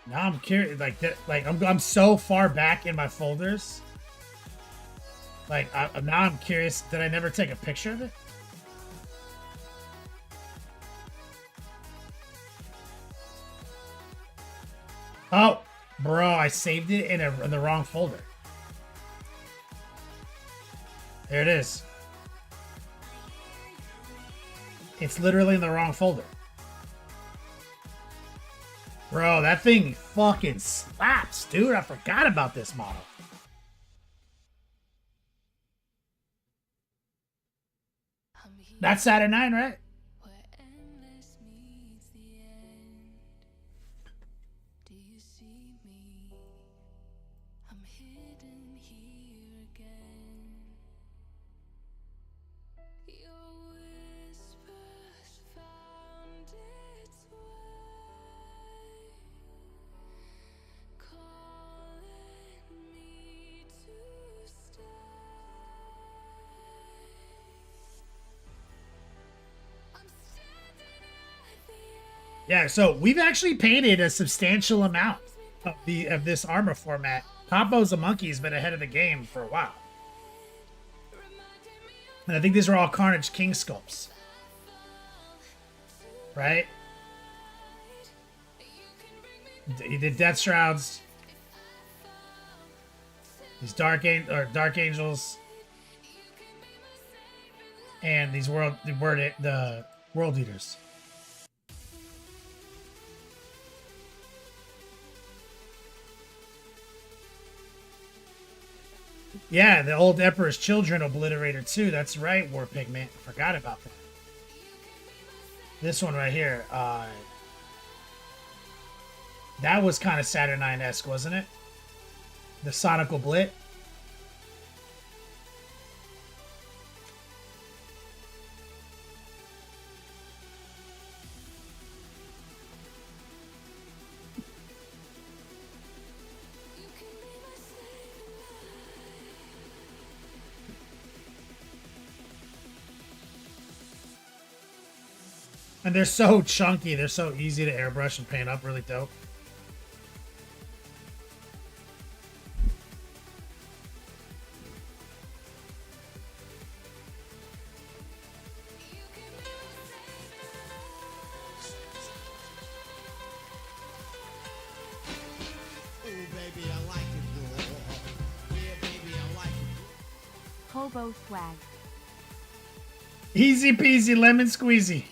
Now I'm curious. Like that. Like I'm so far back in my folders. Like now I'm curious. Did I never take a picture of it? Oh, bro, I saved it in the wrong folder. There it is. It's literally in the wrong folder. Bro, that thing fucking slaps, dude. I forgot about this model. That's Saturn 9, right? Yeah, so we've actually painted a substantial amount of this armor format. Compo's a Monkey's been ahead of the game for a while. And I think these are all Carnage King sculpts. Right? He did Death Shrouds. These Dark Angels. And these World Eaters. Yeah, the old Emperor's Children Obliterator too. That's right, War Pigment. Forgot about that. This one right here. That was kind of Saturnine-esque, wasn't it? The Sonical Blit. And they're so chunky. They're so easy to airbrush and paint up. Really dope. Hobo swag. Easy peasy lemon squeezy.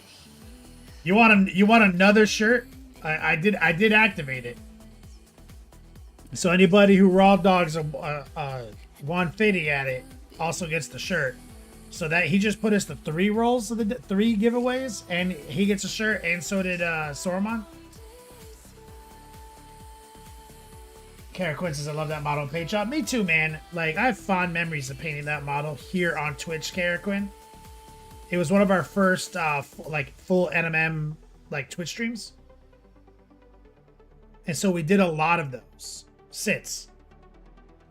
You want another shirt? I did activate it. So anybody who raw dogs a 150 at it also gets the shirt. So that he just put us the 3 rolls of the 3 giveaways, and he gets a shirt, and so did Soromon. Kara Quinn says, I love that model paint job. Me too, man. Like, I have fond memories of painting that model here on Twitch, Kara Quinn. It was one of our first, like, full NMM, like, Twitch streams. And so we did a lot of those sits,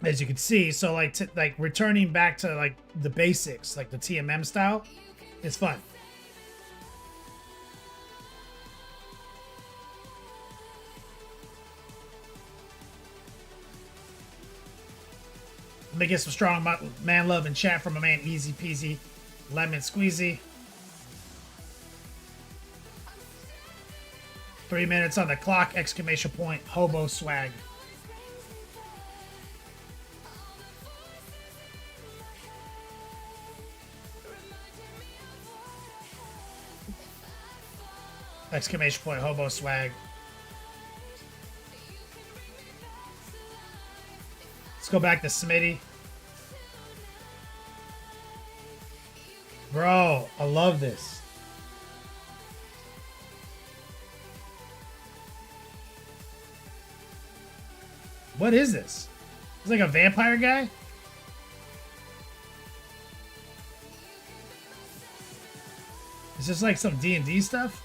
as you can see. So, like, returning back to, like, the basics, like the TMM style, is fun. Let me get some strong man love and chat from a man, easy peasy. Lemon squeezy. 3 minutes on the clock, exclamation point, hobo swag. Exclamation point hobo swag. Let's go back to Smitty. Bro, I love this. What is this? It's like a vampire guy? Is this like some D&D stuff?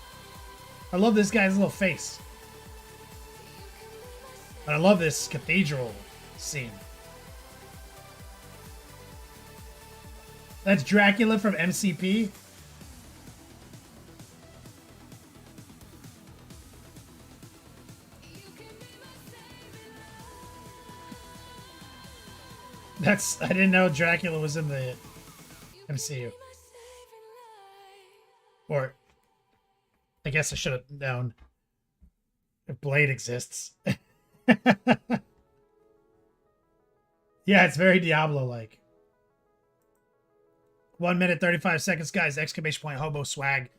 I love this guy's little face. And I love this cathedral scene. That's Dracula from MCP. I didn't know Dracula was in the MCU. Or, I guess I should have known if Blade exists. Yeah, it's very Diablo-like. 1 minute, 35 seconds, guys. Exclamation point hobo swag.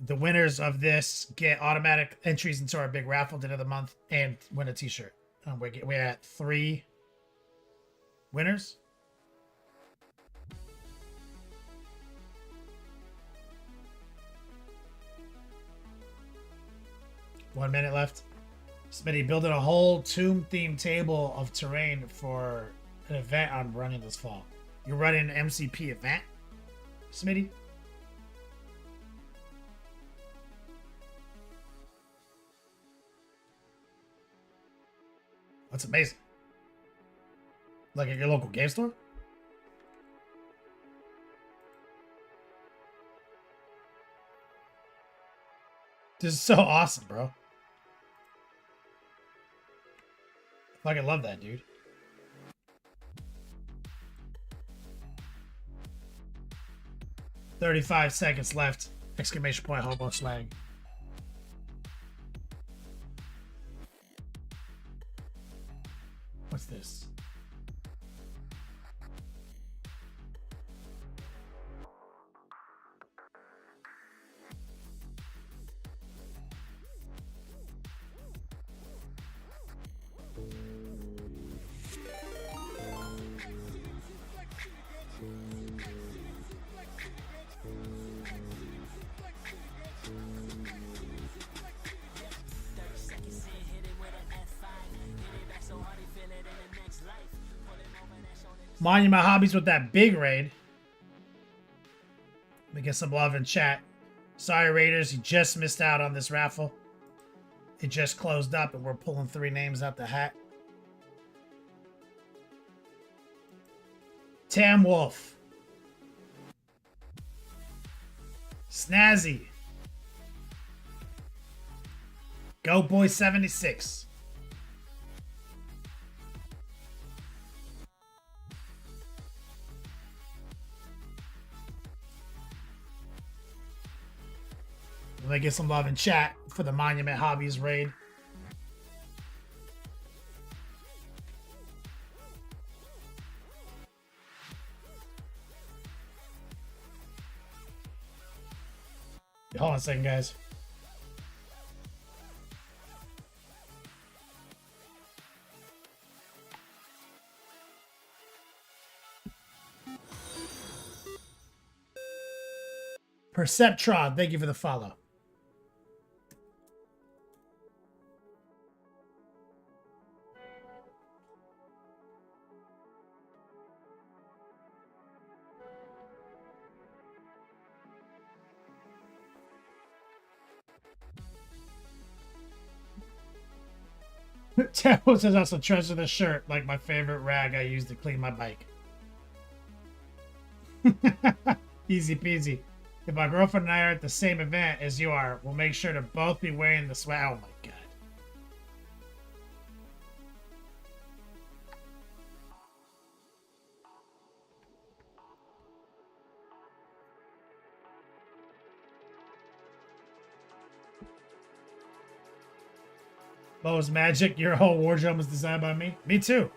The winners of this get automatic entries into our big raffle at the end of the month and win a t-shirt. We're at 3 winners. One minute left. Smitty building a whole tomb-themed table of terrain for an event I'm running this fall. You're running an MCP event, Smitty? That's amazing. Like at your local game store? This is so awesome, bro. I fucking love that, dude. $35 seconds left. Exclamation point hobo swag. What's this? Monument Hobbies with that big raid. Let me get some love in chat. Sorry, Raiders, you just missed out on this raffle. It just closed up and we're pulling 3 names out the hat. Tam Wolf. Snazzy. Go Boy 76. Let me get some love in chat for the Monument Hobbies raid. Hold on a second, guys. Perceptron, thank you for the follow. Tempo says also treasure the shirt, like my favorite rag I use to clean my bike. Easy peasy. If my girlfriend and I are at the same event as you are, we'll make sure to both be wearing the swag. Oh my god. Bo's magic, your whole wardrobe was designed by me. Me too.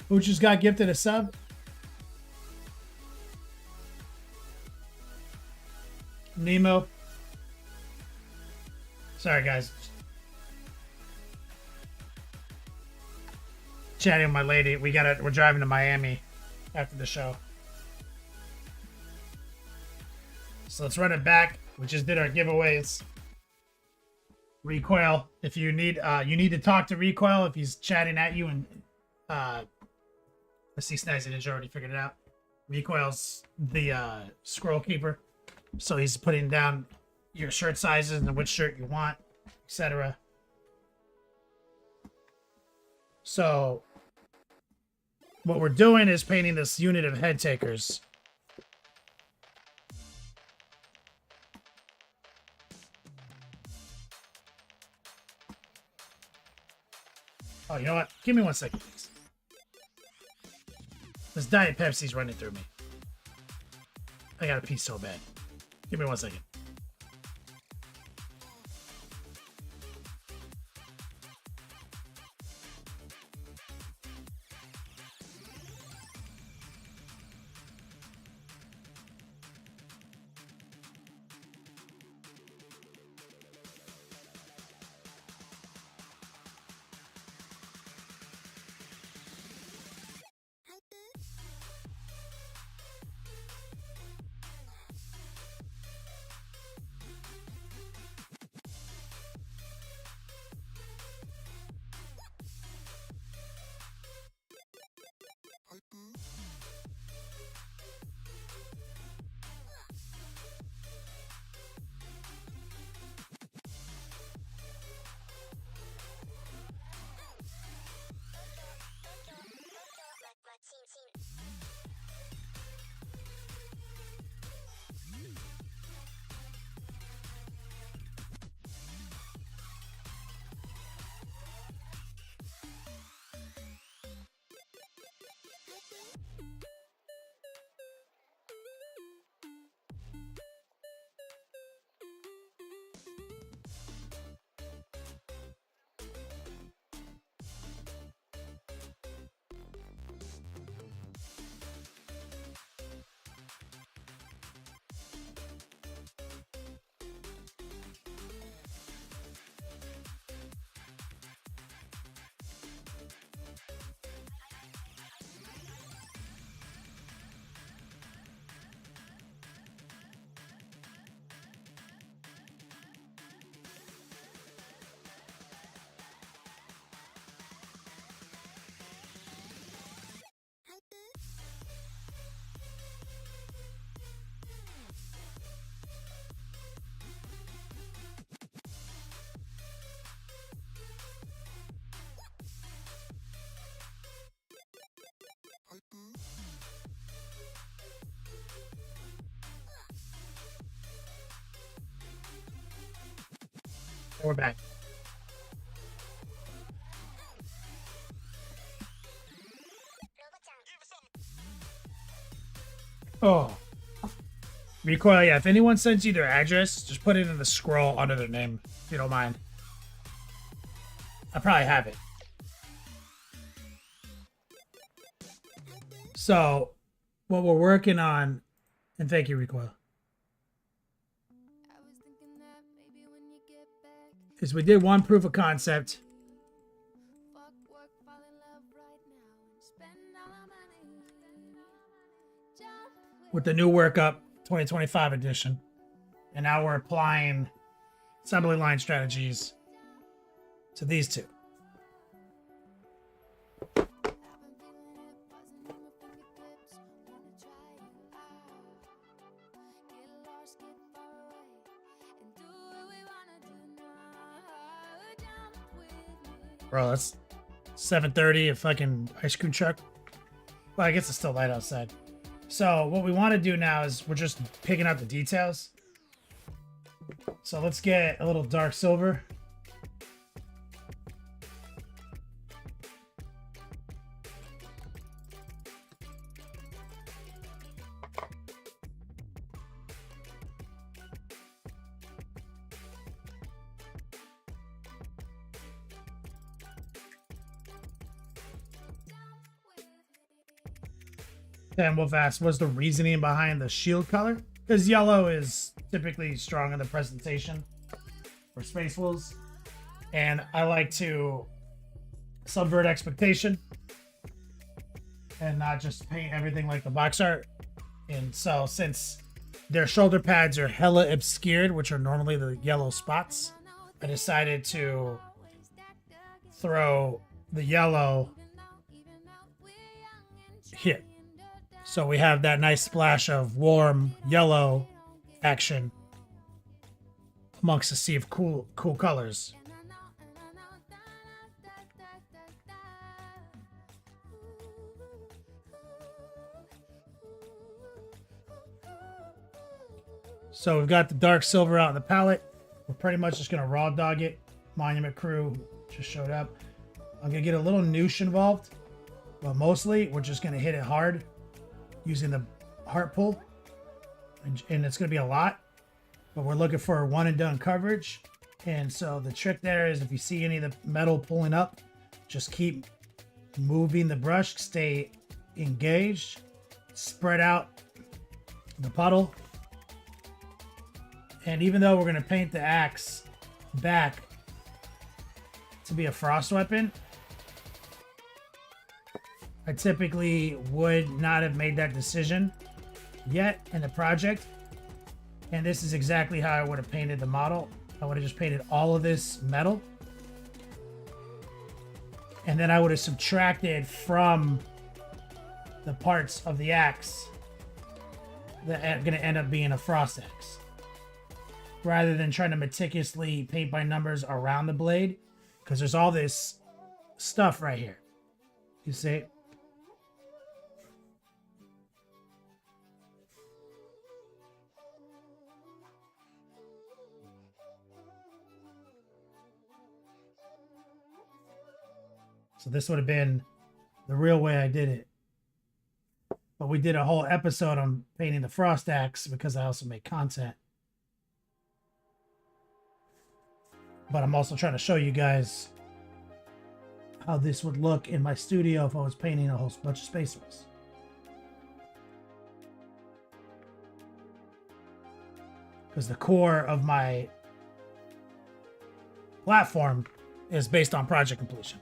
Who just got gifted a sub? Nemo. Sorry, guys. Chatting with my lady. We're driving to Miami after the show. So let's run it back. We just did our giveaways. Recoil. If you need to talk to Recoil if he's chatting at you, and let's see, Snazzy Ninja already figured it out. Recoil's the scroll keeper. So he's putting down your shirt sizes and which shirt you want, etc. So what we're doing is painting this unit of head takers. Oh, you know what? Give me 1 second, please. This Diet Pepsi's running through me. I gotta pee so bad. Give me 1 second. We're back. Oh. Recoil, yeah. If anyone sends you their address, just put it in the scroll under their name, if you don't mind. I probably have it. So, what we're working on, and thank you, Recoil, is we did one proof of concept. With the new workup 2025 edition. And now we're applying assembly line strategies to these two. Bro, that's 7:30, a fucking ice cream truck. Well, I guess it's still light outside. So what we want to do now is we're just picking out the details. So let's get a little dark silver. And Wolf asked, what's the reasoning behind the shield color? Because yellow is typically strong in the presentation for Space Wolves. And I like to subvert expectation and not just paint everything like the box art. And so since their shoulder pads are hella obscured, which are normally the yellow spots, I decided to throw the yellow here. So we have that nice splash of warm yellow action amongst a sea of cool colors. So we've got the dark silver out in the palette. We're pretty much just gonna raw dog it. Monument crew just showed up. I'm gonna get a little noosh involved, but mostly we're just gonna hit it hard using the heart pull, and it's gonna be a lot, but we're looking for a one and done coverage. And so the trick there is if you see any of the metal pulling up, just keep moving the brush, stay engaged, spread out the puddle. And even though we're gonna paint the axe back to be a frost weapon, I typically would not have made that decision yet in the project. And this is exactly how I would have painted the model. I would have just painted all of this metal. And then I would have subtracted from the parts of the axe that are going to end up being a frost axe, rather than trying to meticulously paint by numbers around the blade, because there's all this stuff right here. You see? So this would have been the real way I did it. But we did a whole episode on painting the frost axe because I also make content. But I'm also trying to show you guys how this would look in my studio if I was painting a whole bunch of Space Wolves. Because the core of my platform is based on project completion.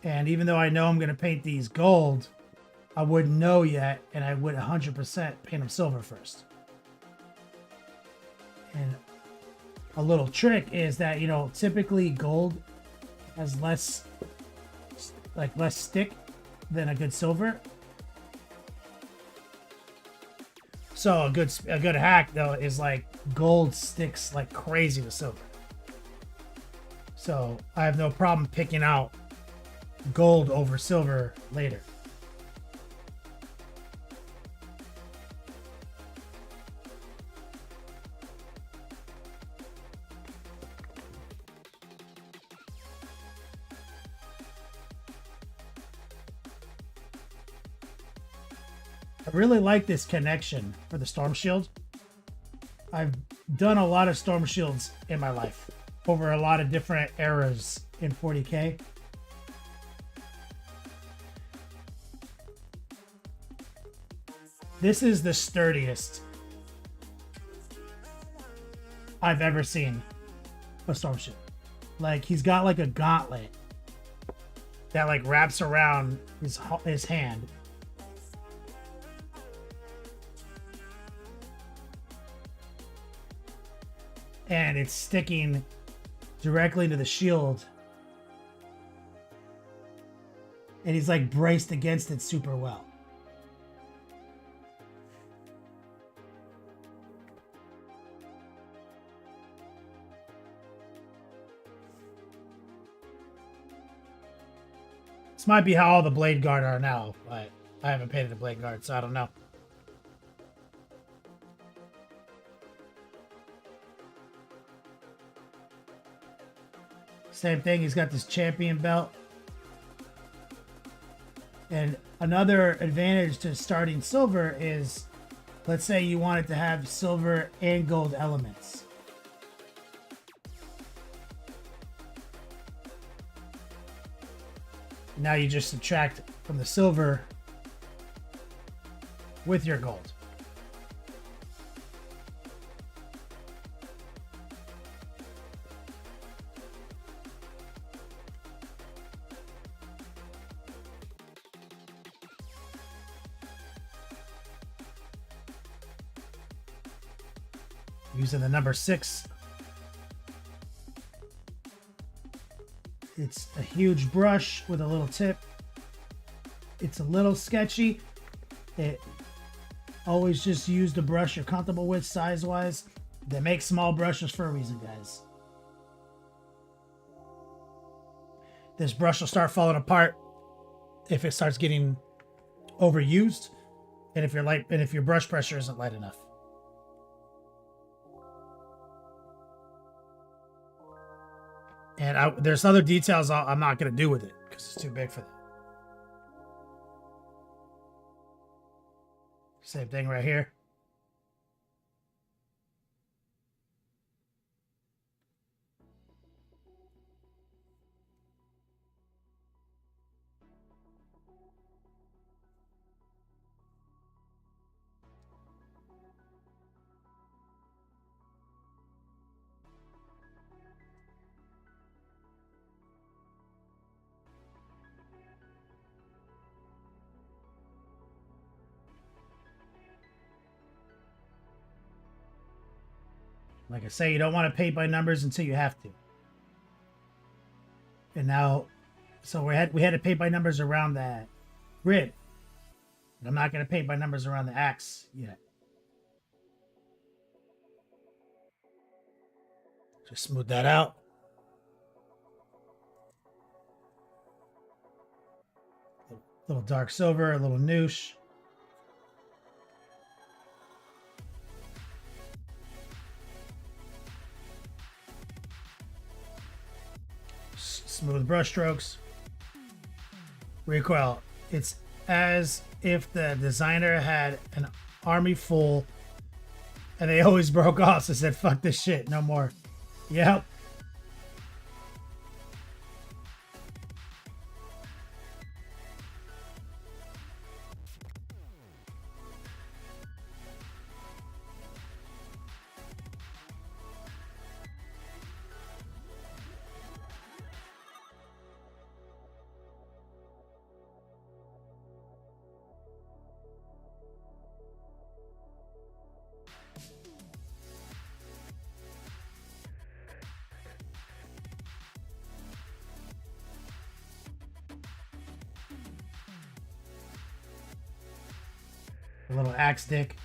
And even though I know I'm going to paint these gold, I wouldn't know yet, and I would 100% paint them silver first. And a little trick is that, you know, typically gold has less stick than a good silver. So a good hack though is like gold sticks like crazy to silver. So I have no problem picking out gold over silver later. I really like this connection for the storm shield. I've done a lot of storm shields in my life over a lot of different eras in 40K. This is the sturdiest I've ever seen a storm shield. Like, he's got like a gauntlet that like wraps around his hand. And it's sticking directly to the shield. And he's like braced against it super well. This might be how all the blade guard are now, but I haven't painted a blade guard, so I don't know. Same thing, he's got this champion belt. And another advantage to starting silver is, let's say you wanted to have silver and gold elements. Now you just subtract from the silver with your gold. Using the number 6. It's a huge brush with a little tip. It's a little sketchy. Always just use the brush you're comfortable with size-wise. They make small brushes for a reason, guys. This brush will start falling apart if it starts getting overused, and if your brush pressure isn't light enough. And there's other details I'm not going to do with it because it's too big for that. Same thing right here. Like I say, you don't want to paint by numbers until you have to. And now, so we had to paint by numbers around that grid. But I'm not going to paint by numbers around the axe yet. Just smooth that out. Little dark silver, a little noosh. Smooth brush strokes. Recoil. It's as if the designer had an army full and they always broke off, so said, fuck this shit, no more. Yep. A little axe stick.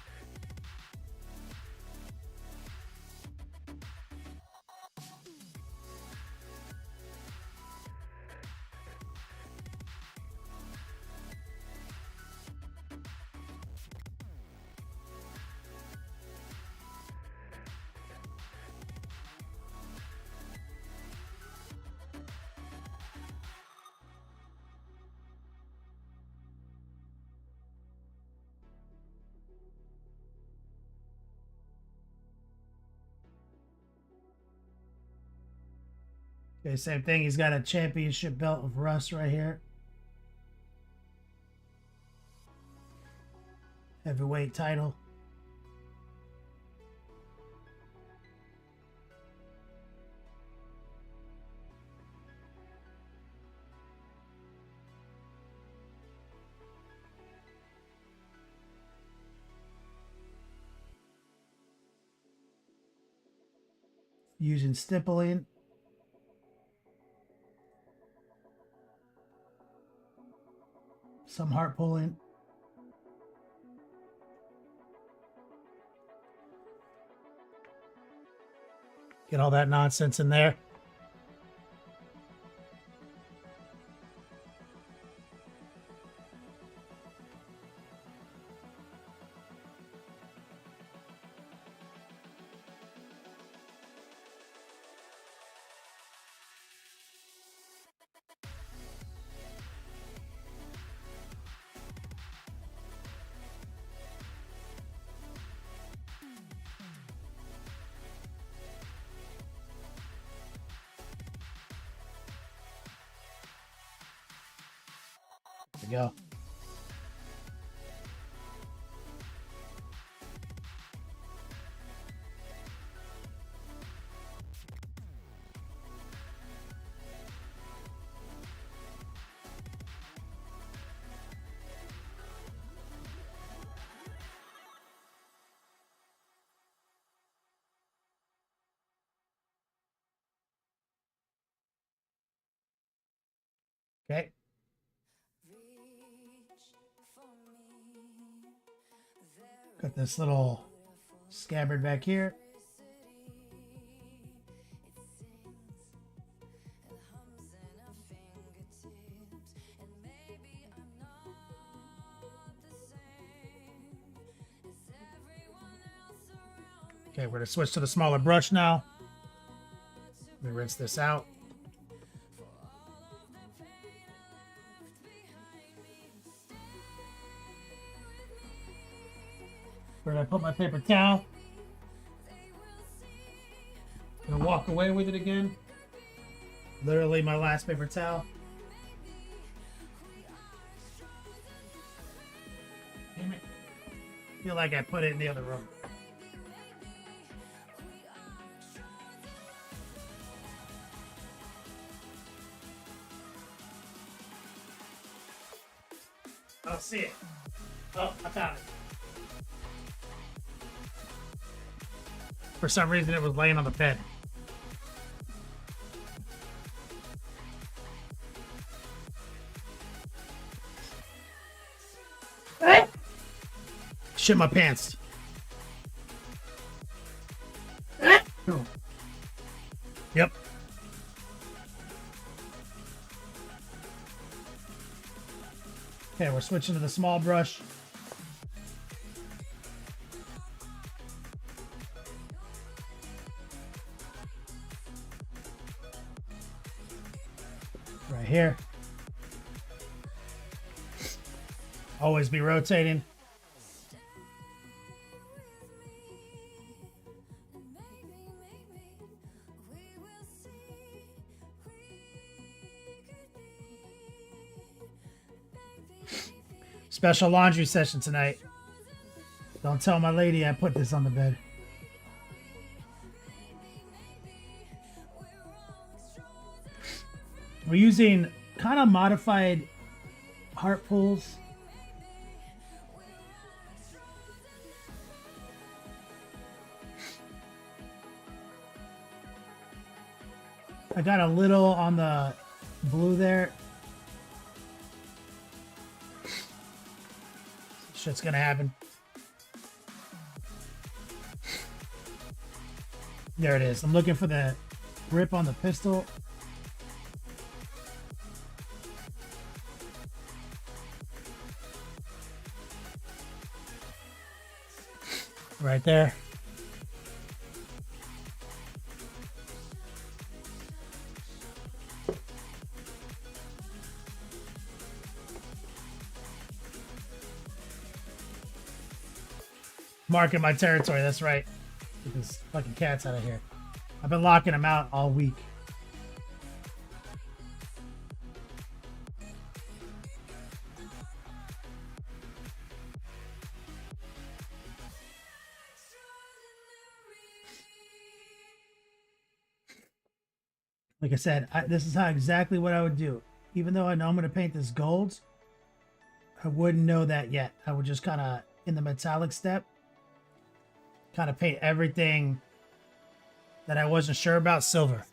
Okay, same thing. He's got a championship belt of rust right here. Heavyweight title. Using stippling. Some heart pulling. Get all that nonsense in there. to go. Okay. Got this little scabbard back here. Okay, we're going to switch to the smaller brush now. Let me rinse this out. Where did I put my paper towel? Gonna walk away with it again. Literally my last paper towel. Damn it. I feel like I put it in the other room. I don't see it. Oh, I found it. For some reason, it was laying on the bed. Shit my pants. Yep. Okay, we're switching to the small brush. Right here. Always be rotating. Special laundry session tonight. Don't tell my lady I put this on the bed. We're using kind of modified heart pulls. I got a little on the blue there. Shit's gonna happen. There it is. I'm looking for the grip on the pistol. Right there. Marking my territory, that's right. Get these fucking cats out of here. I've been locking them out all week. Like I said, this is how exactly what I would do. Even though I know I'm going to paint this gold, I wouldn't know that yet. I would just kind of, in the metallic step, kind of paint everything that I wasn't sure about silver.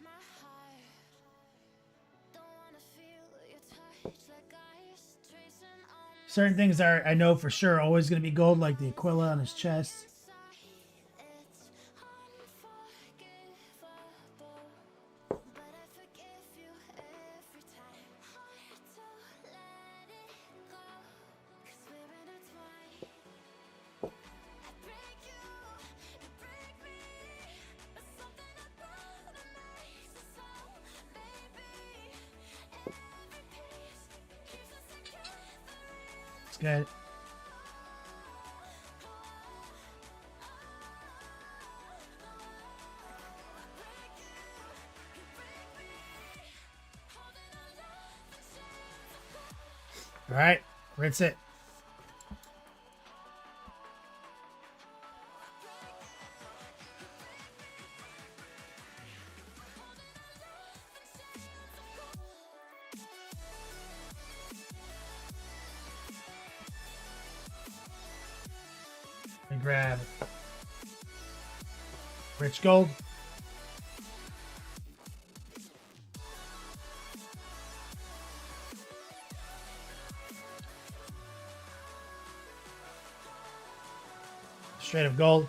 Certain things are, I know for sure, always going to be gold, like the Aquila on his chest. Good. All right, rinse it. And grab rich gold. Straight up gold.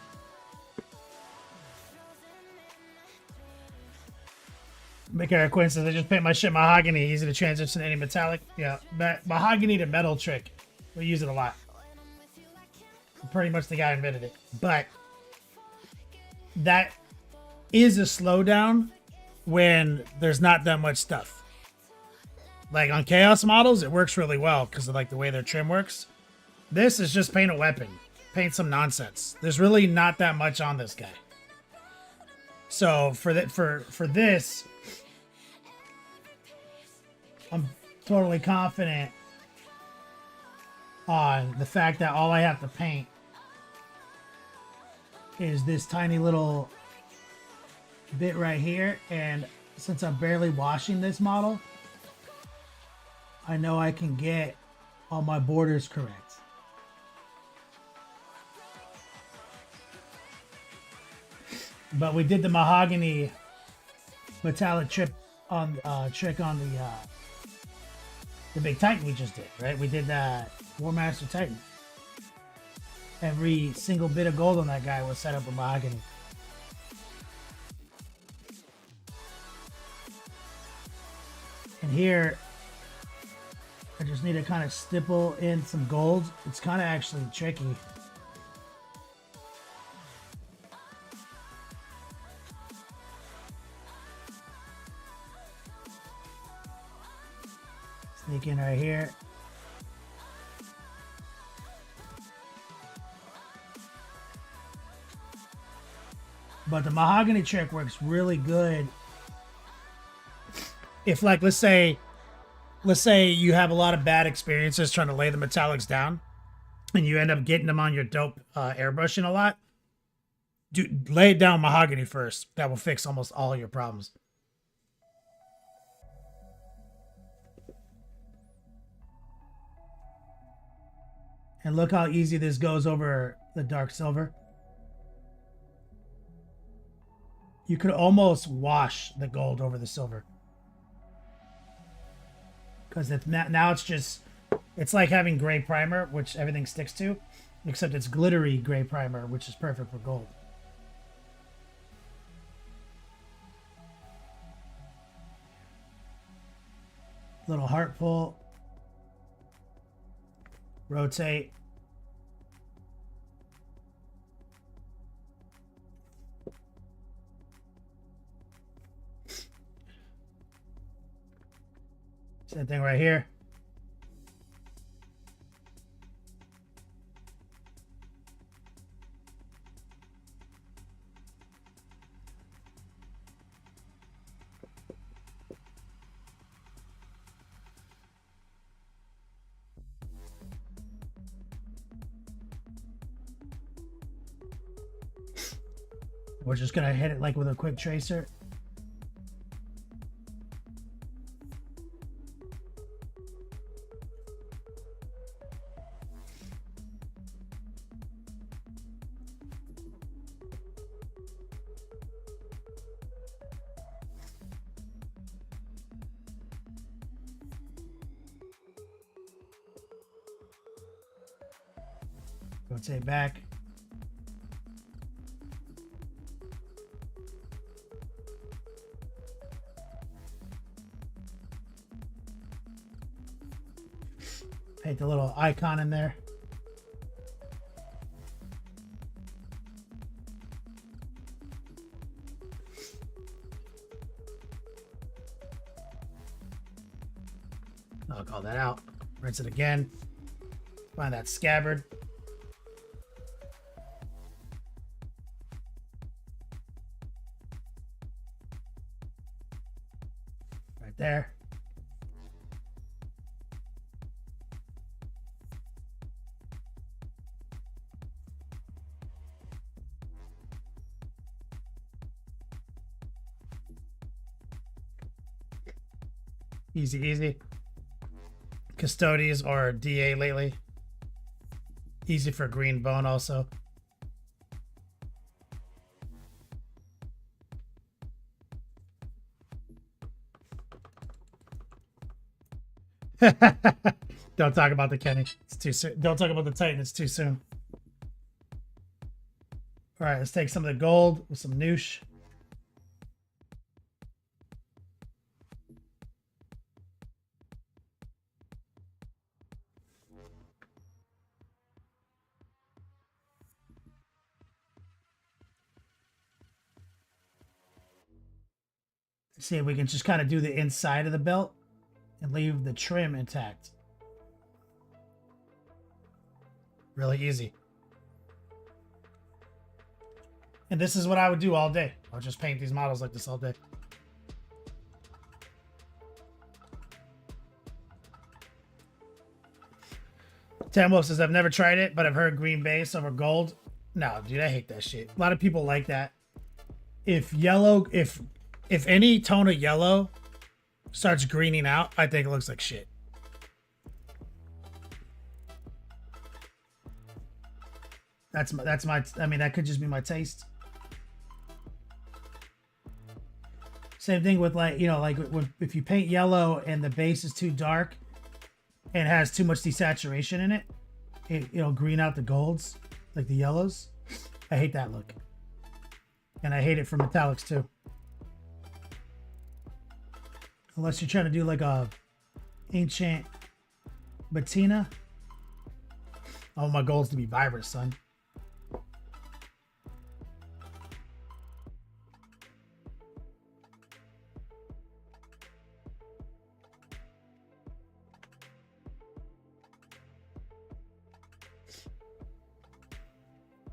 Make it a coincidence. I just paint my shit mahogany. Easy to transition to any metallic. Yeah, mahogany to metal trick. We use it a lot. I'm pretty much the guy who invented it. But that is a slowdown when there's not that much stuff. Like on Chaos models, it works really well because of like the way their trim works. This is just paint a weapon. Paint some nonsense. There's really not that much on this guy. So for this, I'm totally confident on the fact that all I have to paint is this tiny little bit right here. And since I'm barely washing this model, I know I can get all my borders correct. But we did the mahogany metallic trick on the big Titan we just did, right? We did that War Master Titan. Every single bit of gold on that guy was set up with mahogany. And here, I just need to kind of stipple in some gold. It's kind of actually tricky. Sneak in right here. But the mahogany trick works really good. If like, let's say you have a lot of bad experiences trying to lay the metallics down and you end up getting them on your dope airbrushing a lot, dude, lay it down mahogany first. That will fix almost all your problems. And look how easy this goes over the dark silver. You could almost wash the gold over the silver. Because now it's just, it's like having gray primer, which everything sticks to, except it's glittery gray primer, which is perfect for gold. Little heart pull. Rotate. Same thing right here. We're just gonna hit it like with a quick tracer. Rotate back. Paint the little icon in there. I'll call that out. Rinse it again. Find that scabbard. Right there. Easy, easy. Custodies or DA lately. Easy for green bone also. Don't talk about the Kenny. It's too soon. Don't talk about the Titan. It's too soon. All right, let's take some of the gold with some noosh. See if we can just kind of do the inside of the belt and leave the trim intact. Really easy. And this is what I would do all day. I'll just paint these models like this all day. Tamwolf says, I've never tried it, but I've heard green base over gold. No, dude, I hate that shit. A lot of people like that. If any tone of yellow starts greening out, I think it looks like shit. That's my I mean, that could just be my taste. Same thing with, like, you know, like if you paint yellow and the base is too dark and has too much desaturation in it, it'll green out the golds, like the yellows. I hate that look. And I hate it for metallics too. Unless you're trying to do like a ancient patina. I want my golds to be vibrant, son.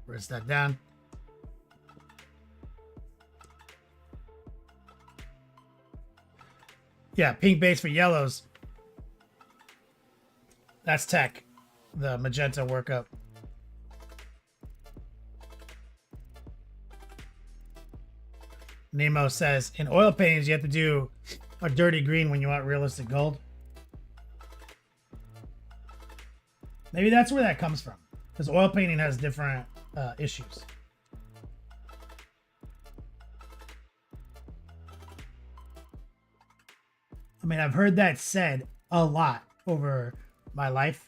Press that down. Yeah, pink base for yellows. That's tech. The magenta workup. Nemo says, in oil paintings, you have to do a dirty green when you want realistic gold. Maybe that's where that comes from. Because oil painting has different issues. I mean, I've heard that said a lot over my life.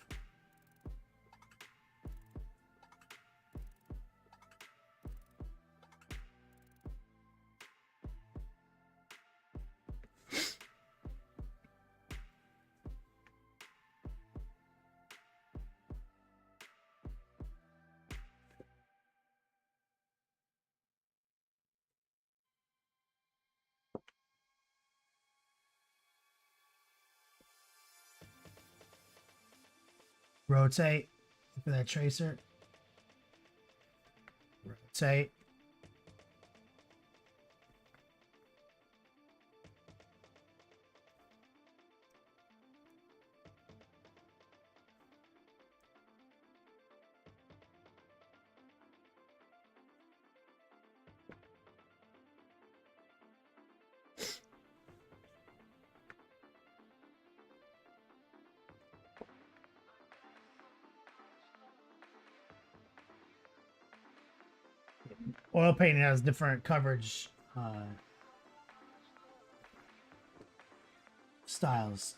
Rotate. Look for that tracer. Rotate. Oil painting has different coverage styles.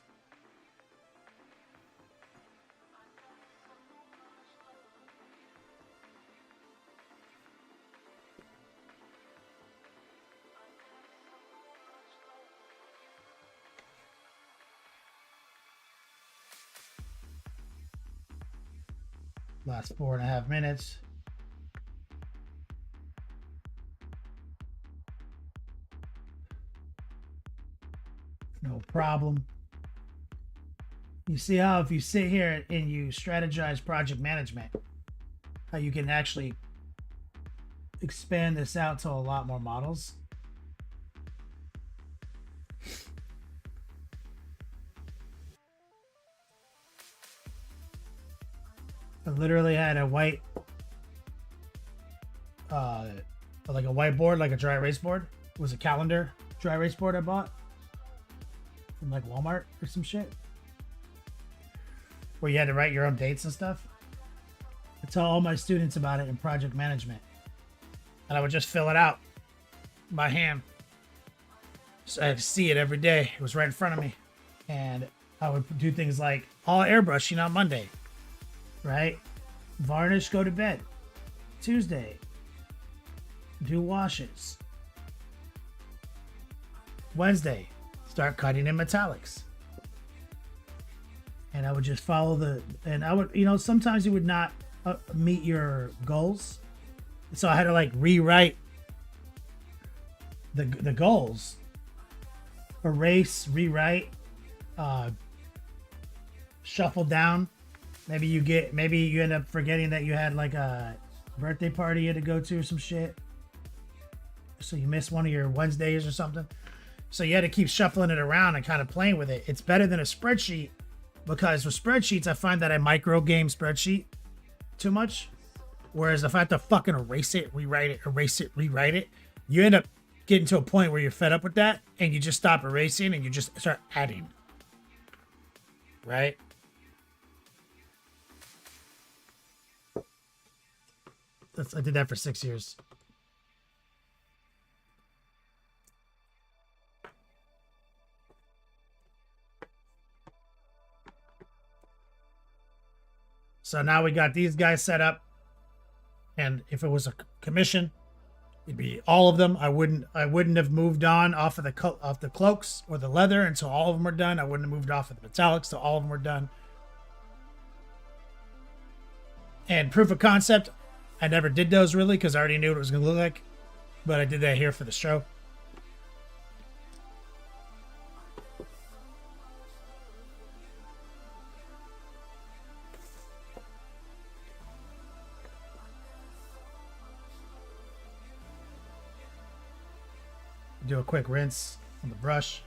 Last 4.5 minutes. No problem. You see how if you sit here and you strategize project management, how you can actually expand this out to a lot more models. I literally had a white, like a whiteboard, like a dry erase board. It was a calendar dry erase board I bought. from like Walmart or some shit, where you had to write your own dates and stuff. I tell all my students about it in project management, and I would just fill it out by hand. So I had to see it every day. It was right in front of me, and I would do things like all airbrushing on Monday, right? Varnish, go to bed. Tuesday, do washes. Wednesday, start cutting in metallics. And I would just follow and I would, sometimes you would not meet your goals. So I had to like rewrite the goals, erase, rewrite, shuffle down. Maybe you end up forgetting that you had like a birthday party you had to go to or some shit. So you missed one of your Wednesdays or something. So you had to keep shuffling it around and kind of playing with it. It's better than a spreadsheet, because with spreadsheets, I find that I micro game spreadsheet too much. Whereas if I have to fucking erase it, rewrite it, you end up getting to a point where you're fed up with that and you just stop erasing and you just start adding. Right? I did that for 6 years. So now we got these guys set up, and if it was a commission, it'd be all of them. I wouldn't have moved on off of the cloaks or the leather until all of them were done. I wouldn't have moved off of the metallics till all of them were done. And proof of concept, I never did those really because I already knew what it was going to look like, but I did that here for the show. Do a quick rinse on the brush.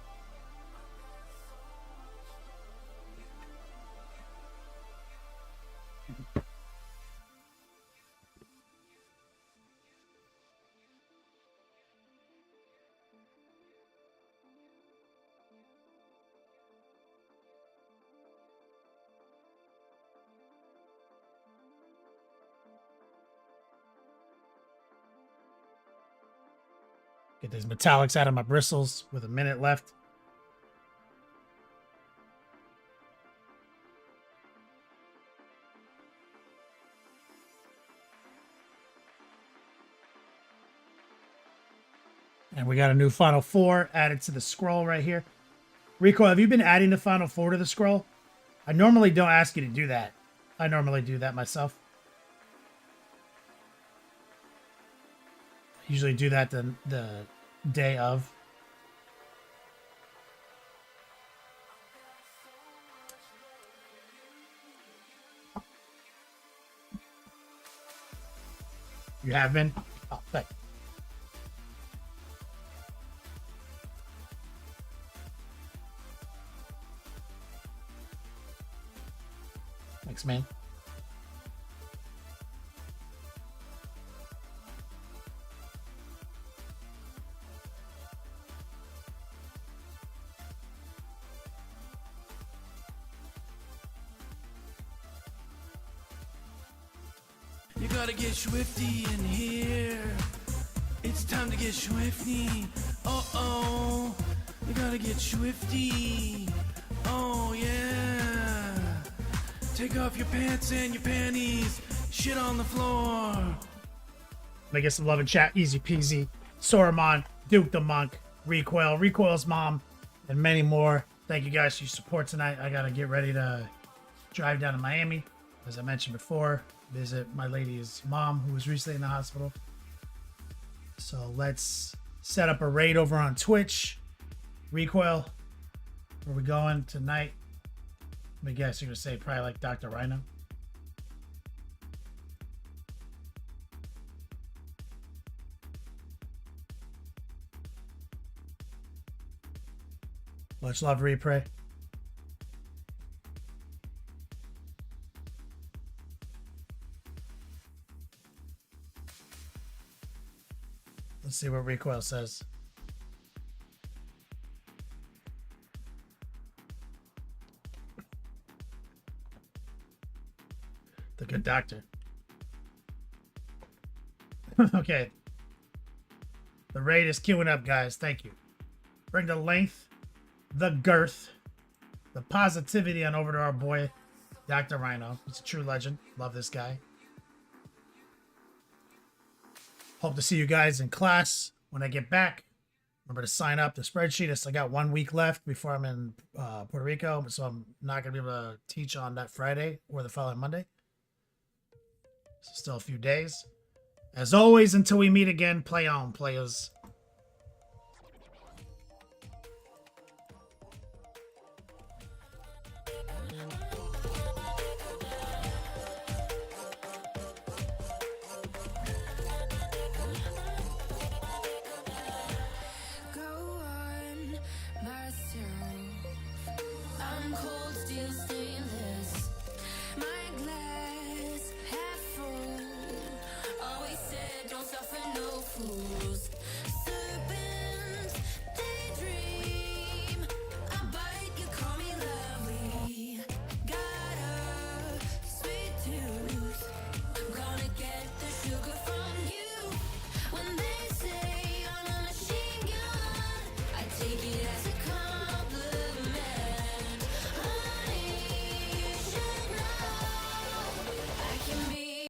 Get these metallics out of my bristles with a minute left. And we got a new Final Four added to the scroll right here. Rico, have you been adding the Final Four to the scroll? I normally don't ask you to do that. I normally do that myself. I usually do that the day of. You have been? Oh, thanks. Thanks, man. You gotta get swifty in here. It's time to get swifty. Uh-oh. You gotta get swifty. Oh, yeah. Take off your pants and your panties. Shit on the floor. Let me get some love in chat. Easy peasy. Soramon, Duke the Monk, Recoil, Recoil's mom, and many more. Thank you guys for your support tonight. I gotta get ready to drive down to Miami, as I mentioned before. Visit my lady's mom, who was recently in the hospital. So let's set up a raid over on Twitch. Recoil, where we going tonight? Let me guess, you're gonna say probably like Dr. Rhino. Much love, Repray. Let's see what Recoil says. doctor. Okay. The raid is queuing up, guys. Thank you. Bring the length, the girth, the positivity on over to our boy, Dr. Rhino. He's a true legend. Love this guy. Hope to see you guys in class when I get back. Remember to sign up the spreadsheet. I still got 1 week left before I'm in Puerto Rico, so I'm not going to be able to teach on that Friday or the following Monday. So still a few days. As always, until we meet again, play on, players. Go on, myself. I'm cold, still stainless. My glass half full. Always said, don't suffer no fool.